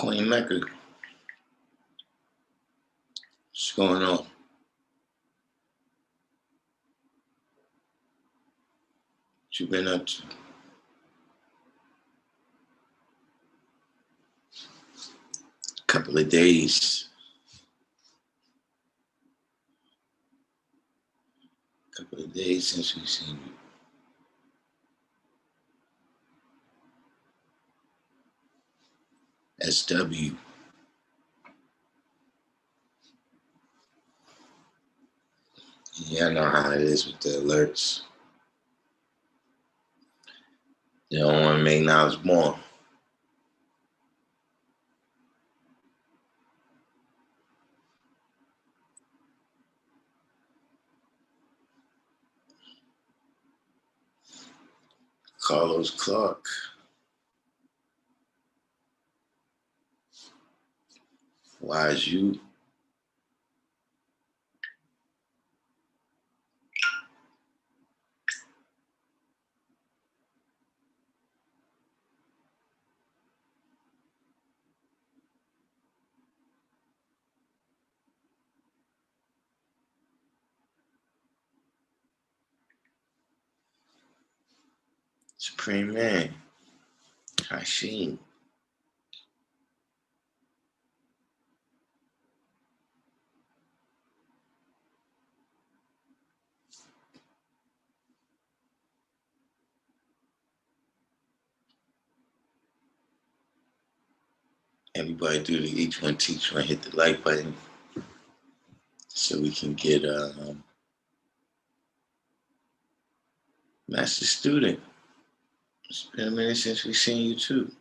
Queen Mecca, what's going on? What you been up to? Couple of days. Couple of days since we've seen you. SW. Yeah, I know how it is with the alerts. They don't want to make knowledge more. Carlos Clark. Wise you. Supreme Man. Hashim. Everybody do the each one teach one, hit the like button so we can get master student. It's been a minute since we've seen you too.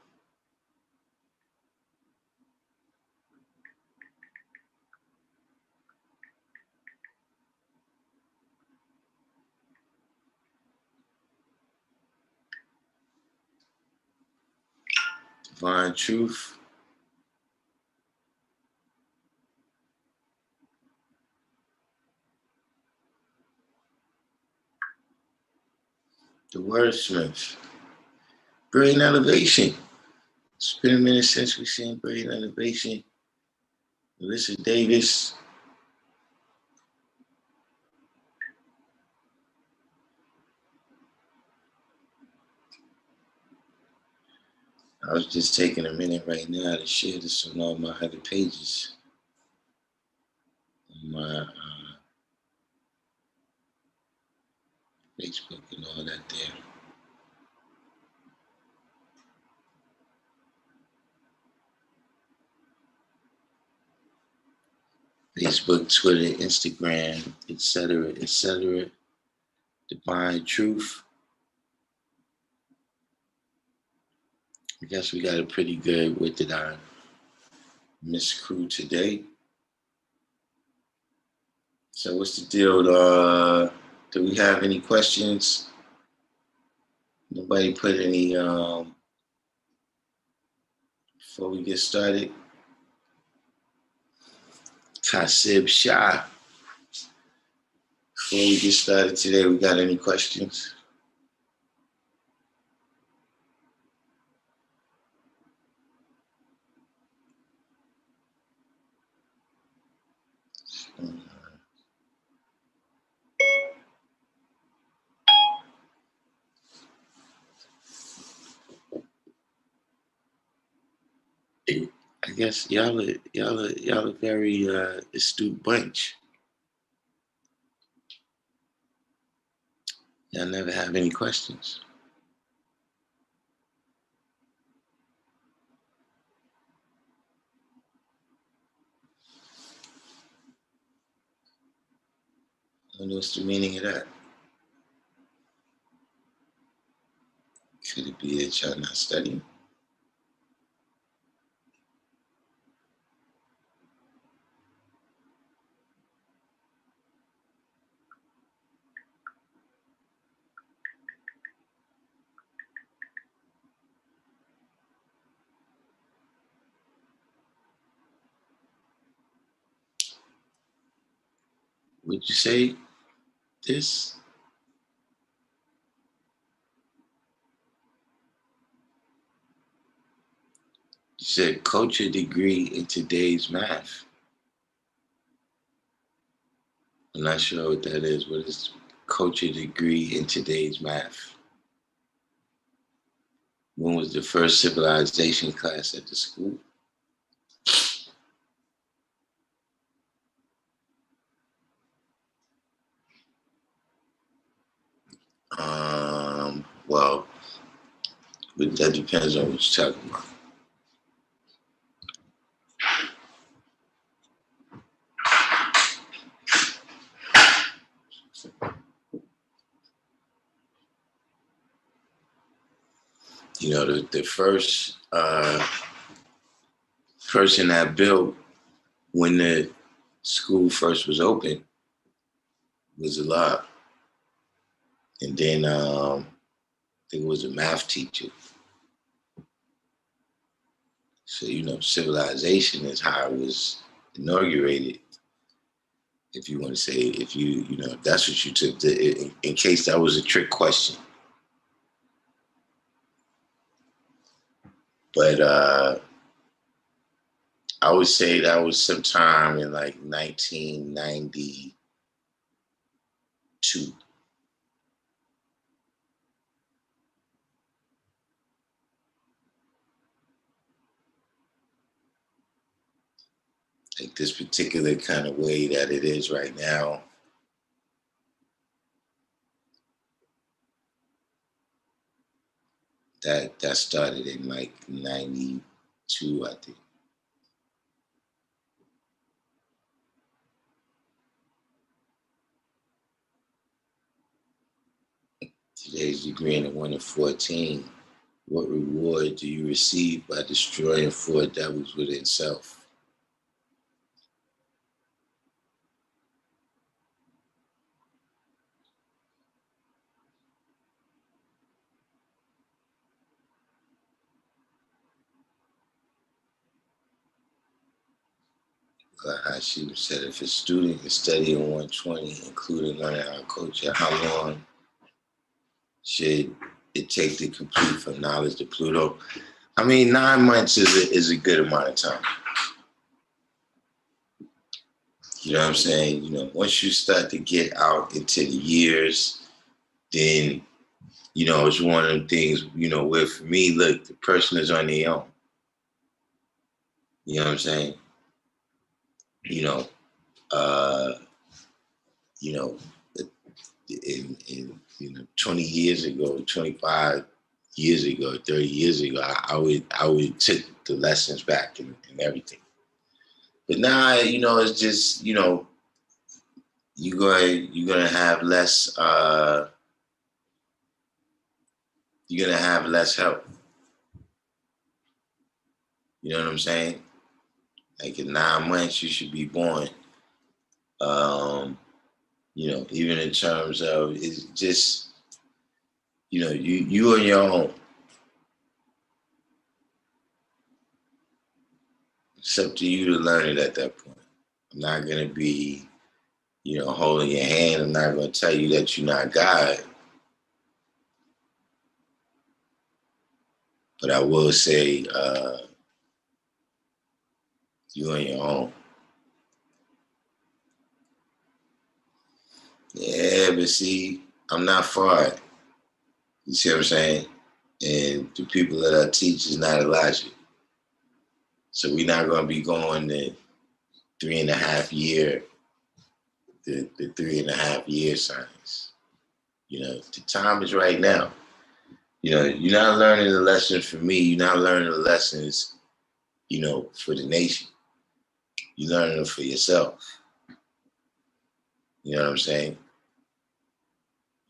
Divine Truth. The Wordsmith. Brilliant Elevation. It's been a minute since we've seen Brilliant Elevation. Melissa Davis. I was just taking a minute right now to share this on all my other pages. On my Facebook and all that there. Facebook, Twitter, Instagram, etc., etc. Divine Truth. I guess we got a pretty good with it on Miss Crew today. So what's the deal? Do we have any questions? Nobody put any before we get started? Kasib Shah. Before we get started today, we got any questions? I guess y'all are very astute bunch. Y'all never have any questions. I wonder what's the meaning of that. Could it be that y'all not studying? Would you say this? You said culture degree in today's math. I'm not sure what that is. What is culture degree in today's math? When was the first civilization class at the school? Well, that depends on what you're talking about. You know, the first person that built when the school first was open was alive. And then I think it was a math teacher. So, you know, civilization is how it was inaugurated. If you want to say, if you know, that's what you took, in case that was a trick question. But I would say that was sometime in like 1992. Like this particular kind of way that it is right now. That started in like 92, I think. Today's degree in the 1 in 14. What reward do you receive by destroying 4 devils within self? Hashim said, if a student is studying 120, including learning our culture, how long should it take to complete from knowledge to Pluto? I mean, 9 months is a good amount of time. You know what I'm saying? You know, once you start to get out into the years, then, you know, it's one of them things, you know, where for me, look, the person is on their own. You know what I'm saying? You know, you know, in you know, 20 years ago, 25 years ago, 30 years ago, I would take the lessons back and everything. But now, it's just, you're gonna have less you're gonna have less help. You know what I'm saying? Like in 9 months, you should be born. Even in terms of it's just, you on your own. It's up to you to learn it at that point. I'm not gonna be, holding your hand. I'm not gonna tell you that you're not God. But I will say, you on your own. Yeah, but see, I'm not far. You see what I'm saying? And the people that I teach is not Elijah. So we're not going to be going the 3.5 year, the 3.5 year signs. The time is right now. You're not learning the lessons for me. You're not learning the lessons, for the nation. You're learning them for yourself. You know what I'm saying?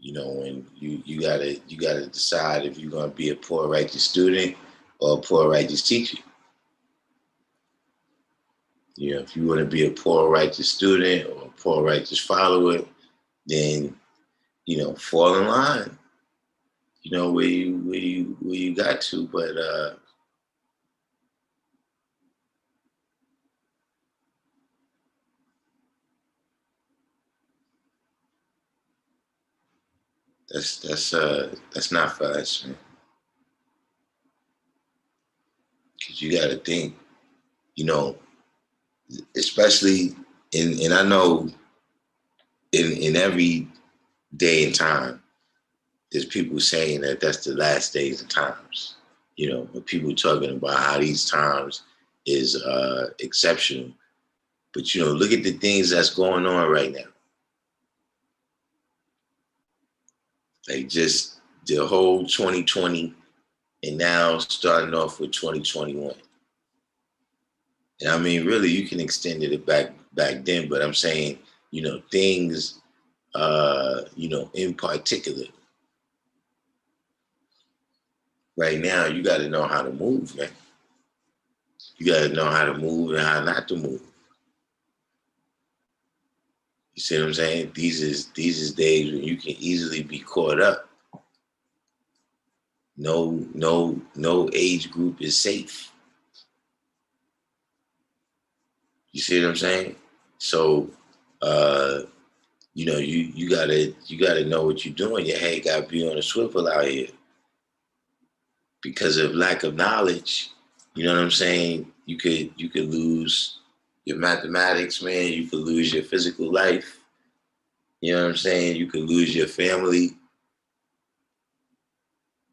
When you gotta decide if you're gonna be a poor righteous student or a poor righteous teacher. If you want to be a poor righteous student or a poor righteous follower, then fall in line. Where you got to, but that's not for us, man. Because you got to think, especially and I know in every day and time, there's people saying that that's the last days and times. When people talking about how these times is exceptional. But look at the things that's going on right now. Like just the whole 2020 and now starting off with 2021. And I mean, really, you can extend it back then, but I'm saying, things, in particular. Right now, you got to know how to move, man. You got to know how to move and how not to move. You see what I'm saying? These is days when you can easily be caught up. No age group is safe. You see what I'm saying? So, you gotta know what you're doing. Your head gotta be on a swivel out here because of lack of knowledge. You know what I'm saying? You could lose your mathematics, man. You could lose your physical life. You know what I'm saying? You could lose your family.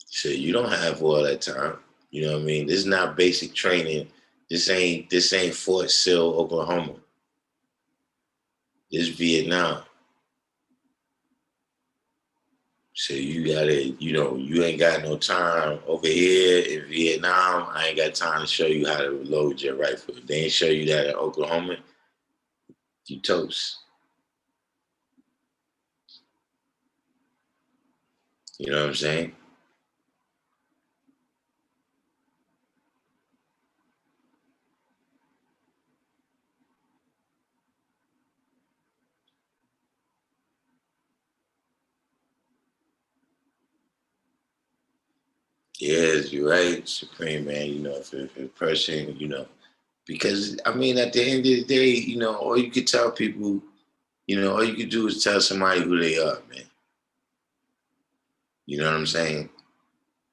So you don't have all that time. You know what I mean? This is not basic training. This ain't Fort Sill, Oklahoma. This is Vietnam. So you gotta, you ain't got no time over here in Vietnam. I ain't got time to show you how to load your rifle. If they ain't show you that in Oklahoma, you toast. You know what I'm saying? Yes, you're right, Supreme man. If a person, because I mean, at the end of the day, all you could tell people, all you could do is tell somebody who they are, man. You know what I'm saying?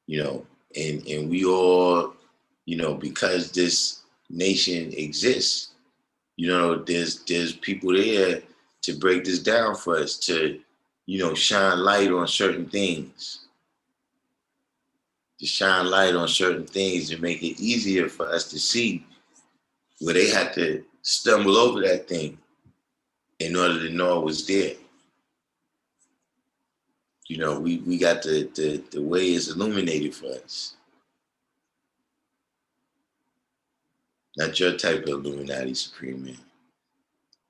And we all, because this nation exists, there's people there to break this down for us, to, shine light on certain things, to make it easier for us to see where they had to stumble over that thing in order to know it was there. We got the way it's illuminated for us. Not your type of Illuminati Supreme Man.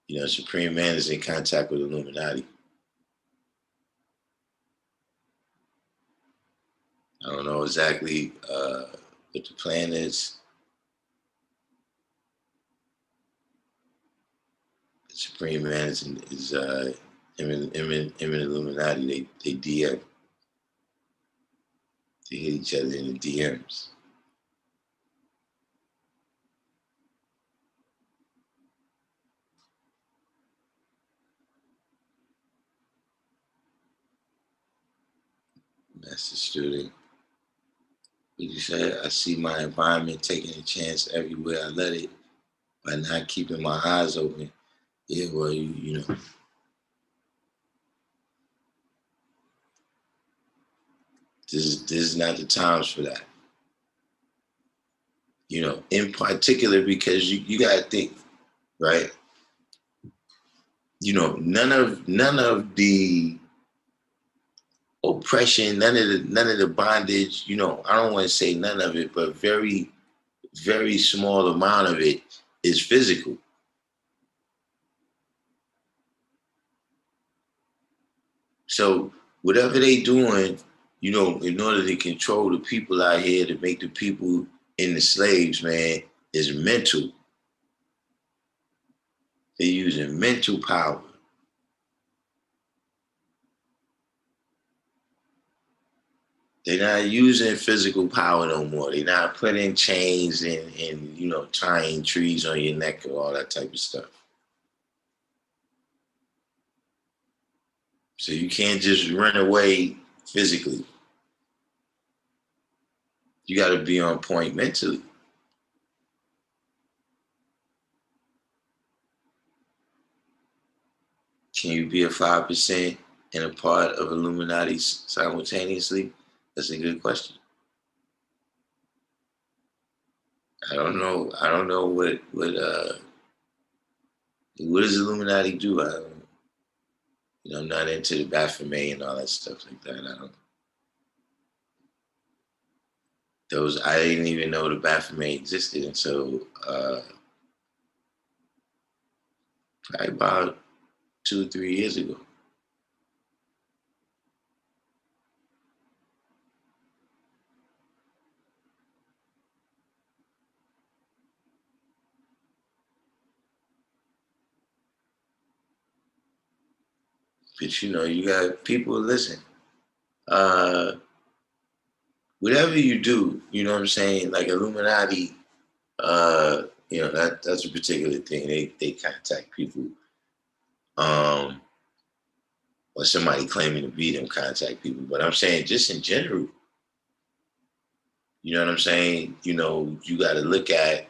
You know, Supreme Man is in contact with Illuminati. I don't know exactly what the plan is. The Supreme Man is him and Illuminati. They DM. They hit each other in the DMs. Master student. What you say? I see my environment taking a chance everywhere I let it by not keeping my eyes open. Yeah, well, you know, this is not the times for that. You know, in particular because you gotta think, right? You know, none of the oppression, none of the bondage, you know, I don't want to say none of it, but very, very small amount of it is physical. So whatever they doing, you know, in order to control the people out here, to make the people in the slaves, man, is mental. They're using mental power. They're not using physical power no more. They're not putting chains and you know, tying trees on your neck or all that type of stuff. So you can't just run away physically. You got to be on point mentally. Can you be a 5% and a part of Illuminati simultaneously? That's a good question. I don't know. I don't know what does Illuminati do? I don't, you know, I'm not into the Baphomet and all that stuff like that. I don't. Those I didn't even know the Baphomet existed until probably about 2 or 3 years ago. But you know, you got people listen. Uh, Whatever you do, you know what I'm saying? Like Illuminati, you know, that's a particular thing. They contact people, um, or somebody claiming to be them contact people. But I'm saying just in general, you know what I'm saying? You know, you gotta look at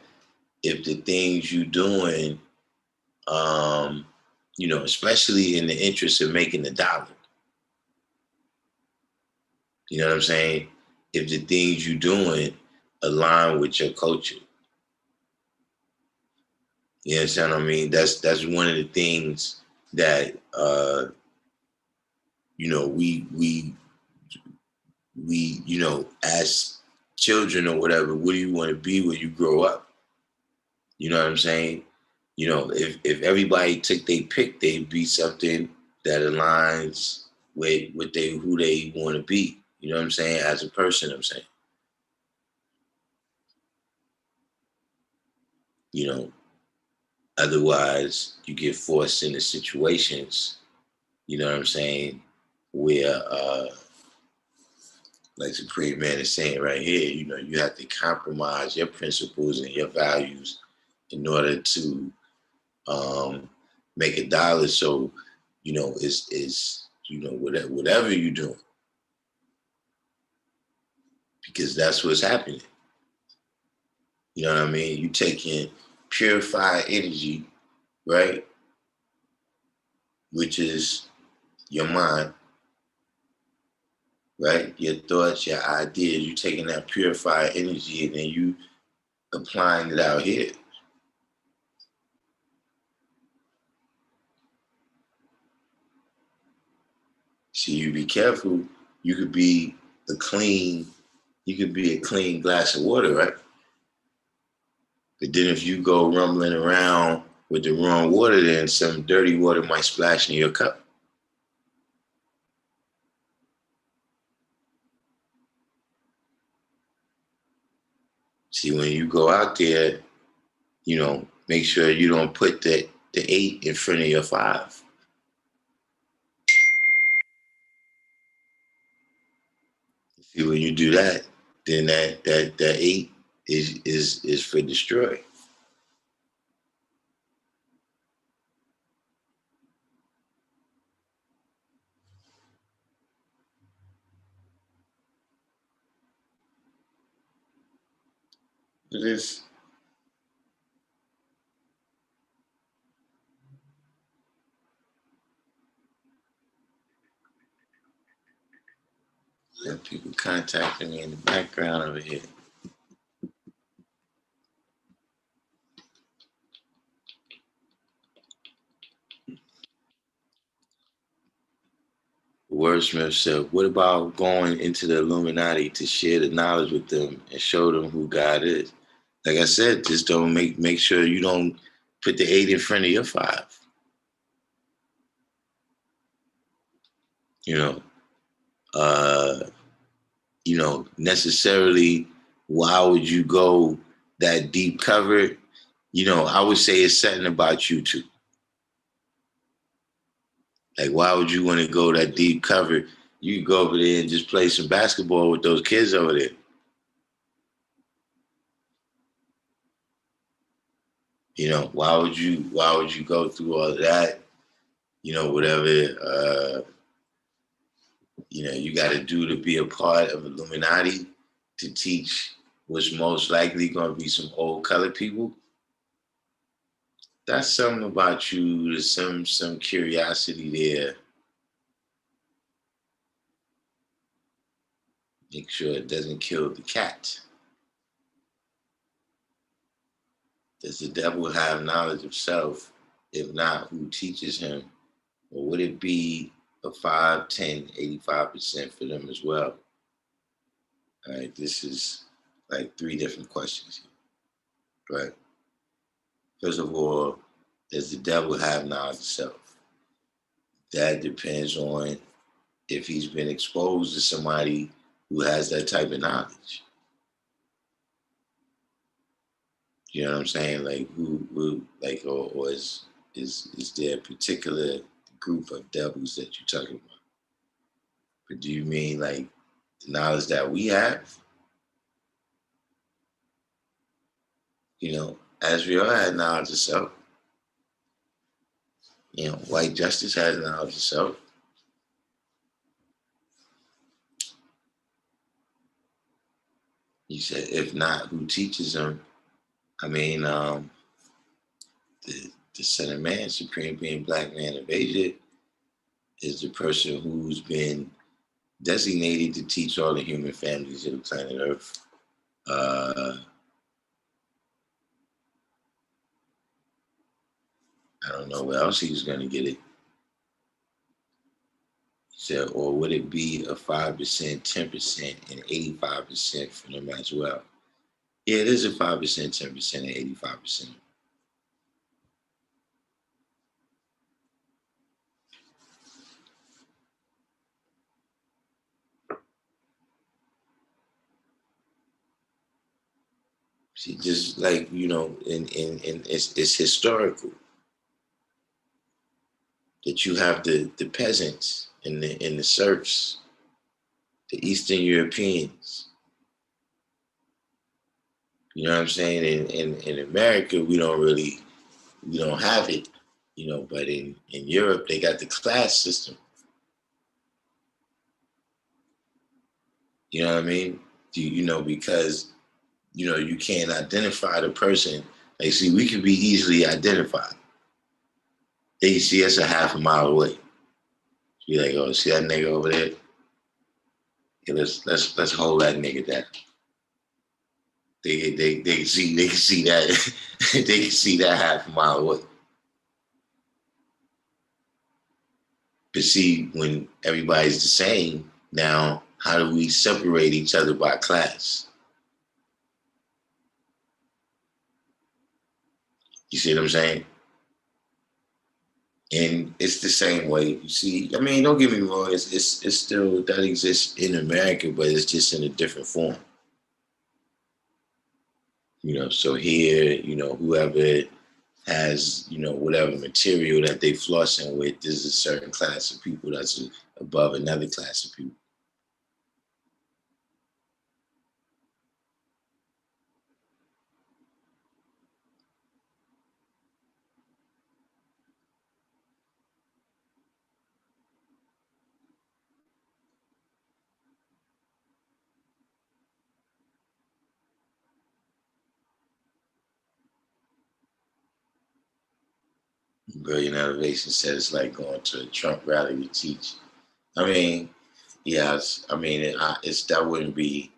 if the things you doing, um, you know, especially in the interest of making the dollar. You know what I'm saying? If the things you doing align with your culture. You understand what I mean? That's one of the things that you know we you know as children or whatever. What do you want to be when you grow up? You know what I'm saying? You know, if everybody took their pick, they'd be something that aligns with what they who they want to be. You know what I'm saying? As a person, I'm saying. You know, otherwise you get forced into situations. You know what I'm saying? Where like Supreme Man is saying right here, you know, you have to compromise your principles and your values in order to um, make a dollar. So, you know, is you know whatever you do, because that's what's happening. You know what I mean? You taking purified energy, right, which is your mind, right, your thoughts, your ideas. You taking that purified energy and then you applying it out here. So you be careful. You could be a clean, you could be a clean glass of water, right? But then if you go rumbling around with the wrong water, then some dirty water might splash in your cup. See, when you go out there, make sure you don't put the 8 in front of your 5. See, when you do that, then that 8 is for destroy. It is. There are people contacting me in the background over here. Wordsmith said, what about going into the Illuminati to share the knowledge with them and show them who God is? Like I said, just don't make sure you don't put the 8 in front of your 5. You know, uh, necessarily, why would you go that deep cover? I would say it's something about you too. Like, why would you want to go that deep cover? You could go over there and just play some basketball with those kids over there. Why would you go through all of that? Whatever you got to do to be a part of Illuminati to teach what's most likely going to be some old colored people. That's something about you. There's some curiosity there. Make sure it doesn't kill the cat. Does the devil have knowledge of self? If not, who teaches him? Or would it be a 5, 10, 85% for them as well? All right, this is like 3 different questions here. Right. First of all, does the devil have knowledge of self? That depends on if he's been exposed to somebody who has that type of knowledge. You know what I'm saying? Like who like, or is there a particular group of devils that you're talking about? But do you mean like the knowledge that we have? Azrael had knowledge of self. White Justice has knowledge of self. You said, if not, who teaches them? I mean, the Son of Man, Supreme Being, Black Man of Asia, is the person who's been designated to teach all the human families of the planet Earth. I don't know where else he's going to get it. He said, or would it be a 5%, 10%, and 85% for them as well? Yeah, it is a 5%, 10%, and 85%. See, just like, in it's historical that you have the peasants and the serfs, the Eastern Europeans. You know what I'm saying? In America, we don't have it, but in Europe, they got the class system. You know what I mean? Because, you can't identify the person. Like, see, we can be easily identified. They see us a half a mile away. You're like, oh, see that nigga over there? Yeah, let's hold that nigga down. They can see that they can see that half a mile away. But see, when everybody's the same, now how do we separate each other by class? You see what I'm saying? And it's the same way. You see, I mean, don't get me wrong. It's still that exists in America, but it's just in a different form. So here, whoever has, whatever material that they flossing with, there's a certain class of people that's above another class of people. Brilliant Elevation said it's like going to a Trump rally to teach. I mean, yes, I mean, it's that wouldn't be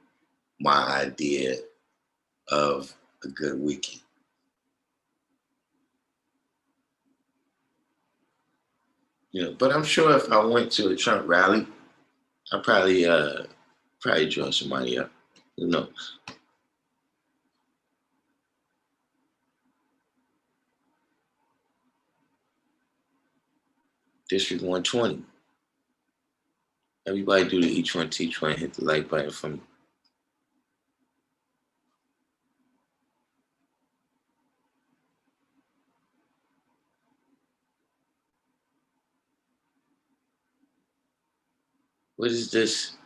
my idea of a good weekend. But I'm sure if I went to a Trump rally, I'd probably draw somebody up. Who knows? District 120. Everybody do the each one teach one. Hit the like button for me. What is this?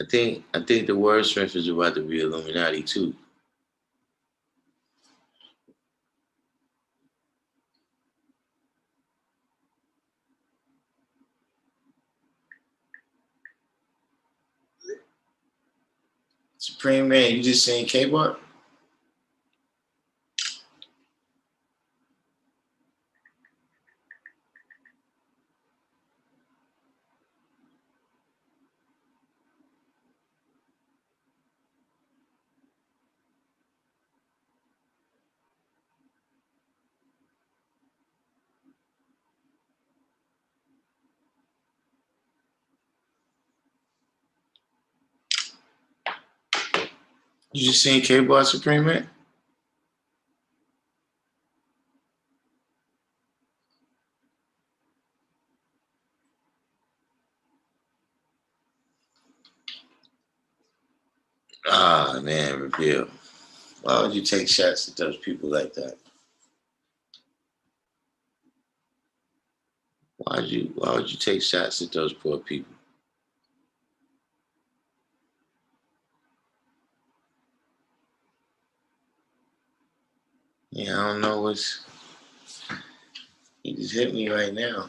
I think the wordsmith is about to be Illuminati too. Supreme Man, you just saying K-Bar? You just saying K-Bar Supreme Man? Ah, man, reveal. Why would you take shots at those people like that? Why would you take shots at those poor people? Yeah, I don't know what's. He just hit me right now.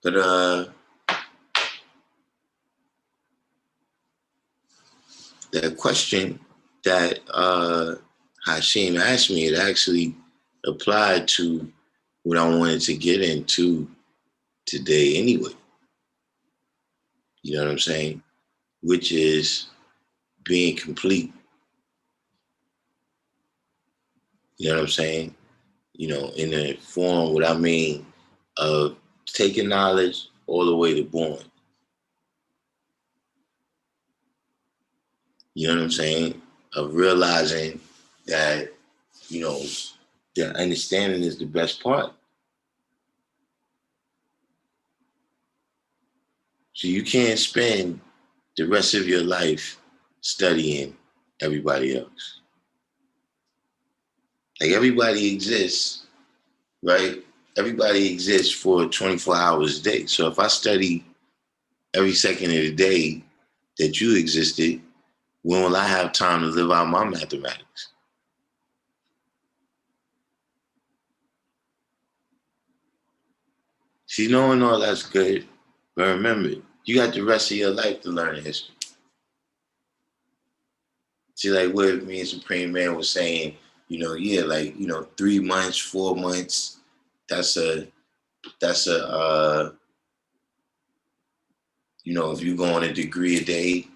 But the question that Hashim asked me, it actually applied to what I wanted to get into today anyway. You know what I'm saying? Which is being complete. You know what I'm saying? In the form, what I mean of taking knowledge all the way to born. You know what I'm saying? Of realizing that, the understanding is the best part. So you can't spend the rest of your life studying everybody else. Like everybody exists, right? Everybody exists for 24 hours a day. So if I study every second of the day that you existed, when will I have time to live out my mathematics? See, knowing all that's good, but remember, you got the rest of your life to learn history. See, like what me and Supreme Man was saying, yeah, like, 3 months, 4 months, that's a if you go on a degree a day,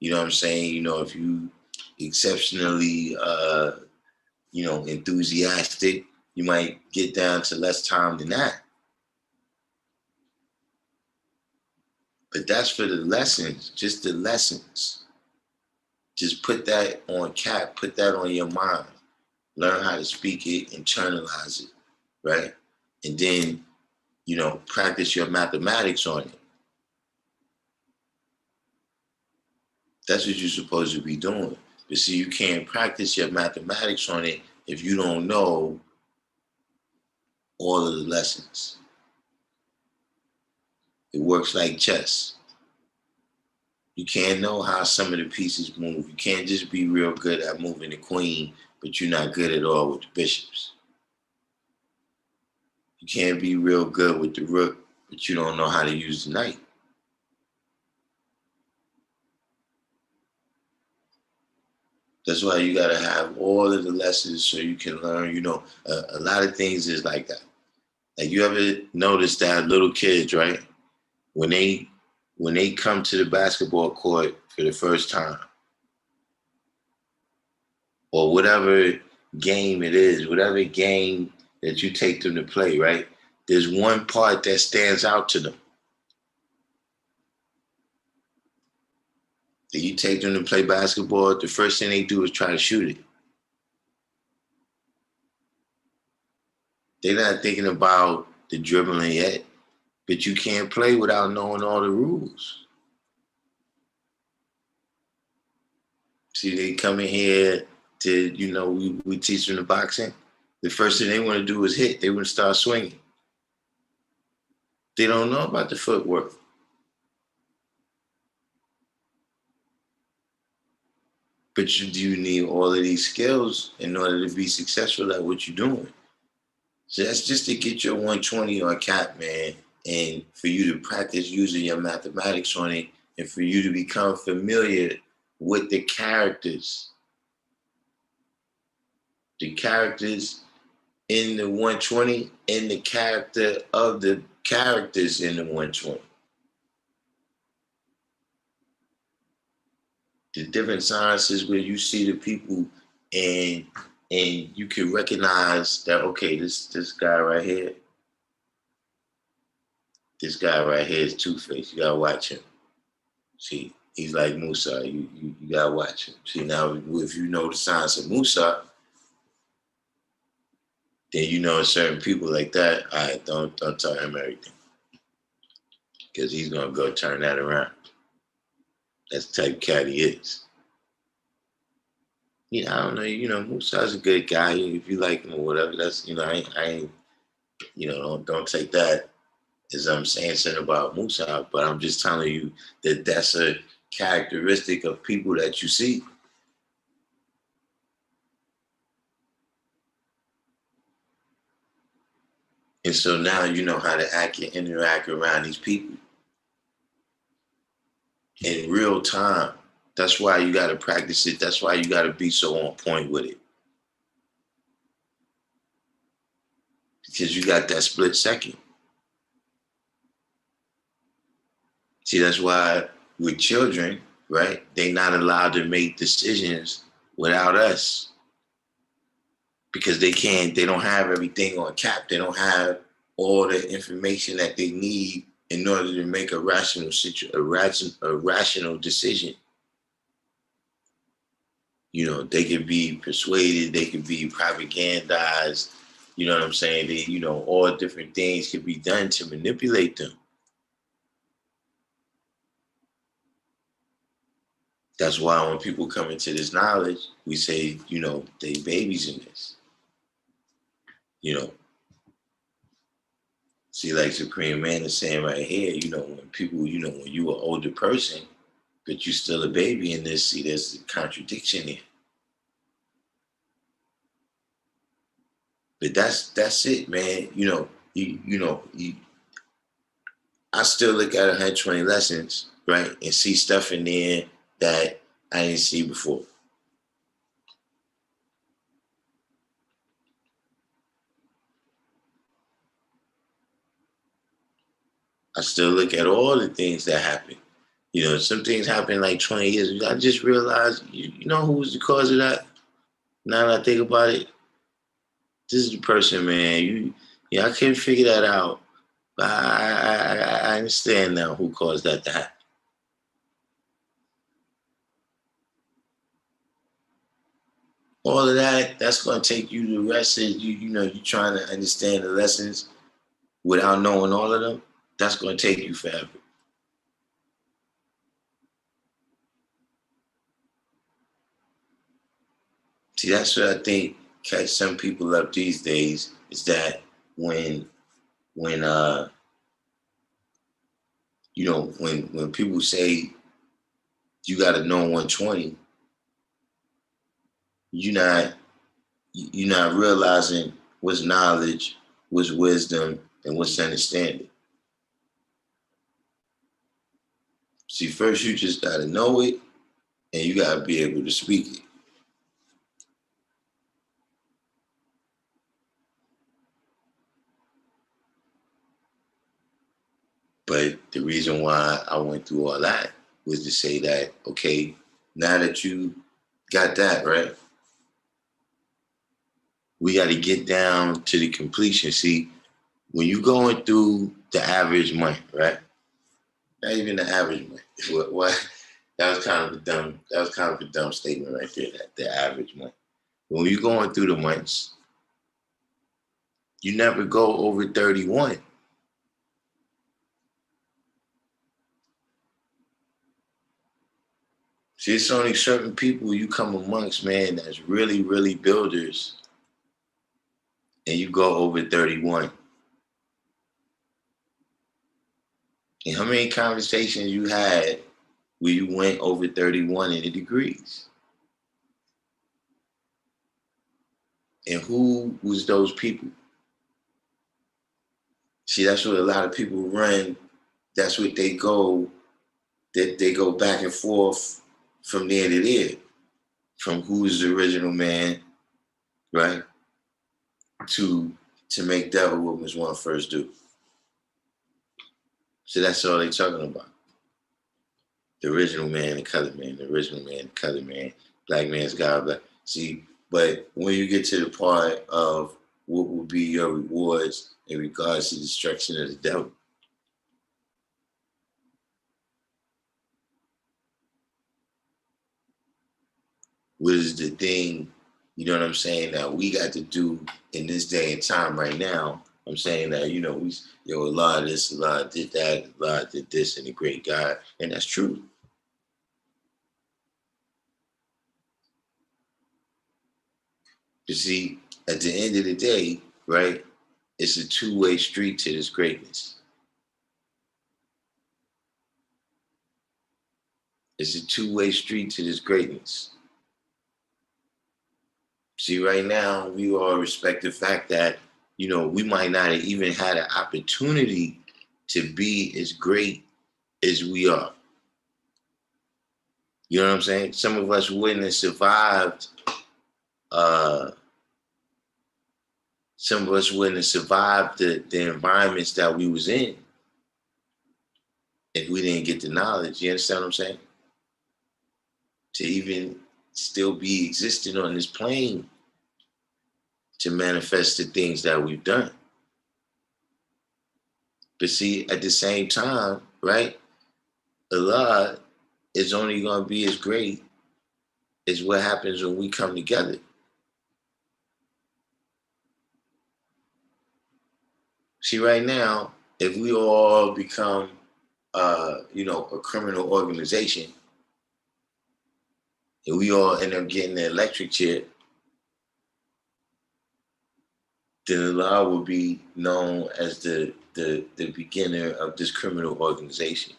you know what I'm saying? If you exceptionally enthusiastic, you might get down to less time than that. But that's for the lessons, just the lessons. Just put that on cap, put that on your mind. Learn how to speak it, internalize it, right? And then, practice your mathematics on it. That's what you're supposed to be doing. But see, you can't practice your mathematics on it if you don't know all of the lessons. It works like chess. You can't know how some of the pieces move. You can't just be real good at moving the queen, but you're not good at all with the bishops. You can't be real good with the rook, but you don't know how to use the knight. That's why you got to have all of the lessons so you can learn. A lot of things is like that. Like, you ever notice that little kids, right? When they come to the basketball court for the first time, or whatever game it is, whatever game that you take them to play, right? There's one part that stands out to them. That you take them to play basketball, the first thing they do is try to shoot it. They're not thinking about the dribbling yet, but you can't play without knowing all the rules. See, they come in here to, we teach them the boxing. The first thing they want to do is hit. They want to start swinging. They don't know about the footwork. But you need all of these skills in order to be successful at what you're doing. So that's just to get your 120 on cap, man, and for you to practice using your mathematics on it, and for you to become familiar with the characters. The characters in the 120 and the character of the characters in the 120. The different sciences where you see the people and you can recognize that, okay, this guy right here, is Two-Face. You gotta watch him. See, he's like Musa. You gotta watch him. See, now if you know the science of Musa, then you know certain people like that. All right, don't tell him everything, because he's gonna go turn that around. That's the type of cat he is. I don't know. Musa's a good guy. If you like him or whatever, that's I ain't don't take that as I'm saying something about Musa, but I'm just telling you that that's a characteristic of people that you see. And so now you know how to act and interact around these people in real time. That's why you got to practice it. That's why you got to be so on point with it. Because you got that split second. See, that's why with children, right, they're not allowed to make decisions without us. Because they don't have everything on cap. They don't have all the information that they need in order to make a rational decision. They could be persuaded, they could be propagandized, you know what I'm saying? They, all different things could be done to manipulate them. That's why when people come into this knowledge, we say, they babies in this. See, like Supreme Man is saying right here, when people, when you an older person, but you still a baby in this, see, there's a contradiction here. But that's it, man. I still look at 120 lessons, right, and see stuff in there that I didn't see before. I still look at all the things that happen. Some things happen like 20 years ago. I just realized, you know who was the cause of that? Now that I think about it, this is the person, man. I couldn't figure that out. But I understand now who caused that to happen. All of that's going to take you the rest of you trying to understand the lessons without knowing all of them. That's going to take you forever. See, that's what I think catch some people up these days is that when when when people say you got to know 120, you're not you're not realizing what's knowledge, what's wisdom, and what's understanding. See, first you just got to know it, and you got to be able to speak it. But the reason why I went through all that was to say that, okay, now that you got that, right, we got to get down to the completion. See, when you're going through the average month, right? Not even the average month. What? That was kind of a dumb statement right there. That the average month. When you're going through the months, you never go over 31. See, it's only certain people you come amongst, man, that's really, really builders, and you go over 31. And how many conversations you had where you went over 31 in the degrees? And who was those people? See, that's what a lot of people run. That's what they go, that they go back and forth from there to there, from who's the original man, right? To make devil what was one first do. So that's all they talking about. The original man, the colored man, the original man, the colored man, black man's God, black. See, but when you get to the part of what will be your rewards in regards to the destruction of the devil, what is the thing, you know what I'm saying, that we got to do in this day and time right now? I'm saying that, a lot of this, a lot did that, a lot did this, and the great God, and that's true. You see, at the end of the day, right, it's a two-way street to this greatness. It's a two-way street to this greatness. See, right now, we all respect the fact that, we might not have even had an opportunity to be as great as we are. You know what I'm saying? Some of us wouldn't have survived. Uh, some of us wouldn't have survived the environments that we was in if we didn't get the knowledge. You understand what I'm saying? To even still be existing on this plane to manifest the things that we've done. But see, at the same time, right, Allah is only going to be as great as what happens when we come together. See, right now, if we all become, a criminal organization, and we all end up getting the electric chair, then Allah will be known as the beginner of this criminal organization.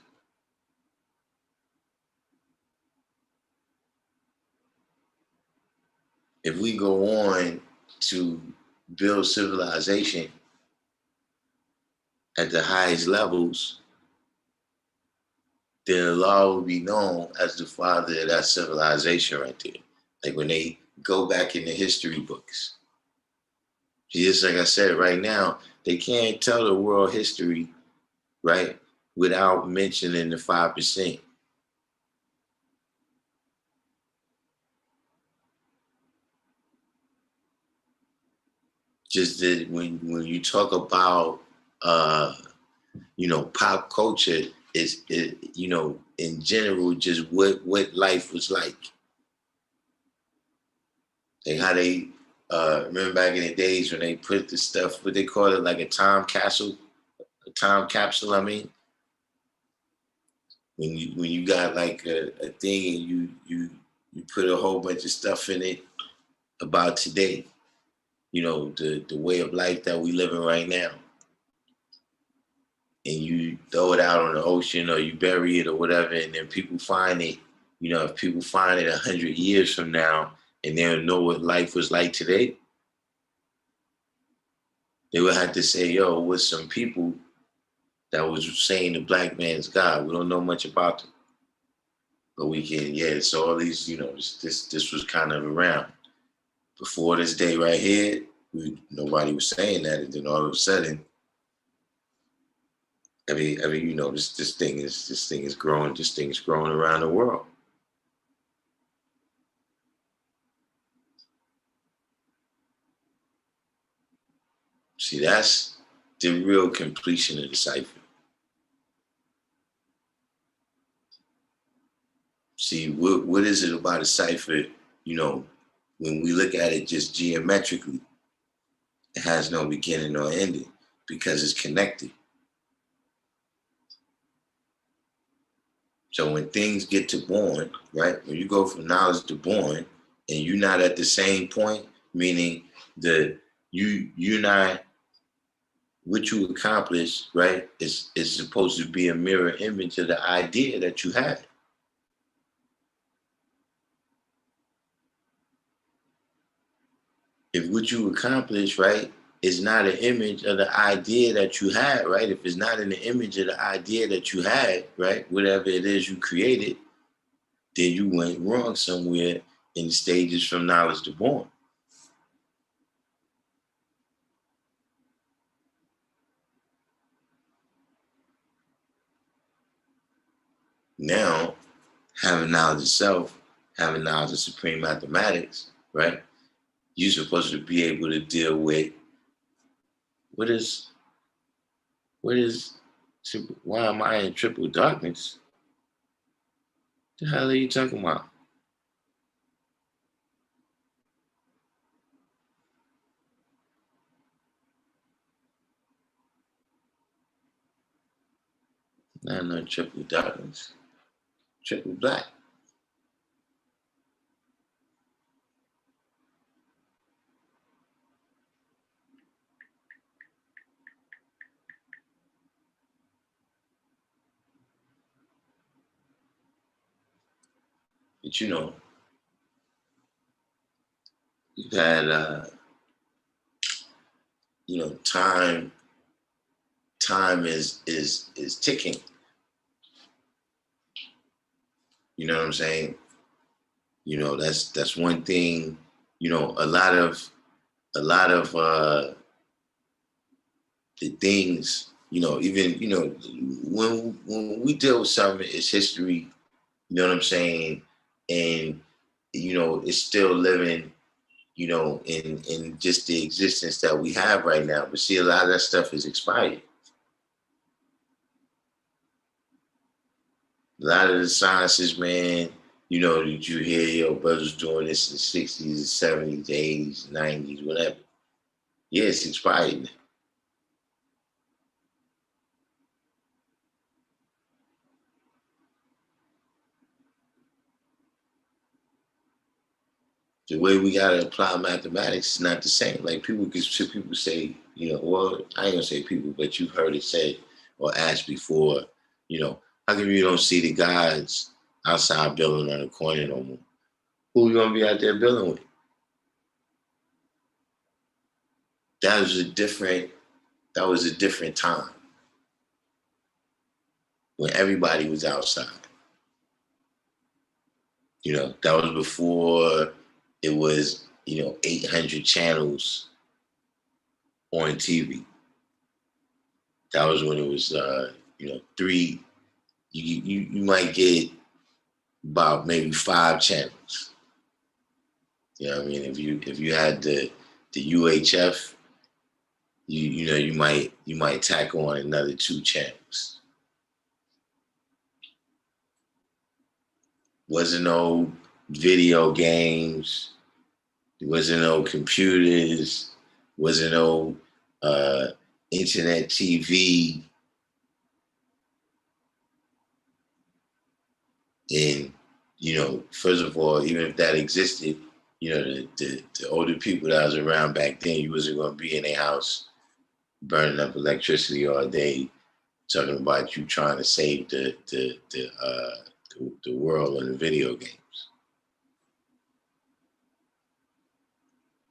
If we go on to build civilization at the highest levels, then Allah will be known as the father of that civilization right there. Like when they go back in the history books. Just like I said, right now, they can't tell the world history, right, without mentioning the 5%. Just that when you talk about pop culture is in general, just what life was like. Like how they remember back in the days when they put the stuff, what they call it, like a time capsule. I mean, when you got like a thing and you put a whole bunch of stuff in it about today, the way of life that we live in right now, and you throw it out on the ocean or you bury it or whatever, and then people find it. If people find it 100 years from now and they don't know what life was like today, they would have to say, "Yo, with some people that was saying the black man's God. We don't know much about them, but we can, yeah." So all these, this was kind of around before this day right here. Nobody was saying that, and then all of a sudden, this thing is growing. This thing is growing around the world. See, that's the real completion of the cipher. See, what is it about a cipher? When we look at it just geometrically, it has no beginning or ending because it's connected. So when things get to born, right? When you go from knowledge to born, and you're not at the same point, meaning you're not what you accomplish, right? Is supposed to be a mirror image of the idea that you had. If what you accomplish, right, is not an image of the idea that you had, right? If it's not in the image of the idea that you had, right, whatever it is you created, then you went wrong somewhere in the stages from knowledge to born. Now, having knowledge of self, having knowledge of supreme mathematics, right? You're supposed to be able to deal with what is, why am I in triple darkness? The hell are you talking about? Not no triple darkness, triple black. But you've had time is ticking. You know what I'm saying? That's one thing. A lot of the things. Even when we deal with something, it's history. You know what I'm saying? And it's still living. In just the existence that we have right now. But see, a lot of that stuff is expired. A lot of the sciences, man, did you hear your brothers doing this in the 60s, 70s, 80s, 90s, whatever. Yeah, it's expired. The way we gotta apply mathematics is not the same. Like people say, well, I ain't gonna say people, but you've heard it said or asked before, how come you don't see the gods outside building on the corner no more? Who you gonna be out there building with? That was a different time when everybody was outside. That was before it was 800 channels on TV. That was when it was three. You might get about maybe 5 channels. You know what I mean? If you had the UHF, you might tack on another 2 channels. Wasn't no video games, wasn't no computers, wasn't no internet TV, and first of all, even if that existed, the older people that was around back then, you wasn't going to be in a house burning up electricity all day, talking about you trying to save the world on the video games.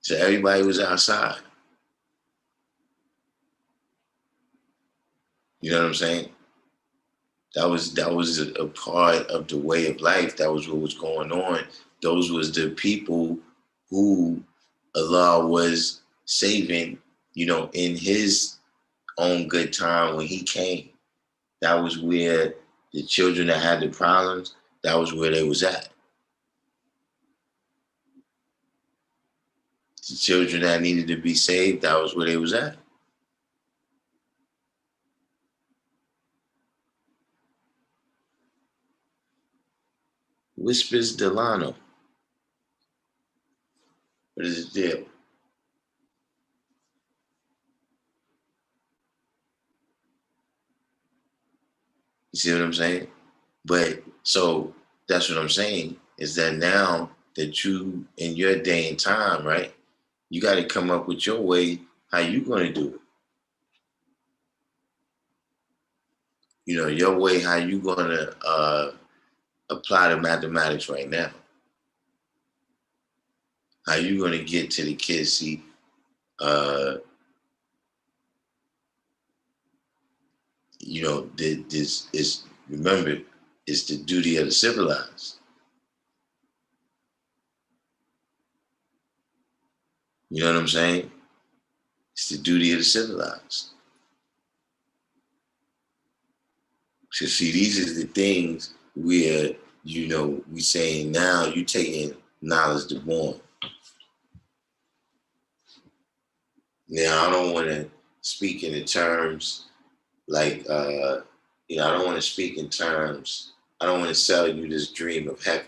So everybody was outside. You know what I'm saying? That was a part of the way of life. That was what was going on. Those was the people who Allah was saving, in his own good time when he came. That was where the children that had the problems, that was where they was at. The children that needed to be saved, that was where they was at. Whispers Delano. What is it deal? You see what I'm saying? But so that's what I'm saying, is that now that you in your day and time, right, you got to come up with your way how you going to do it. Your way how you going to apply the mathematics right now. How you going to get to the kids? See, this is, remember, it's the duty of the civilized. You know what I'm saying? It's the duty of the civilized. So see, these are the things where, we saying now you taking knowledge to born. Now, I don't want to speak in the terms like, I don't want to speak in terms, I don't want to sell you this dream of heaven.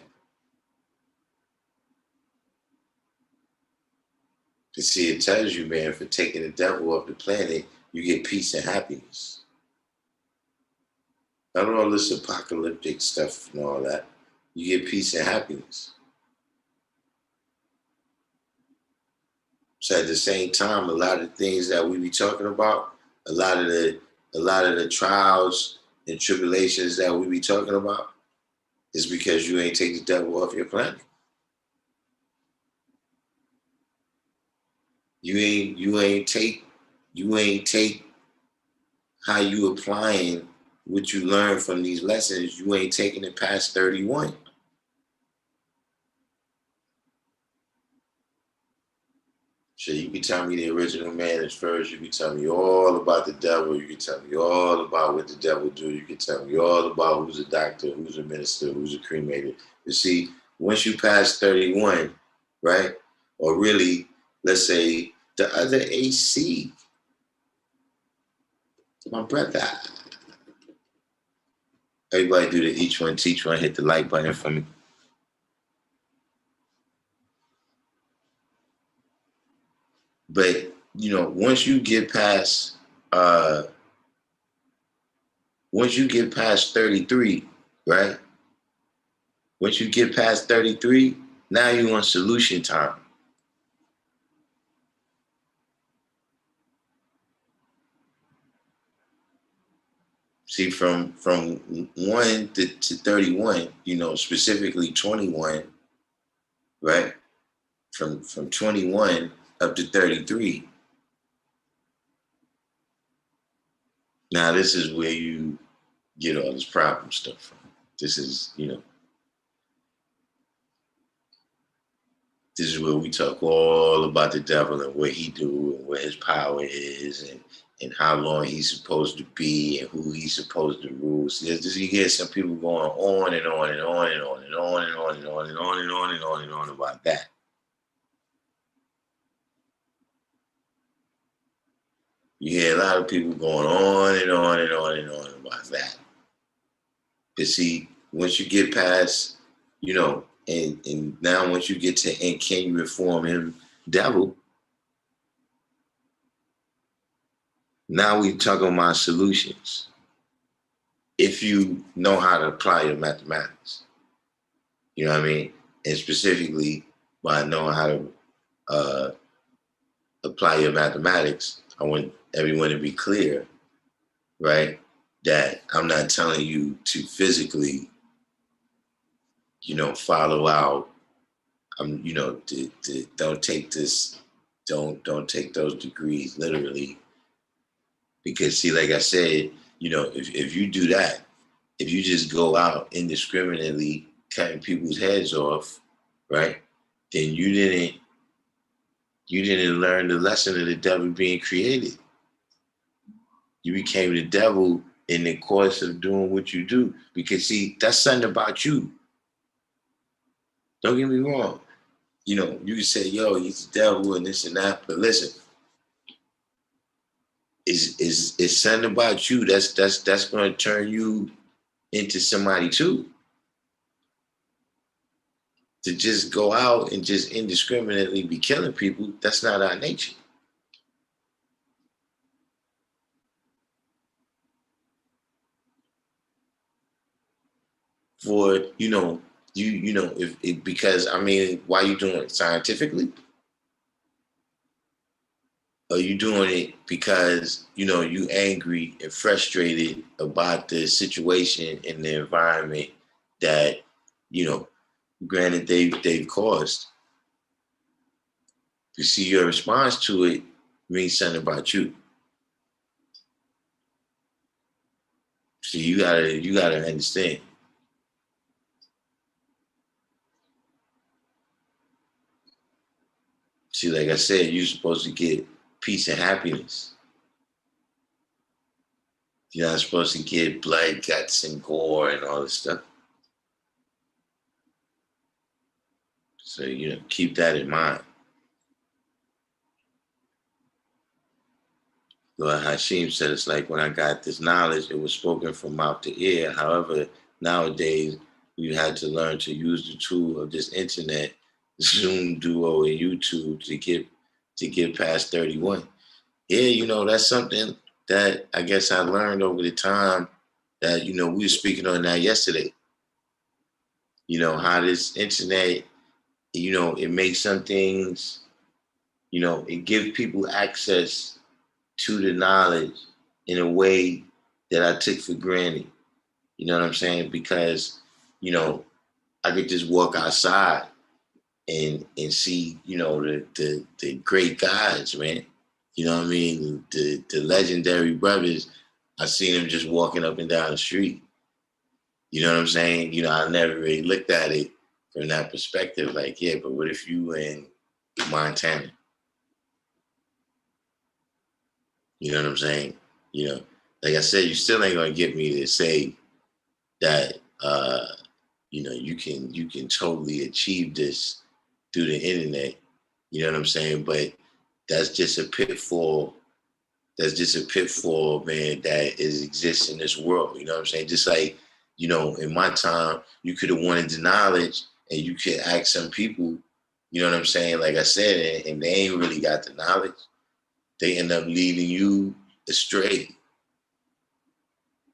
To see, it tells you, man, for taking the devil off the planet, you get peace and happiness. Not all this apocalyptic stuff and all that. You get peace and happiness. So at the same time, a lot of things that we be talking about, a lot of the trials and tribulations that we be talking about, is because you ain't take the devil off your planet. You ain't take how you applying what you learned from these lessons. You ain't taking it past 31. So you can tell me the original man is first. You can tell me all about the devil. You can tell me all about what the devil do. You can tell me all about who's a doctor, who's a minister, who's a cremator. You see, once you pass 31, right? Or really, let's say the other AC, my brother. Everybody do the each one, teach one, hit the like button for me. But, once you get past 33, right? Once you get past 33, now you on solution time. See, from 1 to 31, specifically 21, right? From 21 up to 33. Now this is where you get all this problem stuff from. This is, this is where we talk all about the devil and what he do and what his power is and how long he's supposed to be and who he's supposed to rule. So you get some people going on and on and on and on and on and on and on and on and on and on and on about that. You hear a lot of people going on and on and on and on about that. But see, once you get past, and now once you get to, and can you reform him, devil? Now we talking about solutions. If you know how to apply your mathematics, you know what I mean? And specifically by knowing how to apply your mathematics, I want everyone to be clear, right? That I'm not telling you to physically, follow out. Don't take this, don't take those degrees literally, because see, like I said, if you do that, if you just go out indiscriminately cutting people's heads off, right? Then you didn't learn the lesson of the devil being created. You became the devil in the course of doing what you do. Because see, that's something about you. Don't get me wrong. You can say, yo, he's the devil and this and that, but listen, it's something about you that's gonna turn you into somebody too. To just go out and just indiscriminately be killing people, that's not our nature. For if because I mean, why are you doing it scientifically? Are you doing it because you angry and frustrated about the situation and the environment that granted they've caused? You see, your response to it means something about you. So you gotta understand. See, like I said, you're supposed to get peace and happiness. You're not supposed to get blood, guts, and gore and all this stuff. So keep that in mind. Lord Hashim said, it's like when I got this knowledge, it was spoken from mouth to ear. However, nowadays, we had to learn to use the tool of this internet, Zoom, Duo, and YouTube to get past 31. Yeah, that's something that I guess I learned over the time that, we were speaking on that yesterday. How this internet, it makes some things, it gives people access to the knowledge in a way that I took for granted. You know what I'm saying? Because, I could just walk outside and see, the great guys, man. You know what I mean? The legendary brothers, I seen them just walking up and down the street. You know what I'm saying? I never really looked at it from that perspective. Like, yeah, but what if you in Montana? You know what I'm saying? Like I said, you still ain't gonna get me to say that you can totally achieve this through the internet. You know what I'm saying? But that's just a pitfall. That's just a pitfall, man, that exists in this world. You know what I'm saying? Just like, in my time, you could have wanted the knowledge and you could ask some people, you know what I'm saying? Like I said, and they ain't really got the knowledge. They end up leading you astray.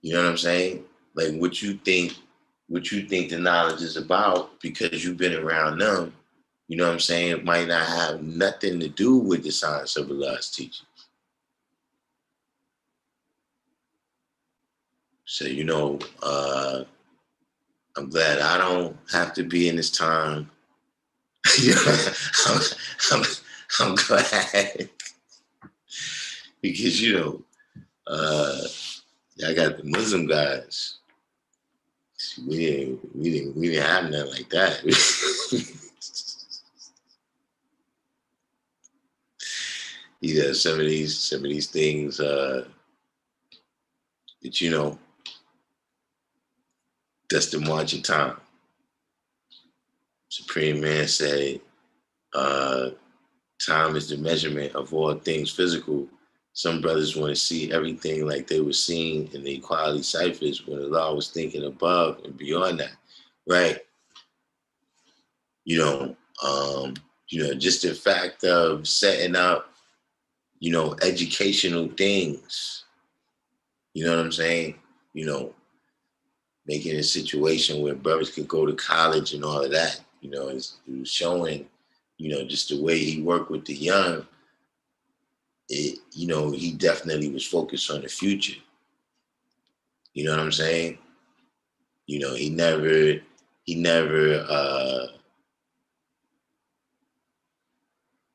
You know what I'm saying? Like what you think the knowledge is about because you've been around them, you know what I'm saying? It might not have nothing to do with the science of Allah's teaching. So, I'm glad I don't have to be in this time. I'm, I'm, I'm glad because, I got the Muslim guys. We didn't have nothing like that. Some of these things that that's the march of time. Supreme Man said, time is the measurement of all things physical, Some brothers want to see everything like they were seeing in the equality ciphers when Allah was thinking above and beyond that, right? You know, um, just the fact of setting up, educational things. You know what I'm saying? You know, making a situation where brothers could go to college and all of that. It was showing, just the way he worked with the young. He definitely was focused on the future. You know what I'm saying? He never,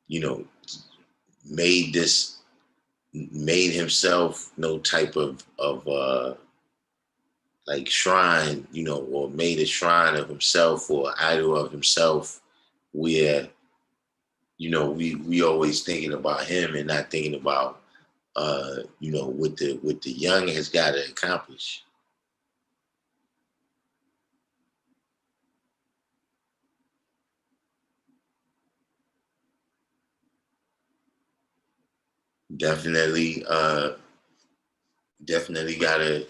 you know, made this, made himself no type of like shrine, or made a shrine of himself or idol of himself, where we always thinking about him and not thinking about what the young has got to accomplish. Definitely, definitely gotta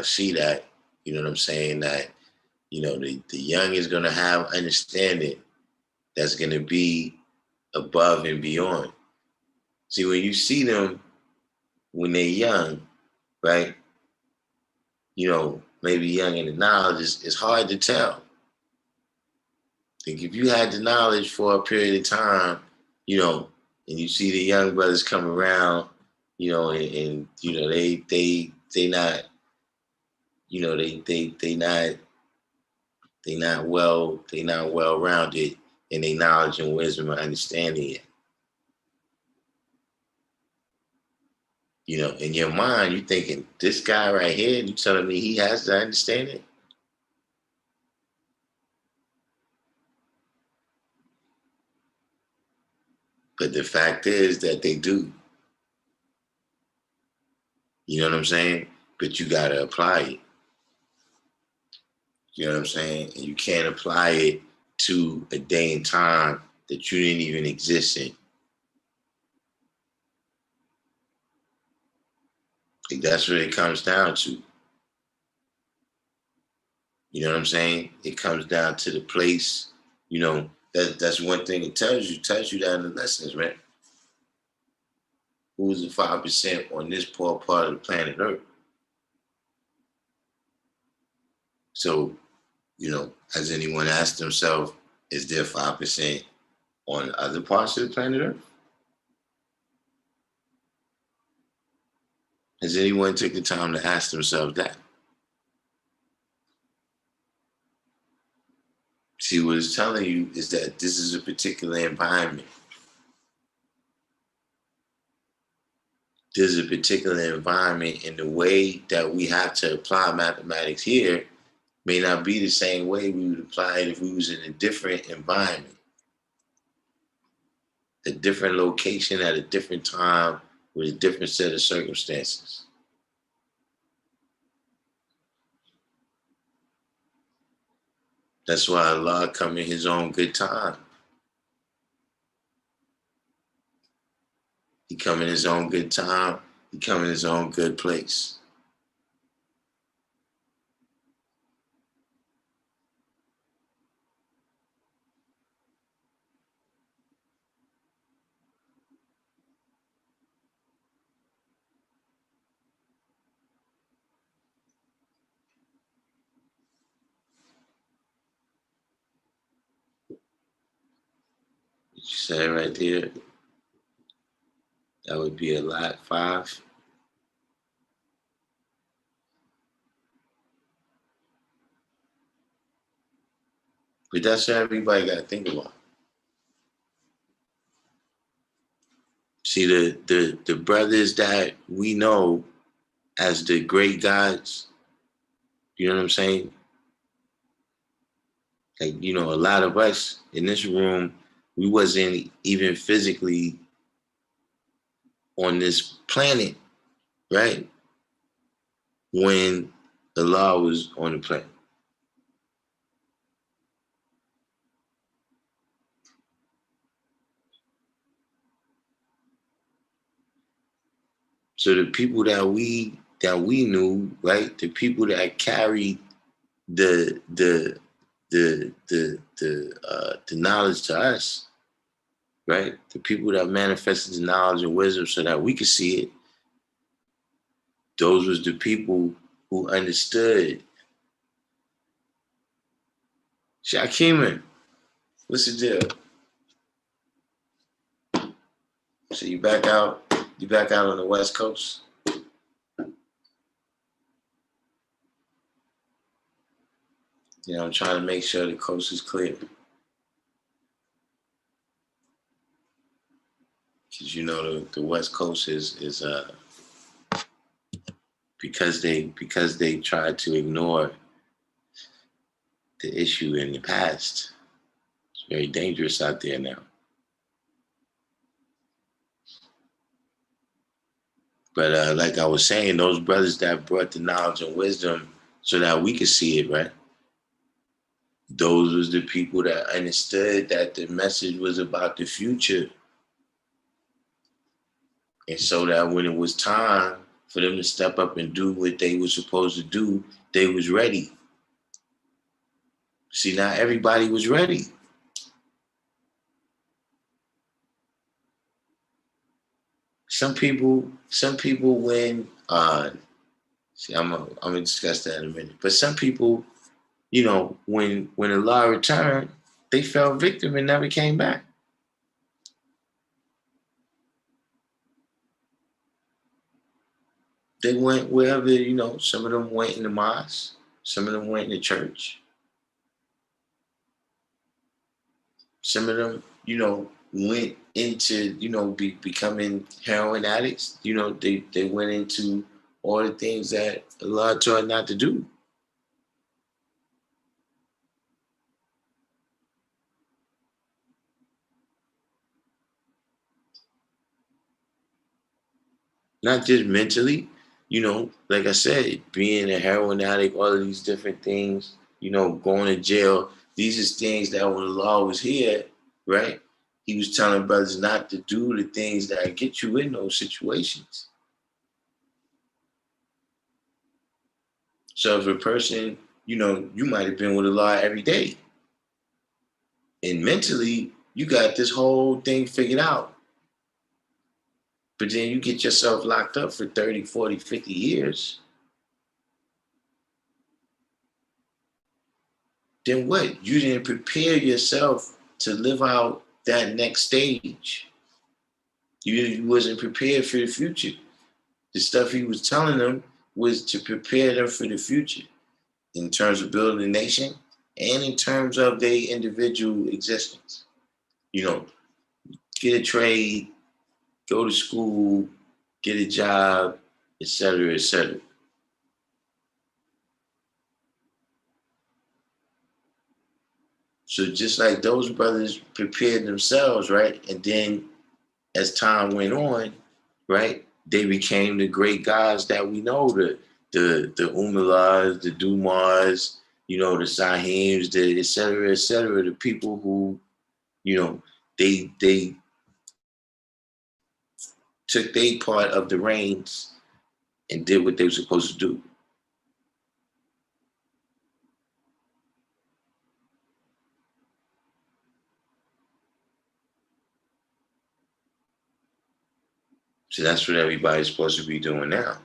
see that. You know what I'm saying? That the young is gonna have understanding that's gonna be above and beyond. See, when you see them when they're young, right? Maybe young in the knowledge is hard to tell. Think if you had the knowledge for a period of time, you know, and you see the young brothers come around, and they not, they not well rounded in their knowledge and wisdom and understanding it. In your mind, you thinking this guy right here, you telling me he has the understanding? But the fact is that they do. You know what I'm saying? But you gotta apply it. You know what I'm saying? And you can't apply it to a day and time that you didn't even exist in. Like, that's what it comes down to. You know what I'm saying? It comes down to the place. That's one thing it tells you. It tells you that in the lessons, man. Who's the 5% on this poor part of the planet Earth? So, has anyone asked themselves, is there 5% on other parts of the planet Earth? Has anyone took the time to ask themselves that? See, what it's telling you is that this is a particular environment. There's a particular environment, and the way that we have to apply mathematics here may not be the same way we would apply it if we was in a different environment, a different location at a different time with a different set of circumstances. That's why Allah come in his own good time. He come in his own good time. He come in his own good place. What you say right there? That would be a lot 5. But that's what everybody got to think about. See, the brothers that we know as the great gods, you know what I'm saying? Like, a lot of us in this room, we wasn't even physically on this planet, right? When the law was on the planet. So the people that we knew, right? The people that carried the knowledge to us, right? The people that manifested the knowledge and wisdom so that we could see it. Those was the people who understood. Shakiman, what's the deal? So you back out? You back out on the West Coast? You know, I'm trying to make sure the coast is clear. Because you know the West Coast is because they tried to ignore the issue in the past. It's very dangerous out there now. But like I was saying, those brothers that brought the knowledge and wisdom so that we could see it, right? Those was the people that understood that the message was about the future. And so that when it was time for them to step up and do what they were supposed to do, they was ready. See, not everybody was ready. Some people when see, I'm gonna discuss that in a minute. But some people, you know, when Allah returned, they fell victim and never came back. They went wherever, you know, some of them went in the mosque, some of them went in the church. Some of them, you know, went into, you know, becoming heroin addicts. You know, they went into all the things that Allah taught not to do. Not just mentally, you know, like I said, being a heroin addict, all of these different things, you know, going to jail. These are things that when the law was here, right? He was telling brothers not to do the things that get you in those situations. So if a person, you know, you might have been with Allah every day. And mentally, you got this whole thing figured out. But then you get yourself locked up for 30, 40, 50 years. Then what? You didn't prepare yourself to live out that next stage. You wasn't prepared for the future. The stuff he was telling them was to prepare them for the future in terms of building a nation and in terms of their individual existence. You know, get a trade, go to school, get a job, etc., etc. So just like those brothers prepared themselves, right? And then as time went on, right, they became the great guys that we know, the Umaras, the Dumars, you know, the Sahims, the et cetera, the people who, you know, they took their part of the reins and did what they were supposed to do. So that's what everybody's supposed to be doing now.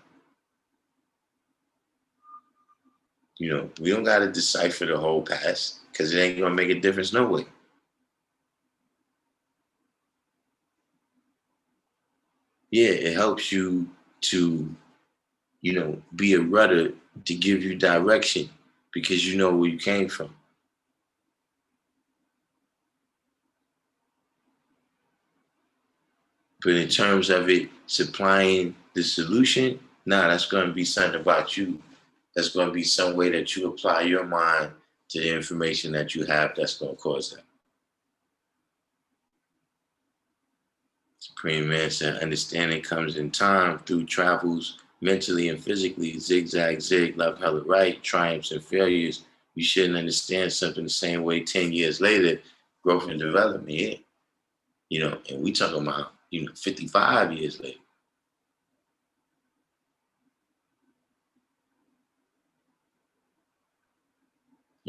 You know, we don't got to decipher the whole past because it ain't going to make a difference no way. Yeah, it helps you to, you know, be a rudder to give you direction because you know where you came from. But in terms of it supplying the solution, nah, that's going to be something about you. That's going to be some way that you apply your mind to the information that you have that's going to cause that. Supreme Man said, understanding comes in time through travels mentally and physically, zigzag, zig, left, hella right, triumphs and failures. You shouldn't understand something the same way 10 years later, growth and development, yeah. You know, and we talking about, you know, 55 years later.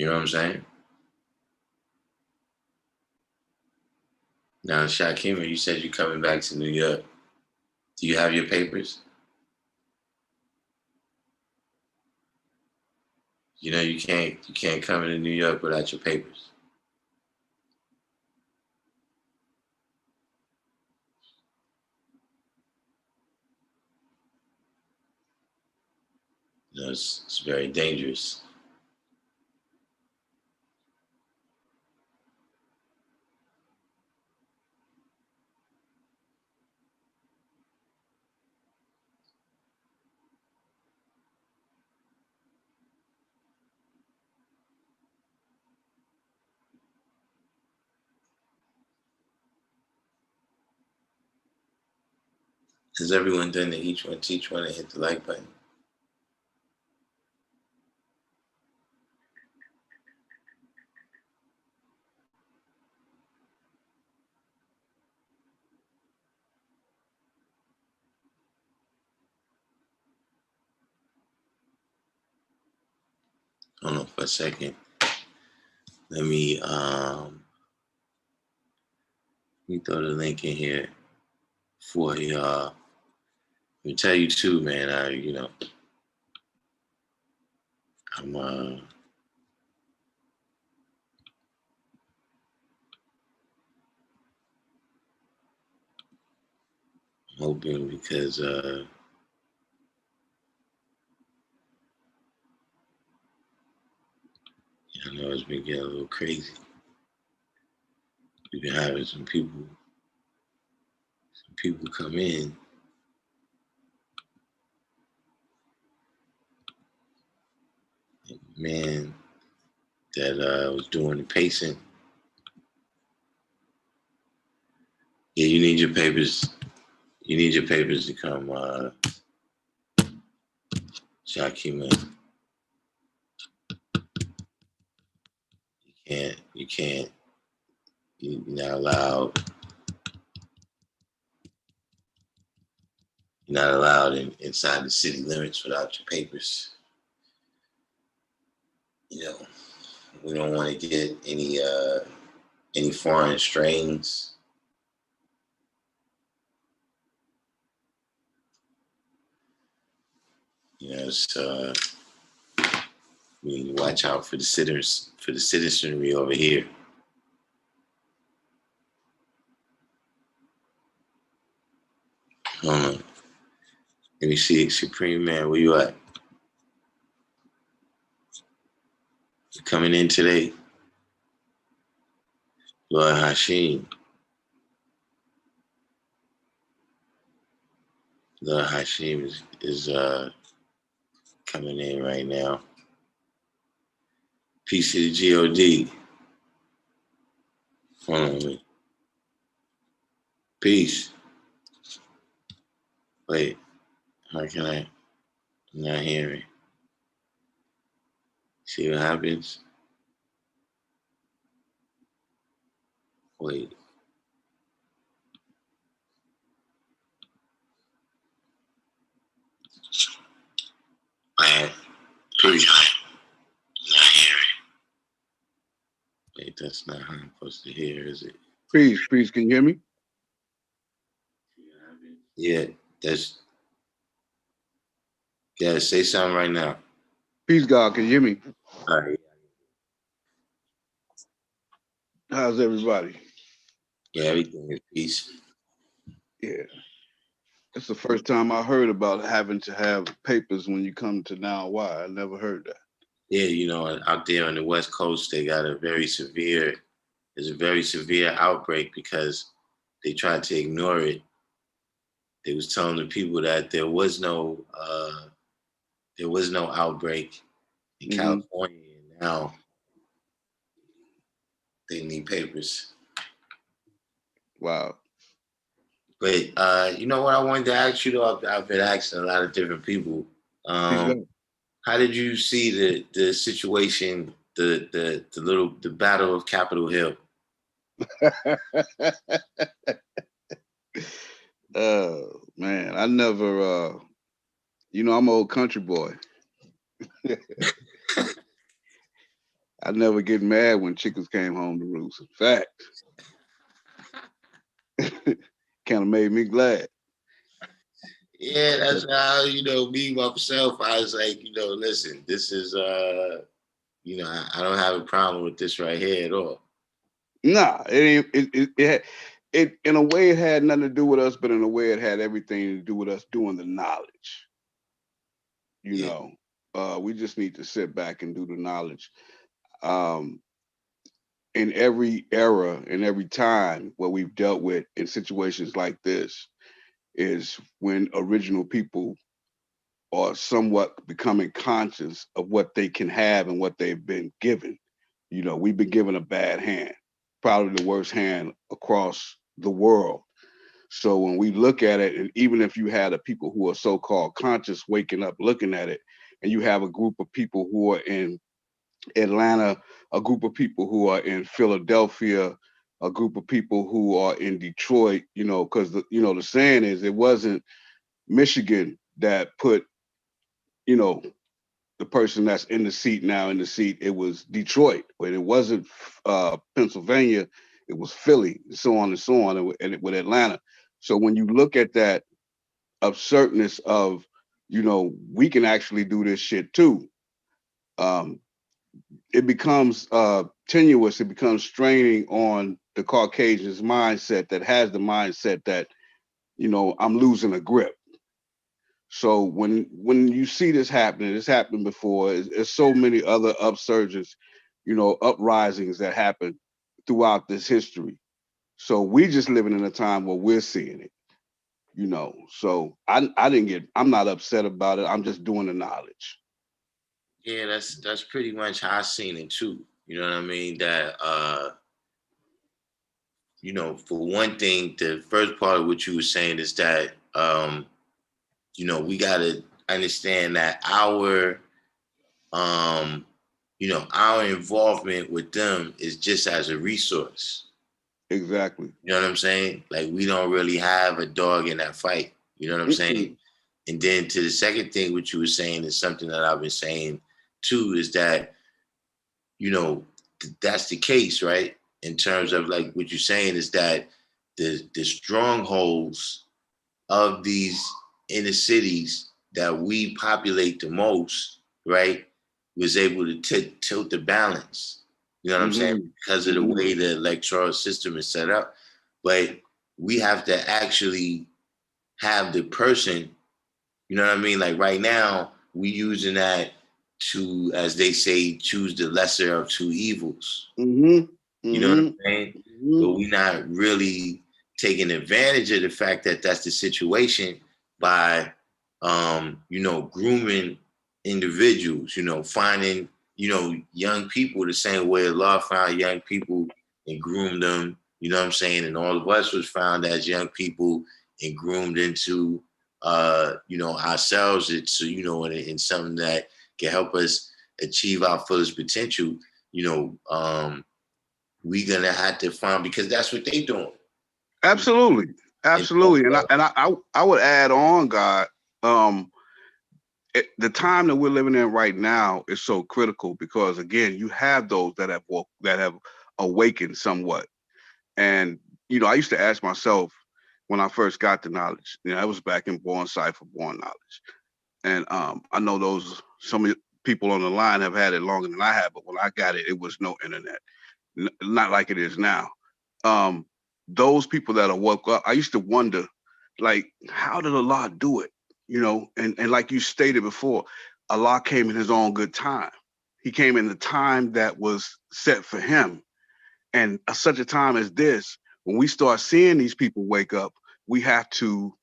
You know what I'm saying? Now, Shakima, you said you're coming back to New York. Do you have your papers? You know you can't come into New York without your papers. You know, it's very dangerous. Has everyone done the each one teach one and hit the like button? Hold on for a second. Let me throw the link in here for y'all. Let me tell you too, man. I'm hoping because I know it's been getting a little crazy. We've been having some people come in. Man that was doing the pacing. Yeah, you need your papers. You need your papers to come, Shakima. You can't, you're not allowed. You're not allowed inside the city limits without your papers. You know, we don't want to get any foreign strains. You know, so we need to watch out for the citizenry over here. Hold on. Let me see, Supreme Man, where you at? You coming in today? Lord Hashim. Lord Hashim is coming in right now. Peace to the G-O-D. Hold on a minute. Peace. Wait, how can I'm not hearing. See what happens? Wait. Peace. Not hearing. Wait, that's not how I'm supposed to hear, is it? Peace, can you hear me? Yeah, say something right now. Peace, God, can you hear me? All right. How's everybody? Yeah, everything is peace. Yeah. It's the first time I heard about having to have papers when you come to Now Why. I never heard that. Yeah, you know, out there on the West Coast, they got there's a very severe outbreak because they tried to ignore it. They was telling the people that there was no outbreak in California, and now they need papers. Wow. But you know what I wanted to ask you though? I've been asking a lot of different people. How did you see the situation, the battle of Capitol Hill? Man, I never I'm an old country boy. I I never get mad when chickens came home to roost. In fact, kind of made me glad. Yeah, that's how, me myself, I was like, listen, this is I don't have a problem with this right here at all. Nah, it ain't. It in a way it had nothing to do with us, but in a way it had everything to do with us doing the knowledge. You Yeah. know, we just need to sit back and do the knowledge. Um, in every era, in every time where we've dealt with in situations like this, is when original people are somewhat becoming conscious of what they can have and what they've been given. We've been given a bad hand, probably the worst hand across the world. So when we look at it, and even if you had a people who are so-called conscious waking up looking at it, and you have a group of people who are in Atlanta, a group of people who are in Philadelphia, a group of people who are in Detroit, because the saying is it wasn't Michigan that put, you know, the person that's in the seat now in the seat. It was Detroit. When it wasn't Pennsylvania, it was Philly, and so on and so on, with Atlanta. So when you look at that absurdness of, we can actually do this shit too. Um, it becomes tenuous. It becomes straining on the Caucasian's mindset that has the mindset that, I'm losing a grip. So when you see this happening, it's happened before. There's so many other upsurges, uprisings that happen throughout this history. So we just living in a time where we're seeing it, So I'm not upset about it. I'm just doing the knowledge. Yeah, that's pretty much how I seen it too. You know what I mean? That for one thing, the first part of what you were saying is that we gotta understand that um, our involvement with them is just as a resource. Exactly. You know what I'm saying? Like we don't really have a dog in that fight. You know what I'm saying? Mm-mm. And then to the second thing, what you were saying is something that I've been saying too, is that, that's the case, right? In terms of like what you're saying is that the strongholds of these inner cities that we populate the most, right, was able to tilt the balance. You know what I'm saying? Mm-hmm. Because of the Mm-hmm. way the electoral system is set up. But we have to actually have the person, you know what I mean? Like right now, we using that to, as they say, choose the lesser of two evils. Mm-hmm. You know what I'm Mm-hmm. saying? Mm-hmm. But we not really taking advantage of the fact that that's the situation by, grooming individuals, finding, young people the same way Allah found young people and groomed them, you know what I'm saying? And all of us was found as young people and groomed into, ourselves. It's, in something that can help us achieve our fullest potential, you know, um, we gonna have to find, because that's what they doing. Absolutely. And Absolutely. And I would add on, God, um, the time that we're living in right now is so critical because again, you have those that have awakened somewhat. And I used to ask myself when I first got the knowledge, I was back in Born Cipher, Born Knowledge. And I know some of the people on the line have had it longer than I have, but when I got it, it was no internet. Not like it is now. Um, those people that are woke up, I used to wonder, like, how did Allah do it? And like you stated before, Allah came in His own good time. He came in the time that was set for Him, and such a time as this, when we start seeing these people wake up, we have to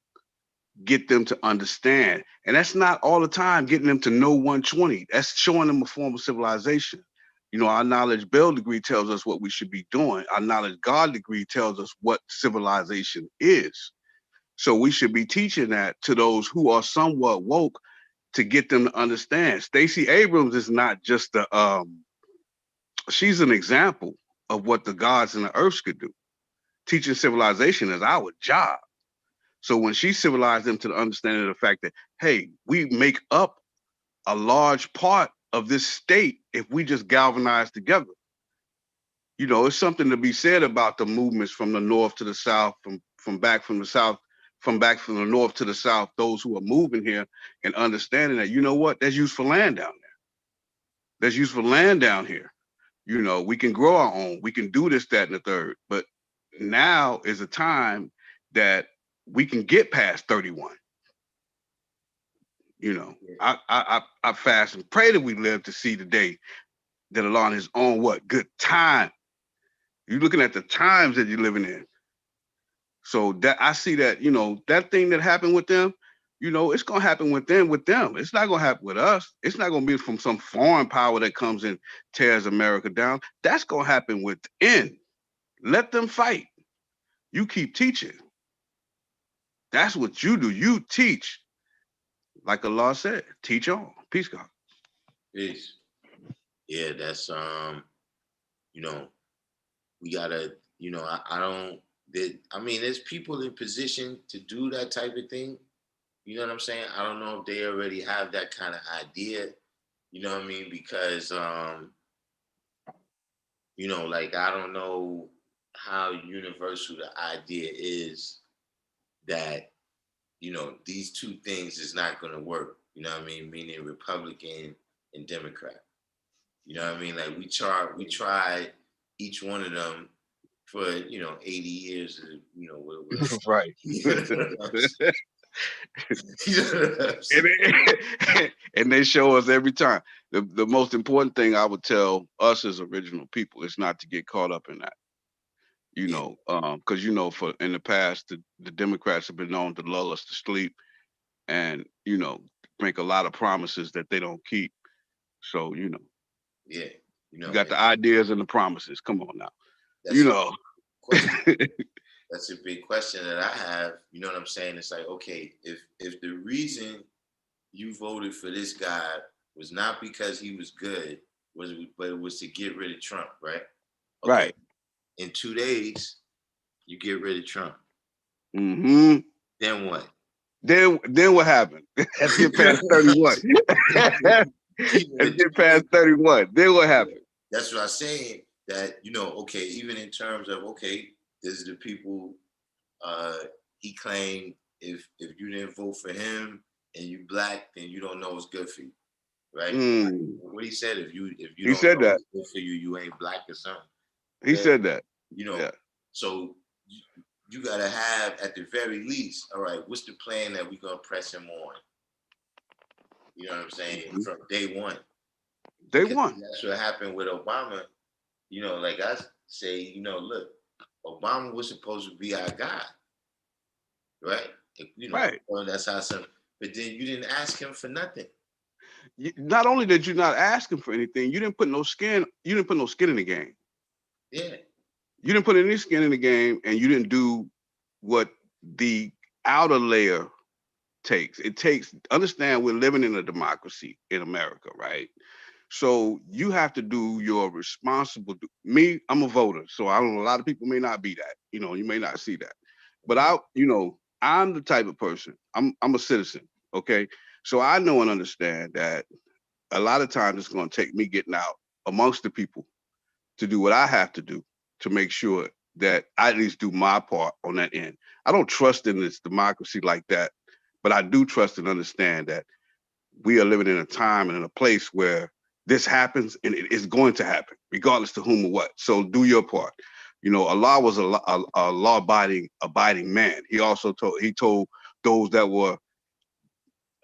get them to understand. And that's not all the time getting them to know 120. That's showing them a form of civilization. Our knowledge Bell degree tells us what we should be doing. Our knowledge God degree tells us what civilization is. So we should be teaching that to those who are somewhat woke to get them to understand. Stacey Abrams is not just she's an example of what the gods and the earths could do. Teaching civilization is our job. So when she civilized them to the understanding of the fact that, hey, we make up a large part of this state if we just galvanize together. You know, it's something to be said about the movements from the north to the south, from back from the south, from back from the north to the south, those who are moving here and understanding that, you know what, there's useful land down there. There's useful land down here. You know, we can grow our own, we can do this, that, and the third. But now is a time that we can get past 31. You know, I fast and pray that we live to see the day that Allah on his own good time. You're looking at the times that you're living in. So that I see that, you know, that thing that happened with them, you know, it's gonna happen with them. It's not gonna happen with us. It's not gonna be from some foreign power that comes and tears America down. That's gonna happen within. Let them fight. You keep teaching. That's what you do. You teach. Like Allah said, teach on. Peace, God. Peace. Yeah, that's you know, we gotta, you know, I don't I mean, there's people in position to do that type of thing. You know what I'm saying? I don't know if they already have that kind of idea. You know what I mean? Because you know, like I don't know how universal the idea is that, you know, these two things is not gonna work. You know what I mean? Meaning Republican and Democrat. You know what I mean? Like we tried each one of them for, you know, 80 years, you know, Right. you know what I'm saying? You know what I'm saying? And they show us every time. The most important thing I would tell us as original people is not to get caught up in that. You Yeah. know, because you know, for in the past, the Democrats have been known to lull us to sleep and, you know, make a lot of promises that they don't keep. So, you know, Yeah, you you know, got and the ideas and the promises. Come on now. You that's a know. question. That's a big question that I have. You know what I'm saying? It's like, okay, if the reason you voted for this guy was not because he was good, but it was to get rid of Trump, right? Okay. Right. In 2 days, you get rid of Trump. Mm-hmm. Then what? Then what happened? Let's get past 31. Let's get past 31. Then what happened? That's what I'm saying. That, you know, okay, even in terms of, okay, this is the people uh he claimed, if you didn't vote for him and you black, then you don't know what's good for you, right? Mm. What he said, if you He don't said know that. what's good for you, you ain't black or something. He Well, said that. you know, Yeah. so you gotta have at the very least, all right, what's the plan that we're gonna press him on? You know what I'm saying? Mm-hmm. From day one. They Because won. that's what happened with Obama. You know, like I say, you know, look, Obama was supposed to be our guy, right? You know, Right. well, that's how some. But then you didn't ask him for nothing. Not only did you not ask him for anything, you didn't put no skin. You didn't put no skin in the game. Yeah, You didn't put any skin in the game, and you didn't do what the outer layer takes. It takes. Understand, we're living in a democracy in America, right? So you have to do your responsible. Me, I'm a voter, so I don't know. A lot of people may not be that. You know, you may not see that, but you know, I'm the type of person. I'm a citizen. Okay, so I know and understand that a lot of times it's going to take me getting out amongst the people to do what I have to do to make sure that I at least do my part on that end. I don't trust in this democracy like that, but I do trust and understand that we are living in a time and in a place where this happens and it is going to happen, regardless to whom or what. So do your part. You know, Allah was a law-abiding man. He also told those that were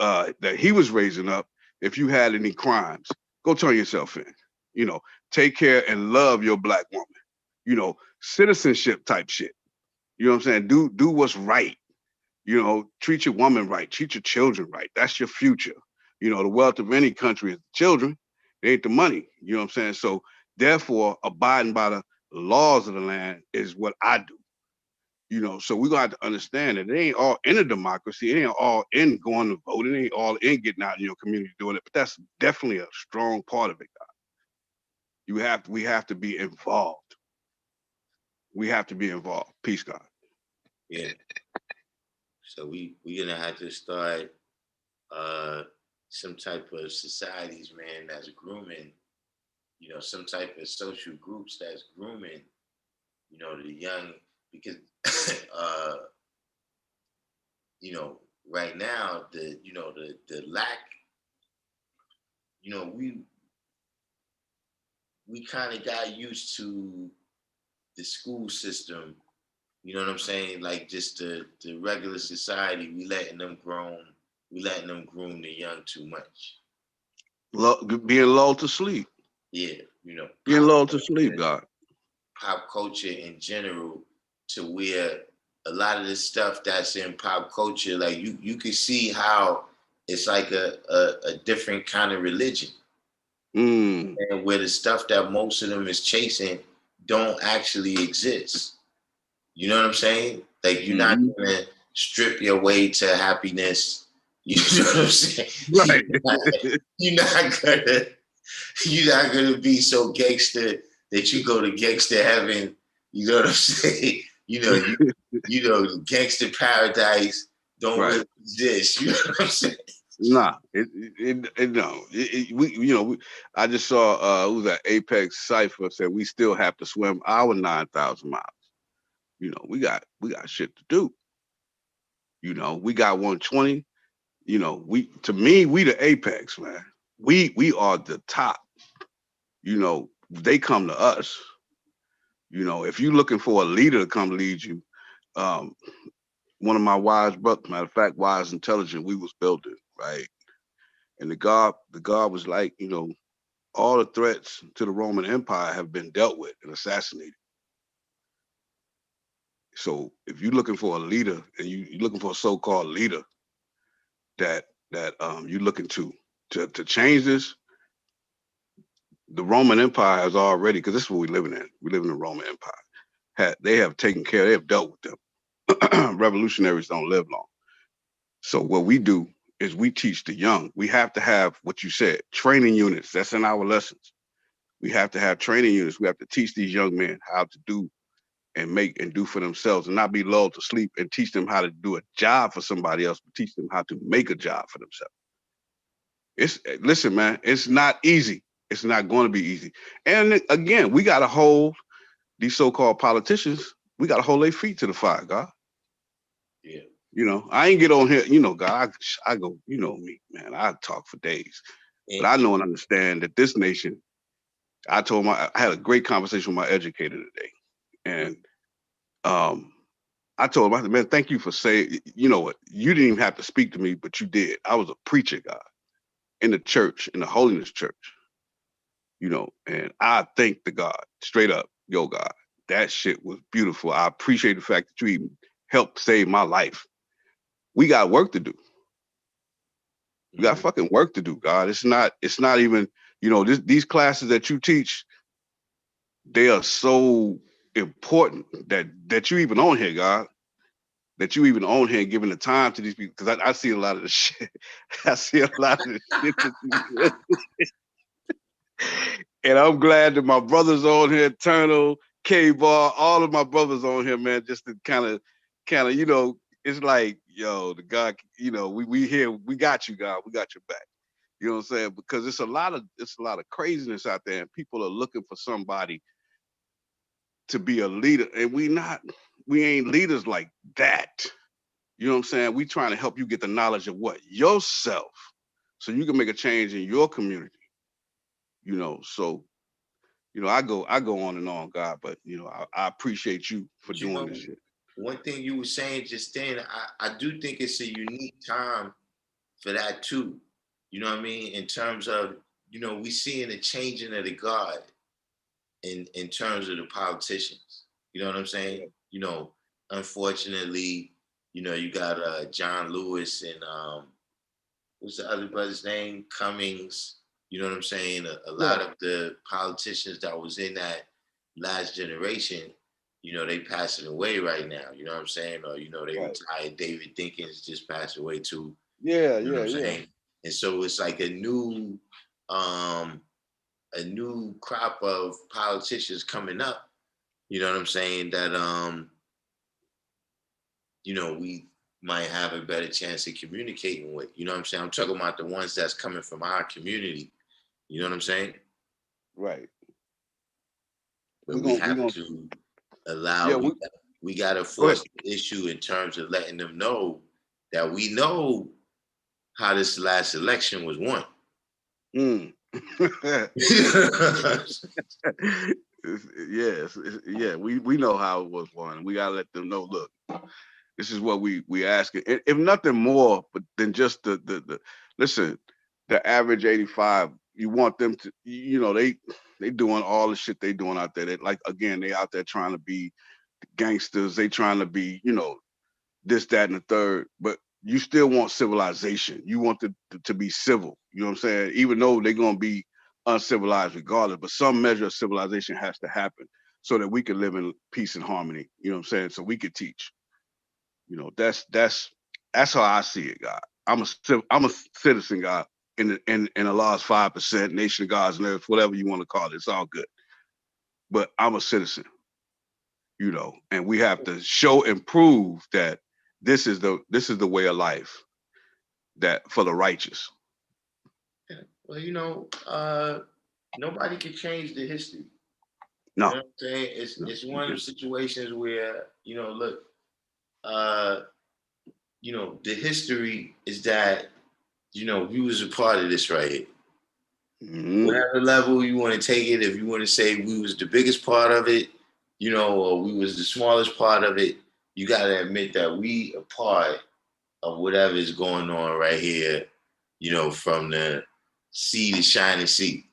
that he was raising up, if you had any crimes, go turn yourself in. You know, take care and love your black woman. You know, citizenship type shit. You know what I'm saying? Do what's right. You know, treat your woman right, treat your children right. That's your future. You know, the wealth of any country is the children. It ain't the money. You know what I'm saying? So therefore, abiding by the laws of the land is what I do. You know, so we're gonna have to understand that it ain't all in a democracy, it ain't all in going to vote, it ain't all in getting out in your community doing it, but that's definitely a strong part of it, God. We have to be involved. We have to be involved. Peace, God. yeah. So we're gonna have to start uh some type of societies, man, that's grooming some type of social groups that's grooming, the young, because, uh, right now, the lack, we kind of got used to the school system. You know what I'm saying? Like just the regular society, we letting them groom the young too much. Being lulled to sleep. Yeah, Being lulled to sleep, God. pop culture in general, to where a lot of the stuff that's in pop culture, like you can see how it's like a different kind of religion. And where the stuff that most of them is chasing don't actually exist. You know what I'm saying? Like you're not gonna strip your way to happiness. You know what I'm saying? Right. You're not gonna you're not gonna be so gangster that you go to gangster heaven. You know what I'm saying? Gangster paradise don't Right. really exist. You know what I'm saying? Nah, no. I just saw who's that Apex Cipher said we still have to swim our 9,000 miles. We got shit to do. We got 120. We the apex, man. We are the top. They come to us. If you're looking for a leader to come lead you, um, one of my wise brothers, matter of fact, wise, intelligent, we was building, right? And the God was like, all the threats to the Roman Empire have been dealt with and assassinated. So if you're looking for a leader and you're looking for a so-called leader that you're looking to change this, the Roman Empire has already, because this is what we're living in. We live in the Roman Empire. They have taken care, they have dealt with them. Revolutionaries don't live long. So what we do is we teach the young. We have to have what you said, training units. That's in our lessons. We have to have training units. We have to teach these young men how to do and make and do for themselves and not be lulled to sleep, and teach them how to do a job for somebody else, but teach them how to make a job for themselves. Listen, man, it's not easy. It's not going to be easy. And again, we got to hold these so-called politicians. We got to hold their feet to the fire, God. Yeah. I ain't get on here, God, I go, me, man, I talk for days. But I know and understand that this nation, I had a great conversation with my educator today. And I told him, I said, man, thank you for saying, you know what, you didn't even have to speak to me, but you did. I was a preacher, God, in the church, in the holiness church, and I thank the God, straight up, yo, God, that shit was beautiful. I appreciate the fact that you even helped save my life. We got work to do. We got fucking work to do, God. It's not even, these classes that you teach, they are so important that you even on here, God. That you even on here giving the time to these people. Because I see a lot of the shit. I see a lot of the shit that you and I'm glad that my brothers on here, Eternal, K-Bar, all of my brothers on here, man, just to kind of, it's like, yo, the God, we here, we got you, God, we got your back. You know what I'm saying? Because it's a lot of craziness out there, and people are looking for somebody to be a leader, and we ain't leaders like that. You know what I'm saying? We trying to help you get the knowledge of what? Yourself. So you can make a change in your community. So I go on and on, God, but I appreciate you for doing this shit. One thing you were saying just then, I do think it's a unique time for that too. You know what I mean? In terms of, we seeing the changing of the guard in terms of the politicians. You know what I'm saying? Unfortunately, you got John Lewis and what's the other brother's name? Cummings. You know what I'm saying? A lot of the politicians that was in that last generation, they passing away right now. You know what I'm saying? Or they retired. David Dinkins just passed away too. Yeah, you know what I'm saying? And so it's like a new crop of politicians coming up. You know what I'm saying? That we might have a better chance of communicating with. You know what I'm saying? I'm talking about the ones that's coming from our community. You know what I'm saying? Right. But We're we gonna have we gonna to allow, yeah, we got to go ahead. force the issue in terms of letting them know that we know how this last election was won. Mm. Yes, yeah, we know how it was won. We gotta let them know, look, this is what we asking. If nothing more, but than just the listen, the average 85, you want them to, they doing all the shit they doing out there. They, like, again, they out there trying to be gangsters, they trying to be, this, that, and the third, but you still want civilization. You want to be civil. You know what I'm saying? Even though they're gonna be uncivilized regardless, but some measure of civilization has to happen so that we can live in peace and harmony. You know what I'm saying? So we could teach. That's how I see it, God. I'm a citizen, God, in Allah's 5%, nation of God's and earth, whatever you want to call it. It's all good. But I'm a citizen, and we have to show and prove that this is the way of life that for the righteous. Well, nobody can change the history. You know No, what I'm saying? no, It's you one of can't. those situations where, look, uh, the history is that, we was a part of this right here. Mm-hmm. Whatever level you want to take it, if you want to say we was the biggest part of it, or we was the smallest part of it, you got to admit that we a part of whatever is going on right here, from the sea to shining sea.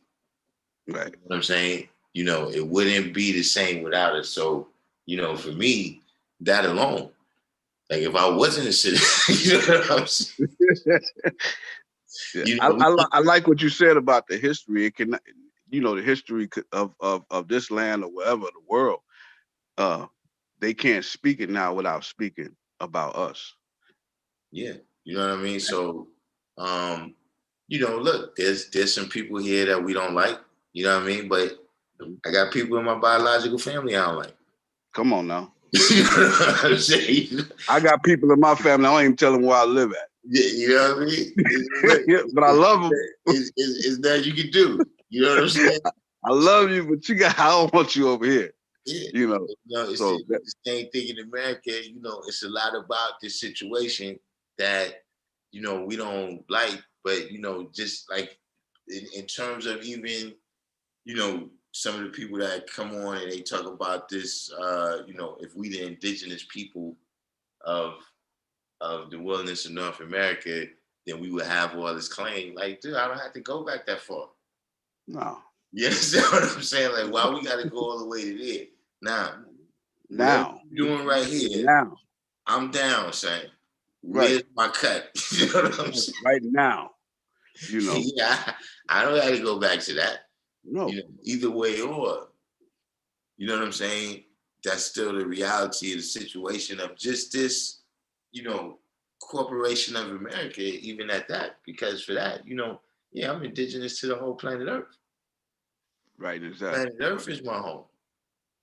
You Right. know what I'm saying? It wouldn't be the same without it. So, for me, that alone, like if I wasn't a citizen, you know what I'm saying? Yeah, You I, know, we, I I like what you said about the history. It can, the history of this land or wherever the world. Uh, they can't speak it now without speaking about us. yeah, you know what I mean? So, um, look, there's some people here that we don't like, you know what I mean? But I got people in my biological family I don't like. Come on now. You know what I'm saying? I got people in my family. I don't even tell them where I live at. Yeah, you know what I mean? Look, Yeah, but I love them. it's that you can do. You know what I'm saying? I love you, but I don't want you over here. Yeah. You know. It's So that, the same thing in America. It's a lot about this situation that, we don't like, but, just like in terms of even, some of the people that come on and they talk about this, if we the indigenous people of the wilderness of North America, then we would have all this claim. Like, dude, I don't have to go back that far. no. You understand what I'm saying? Like, why we got to go all the way to there? Now, whatever Now. you're doing right here, Now. I'm down, saying, Right. where's my cut? You know what I'm saying? Right now. Yeah, I don't have to go back to that. No. Either way or, you know what I'm saying? That's still the reality of the situation of just this, you know, corporation of America, even at that. Because for that, yeah, I'm indigenous to the whole planet Earth. Right. Exactly. Planet Earth is my home.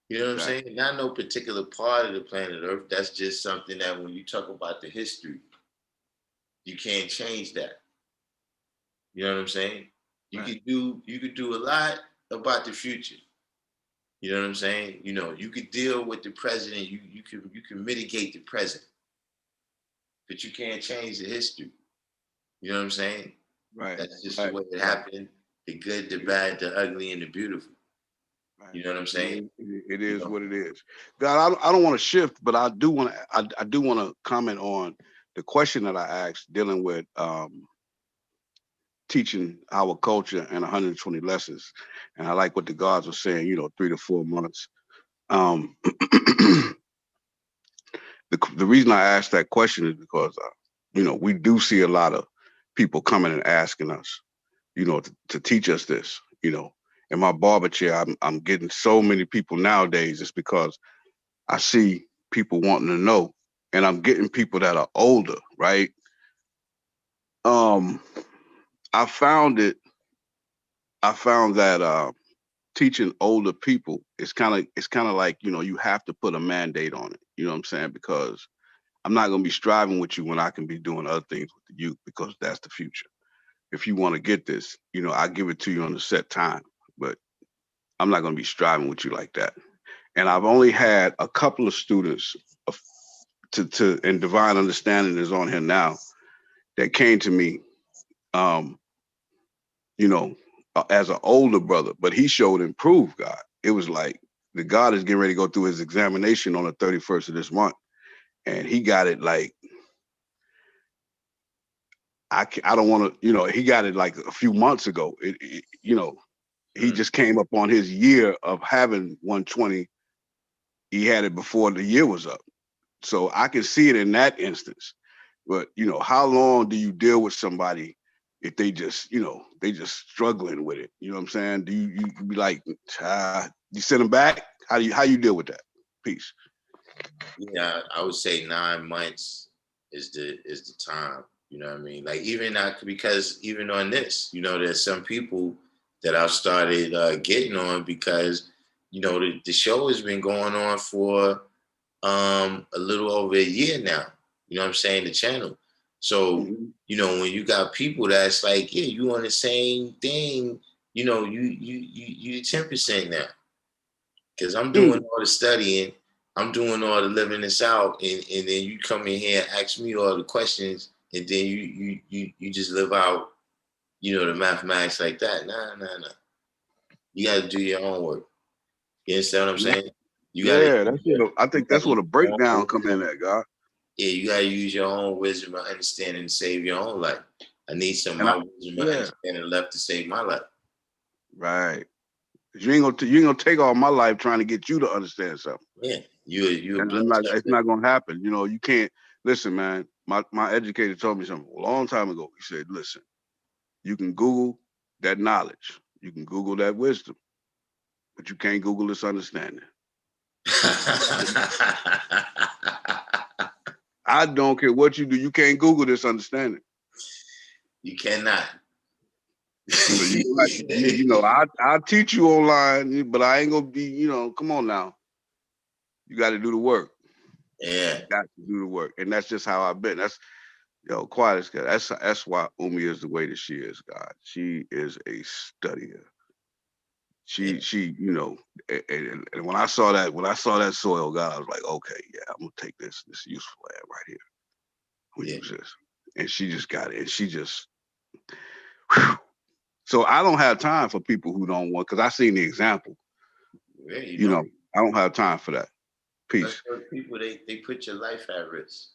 You know what I'm Exactly. saying? Not no particular part of the planet Earth. That's just something that when you talk about the history, you can't change that. You know what I'm saying? Right. You could do a lot about the future. You know what I'm saying? You could deal with the president, you can mitigate the present, but you can't change the history. You know what I'm saying? Right. That's just the Right. way it Right. happened. The good, the bad, the ugly, and the beautiful. Right. You know what I'm saying? It You is know, what it is. God, I don't want to shift, but I do want to. I do want to comment on the question that I asked, dealing with teaching our culture and 120 lessons. And I like what the gods were saying. 3 to 4 months. Um, the reason I asked that question is because we do see a lot of people coming and asking us, to teach us this. In my barber chair, I'm getting so many people nowadays. It's because I see people wanting to know, and I'm getting people that are older, right? Um, I found it. I found that teaching older people it's kind of like you have to put a mandate on it. You know what I'm saying? Because I'm not going to be striving with you when I can be doing other things with the youth, because that's the future. If you want to get this, I give it to you on a set time, but I'm not going to be striving with you like that. And I've only had a couple of students and Divine Understanding is on here now, that came to me, um, you know, as an older brother, but he showed improved God. It was like the God is getting ready to go through his examination on the 31st of this month. And he got it like, I don't want to, he got it like a few months ago. He just came up on his year of having 120. He had it before the year was up. So I can see it in that instance. But, how long do you deal with somebody if they just, they just struggling with it? You know what I'm saying? Do you be like, you send them back? How you deal with that? Peace. Yeah, I would say 9 months is the time. You know what I mean? Like even not because even on this, there's some people that I've started getting on because the show has been going on for a little over a year now. You know what I'm saying? The channel. So when you got people that's like, yeah, you on the same thing. You 10% now because I'm doing all the studying. I'm doing all the living this out, and then you come in here and ask me all the questions, and then you just live out, the mathematics like that. Nah. You got to do your own work. You understand what I'm saying? I think that's where the breakdown come in at, God. Yeah, you got to use your own wisdom and understanding to save your own life. I need some of my wisdom and understanding left to save my life. Right. You ain't gonna take all my life trying to get you to understand something. Yeah, it's not gonna happen. You can't listen, man. My educator told me something a long time ago. He said, listen, you can Google that knowledge, you can Google that wisdom, but you can't Google this understanding. I don't care what you do, you can't Google this understanding. You cannot. So I'll teach you online, but I ain't gonna be, come on now. You got to do the work. Yeah. You got to do the work. And that's just how I've been. That's, quiet as God. That's why Umi is the way that she is, God. She is a studier. She, and when I saw that soil, God, I was like, okay, yeah, I'm gonna take this useful land right here. I'm gonna use this. And she just got it. And she just, whew. So I don't have time for people who don't want, because I seen the example. Yeah, I don't have time for that. Peace. People, they put your life at risk.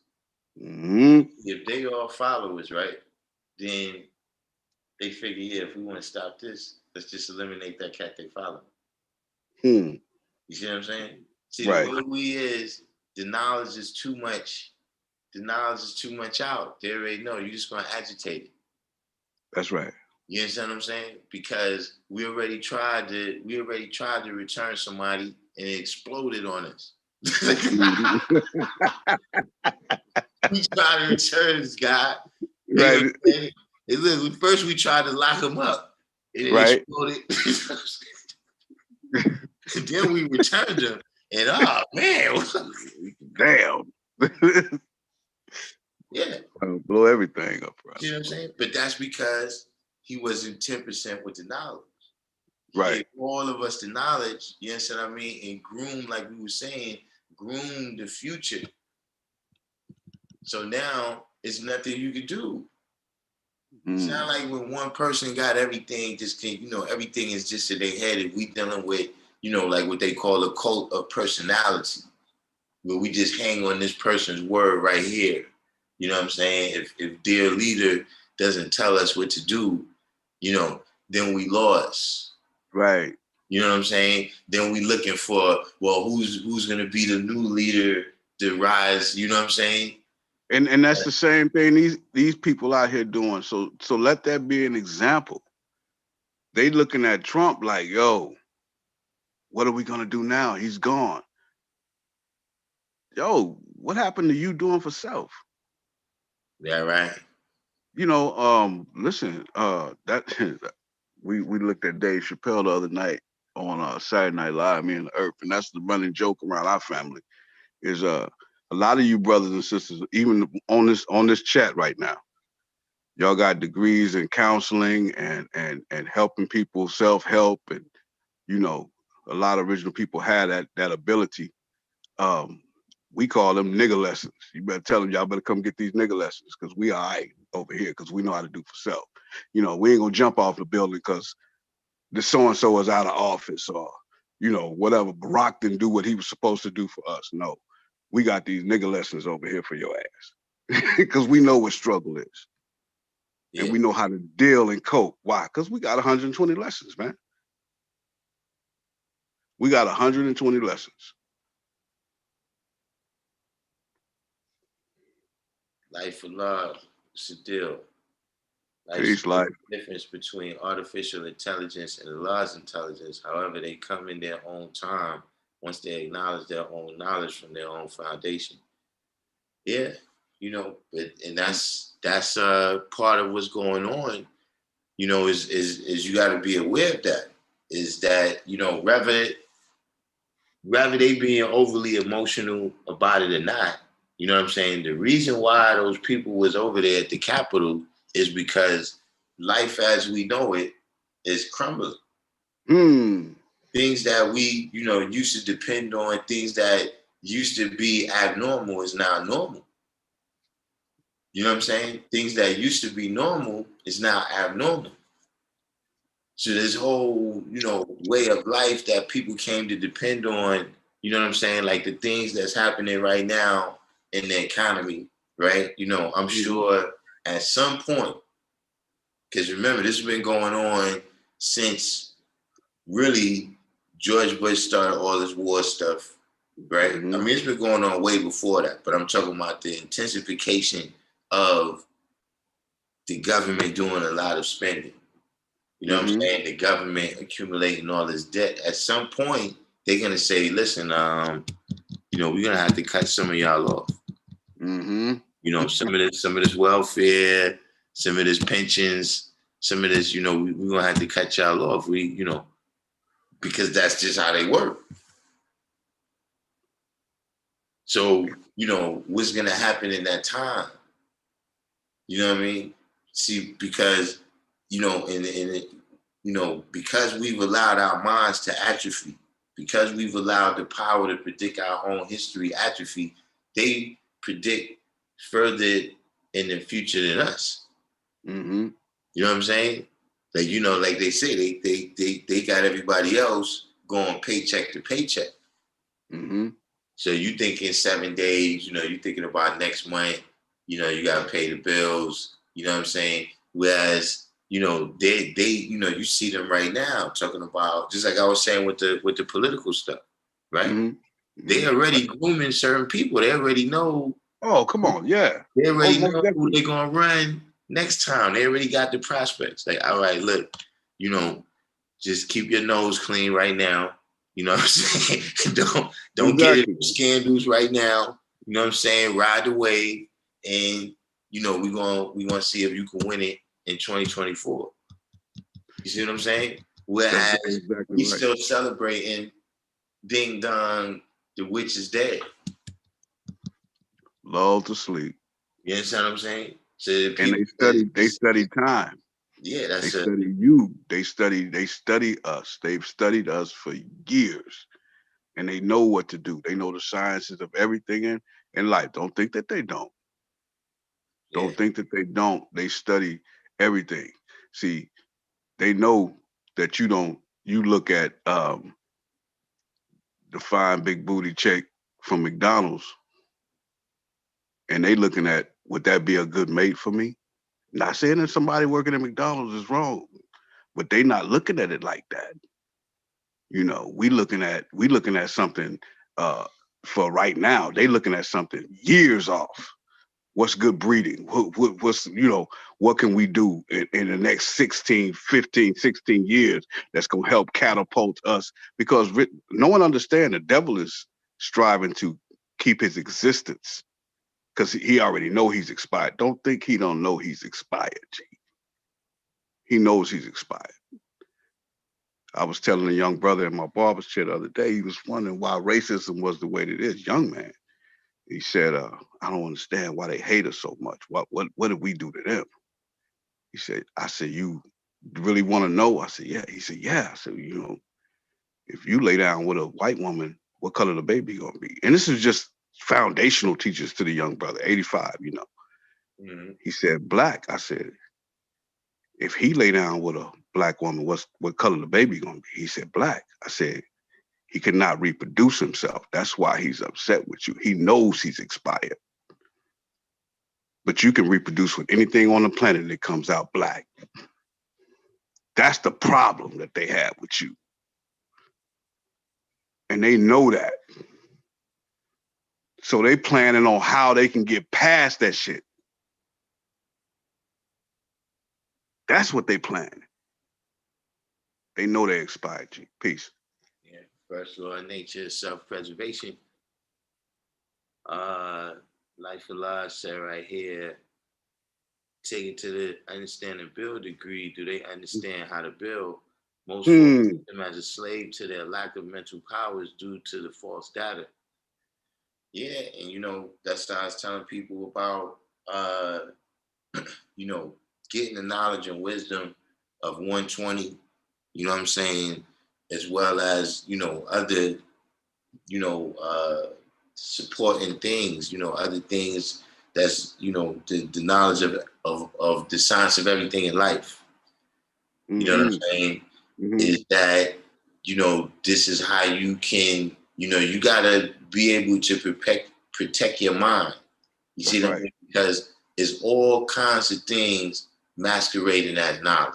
Mm-hmm. If they are followers, right, then they figure, yeah, if we want to stop this, let's just eliminate that cat they follow. You see what I'm saying? See, the way we is, the knowledge is too much. The knowledge is too much out. They already know. You're just going to agitate it. That's right. You understand what I'm saying? Because we already tried to return somebody and it exploded on us. We tried to return this guy. Right. And look, first we tried to lock him up. And it exploded. Then we returned him. And oh man. Damn. Yeah. Blow everything up, bro. You know what I'm saying? But that's because he wasn't 10% with the knowledge. Right. Gave all of us the knowledge, you understand what I mean? And groom, like we were saying, groom the future. So now it's nothing you could do. It's not like when one person got everything, everything is just in their head. If we dealing with, like what they call a cult of personality, where we just hang on this person's word right here. You know what I'm saying? If their leader doesn't tell us what to do, then we lost. Right. You know what I'm saying? Then we looking for, well, who's gonna be the new leader to rise? You know what I'm saying? And that's the same thing these people out here doing. So let that be an example. They looking at Trump like, yo, what are we gonna do now? He's gone. Yo, what happened to you doing for self? Yeah, right. Listen, that we looked at Dave Chappelle the other night on Saturday Night Live, me and the Earth, and that's the running joke around our family. Is a lot of you brothers and sisters, even on this chat right now, y'all got degrees in counseling and helping people, self-help, and A lot of original people had that ability. Um, we call them nigger lessons. You better tell them, y'all better come get these nigger lessons because we all right over here because we know how to do for self. We ain't gonna jump off the building because the so and so is out of office or whatever. Barack didn't do what he was supposed to do for us. No, we got these nigger lessons over here for your ass because we know what struggle is and Yeah. we know how to deal and cope. Why? Because we got 120 lessons, man. We got 120 lessons. Life for love. It's a deal. Life's Peace, life. the difference between artificial intelligence and Allah's intelligence. However, they come in their own time once they acknowledge their own knowledge from their own foundation. Yeah, and that's part of what's going on. Is you got to be aware of that. Is that rather they being overly emotional about it or not, you know what I'm saying? The reason why those people was over there at the Capitol is because life as we know it is crumbling. Things that we, used to depend on, things that used to be abnormal is now normal. You know what I'm saying? Things that used to be normal is now abnormal. So this whole, way of life that people came to depend on, you know what I'm saying? Like the things that's happening right now in the economy, right? I'm sure at some point, because remember, this has been going on since really George Bush started all this war stuff, right? I mean, it's been going on way before that, but I'm talking about the intensification of the government doing a lot of spending. You know what I'm saying? The government accumulating all this debt. At some point, they're gonna say, "Listen, we're gonna have to cut some of y'all off. Some of this welfare, some of this pensions, some of this, we're gonna have to cut y'all off. Because that's just how they work. So, what's gonna happen in that time? You know what I mean? See, because because we've allowed our minds to atrophy, because we've allowed the power to predict our own history atrophy, they predict further in the future than us. You know what I'm saying? Like, like they say, they got everybody else going paycheck to paycheck. So you thinking 7 days, you thinking about next month, you got to pay the bills, you know what I'm saying? Whereas, they you see them right now talking about, just like I was saying with the political stuff, right? They already grooming certain people. They already know. Oh, come on. Yeah. They already know who they're going to run next time. They already got the prospects. Like, all right, look, just keep your nose clean right now. You know what I'm saying? don't get into scandals right now. You know what I'm saying? Ride the wave, and we're gonna see if you can win it in 2024. You see what I'm saying? Whereas we still celebrating ding dong, the witch is dead. Lull to sleep. You understand what I'm saying? So and they study time. Yeah, that's they study you. They study us. They've studied us for years. And they know what to do. They know the sciences of everything in life. Don't think that they don't. Don't think that they don't. They study everything. See, they know that you look at the fine big booty chick from McDonald's and they looking at, would that be a good mate for me? Not saying that somebody working at McDonald's is wrong, but they not looking at it like that. We looking at something for right now. They looking at something years off. What's good breeding? What's what can we do in the next 16, 15, 16 years that's going to help catapult us? Because no one understands the devil is striving to keep his existence because he already know he's expired. Don't think he don't know he's expired, G. He knows he's expired. I was telling a young brother in my barber's chair the other day, he was wondering why racism was the way it is. Young man. He said, I don't understand why they hate us so much. What did we do to them? He said, I said, you really want to know? I said, yeah. He said, yeah. I said, If you lay down with a white woman, what color the baby gonna be? And this is just foundational teachers to the young brother, 85, you know. Mhm. He said, black. I said, if he lay down with a black woman, what color the baby gonna be? He said, black. I said, he could not reproduce himself. That's why he's upset with you. He knows he's expired. But you can reproduce with anything on the planet that comes out black. That's the problem that they have with you. And they know that. So they planning on how they can get past that shit. That's what they plan. They know they expired, G. Peace. Yeah. First law of nature is self-preservation. Uh, Life of Allah said right here, take it to the understand and build degree. Do they understand how to build? Most folks Hmm. treat them as a slave to their lack of mental powers due to the false data. Yeah, and that's what I was telling people about you know, getting the knowledge and wisdom of 120, you know what I'm saying, as well as, other, you know, uh, supporting things, other things that's, the knowledge of the science of everything in life. You know what I'm Mm-hmm. saying? Mm-hmm. Is that, this is how you can, you gotta be able to protect your mind. You see That's what I right. mean? Because it's all kinds of things masquerading as knowledge.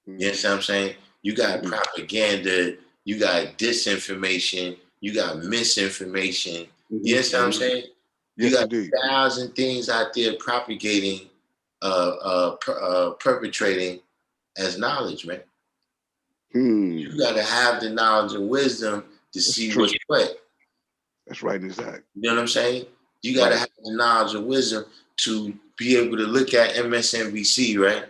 You Mm-hmm. understand what I'm saying? You got propaganda, you got disinformation, you got misinformation. You understand what I'm Mm-hmm. saying? You Yes, got indeed. 1,000 things out there propagating, perpetrating as knowledge, man. Hmm. You got to have the knowledge and wisdom to That's see true. what's what. That's right, exact. You know what I'm saying? You got to Right. have the knowledge and wisdom to be able to look at MSNBC, right?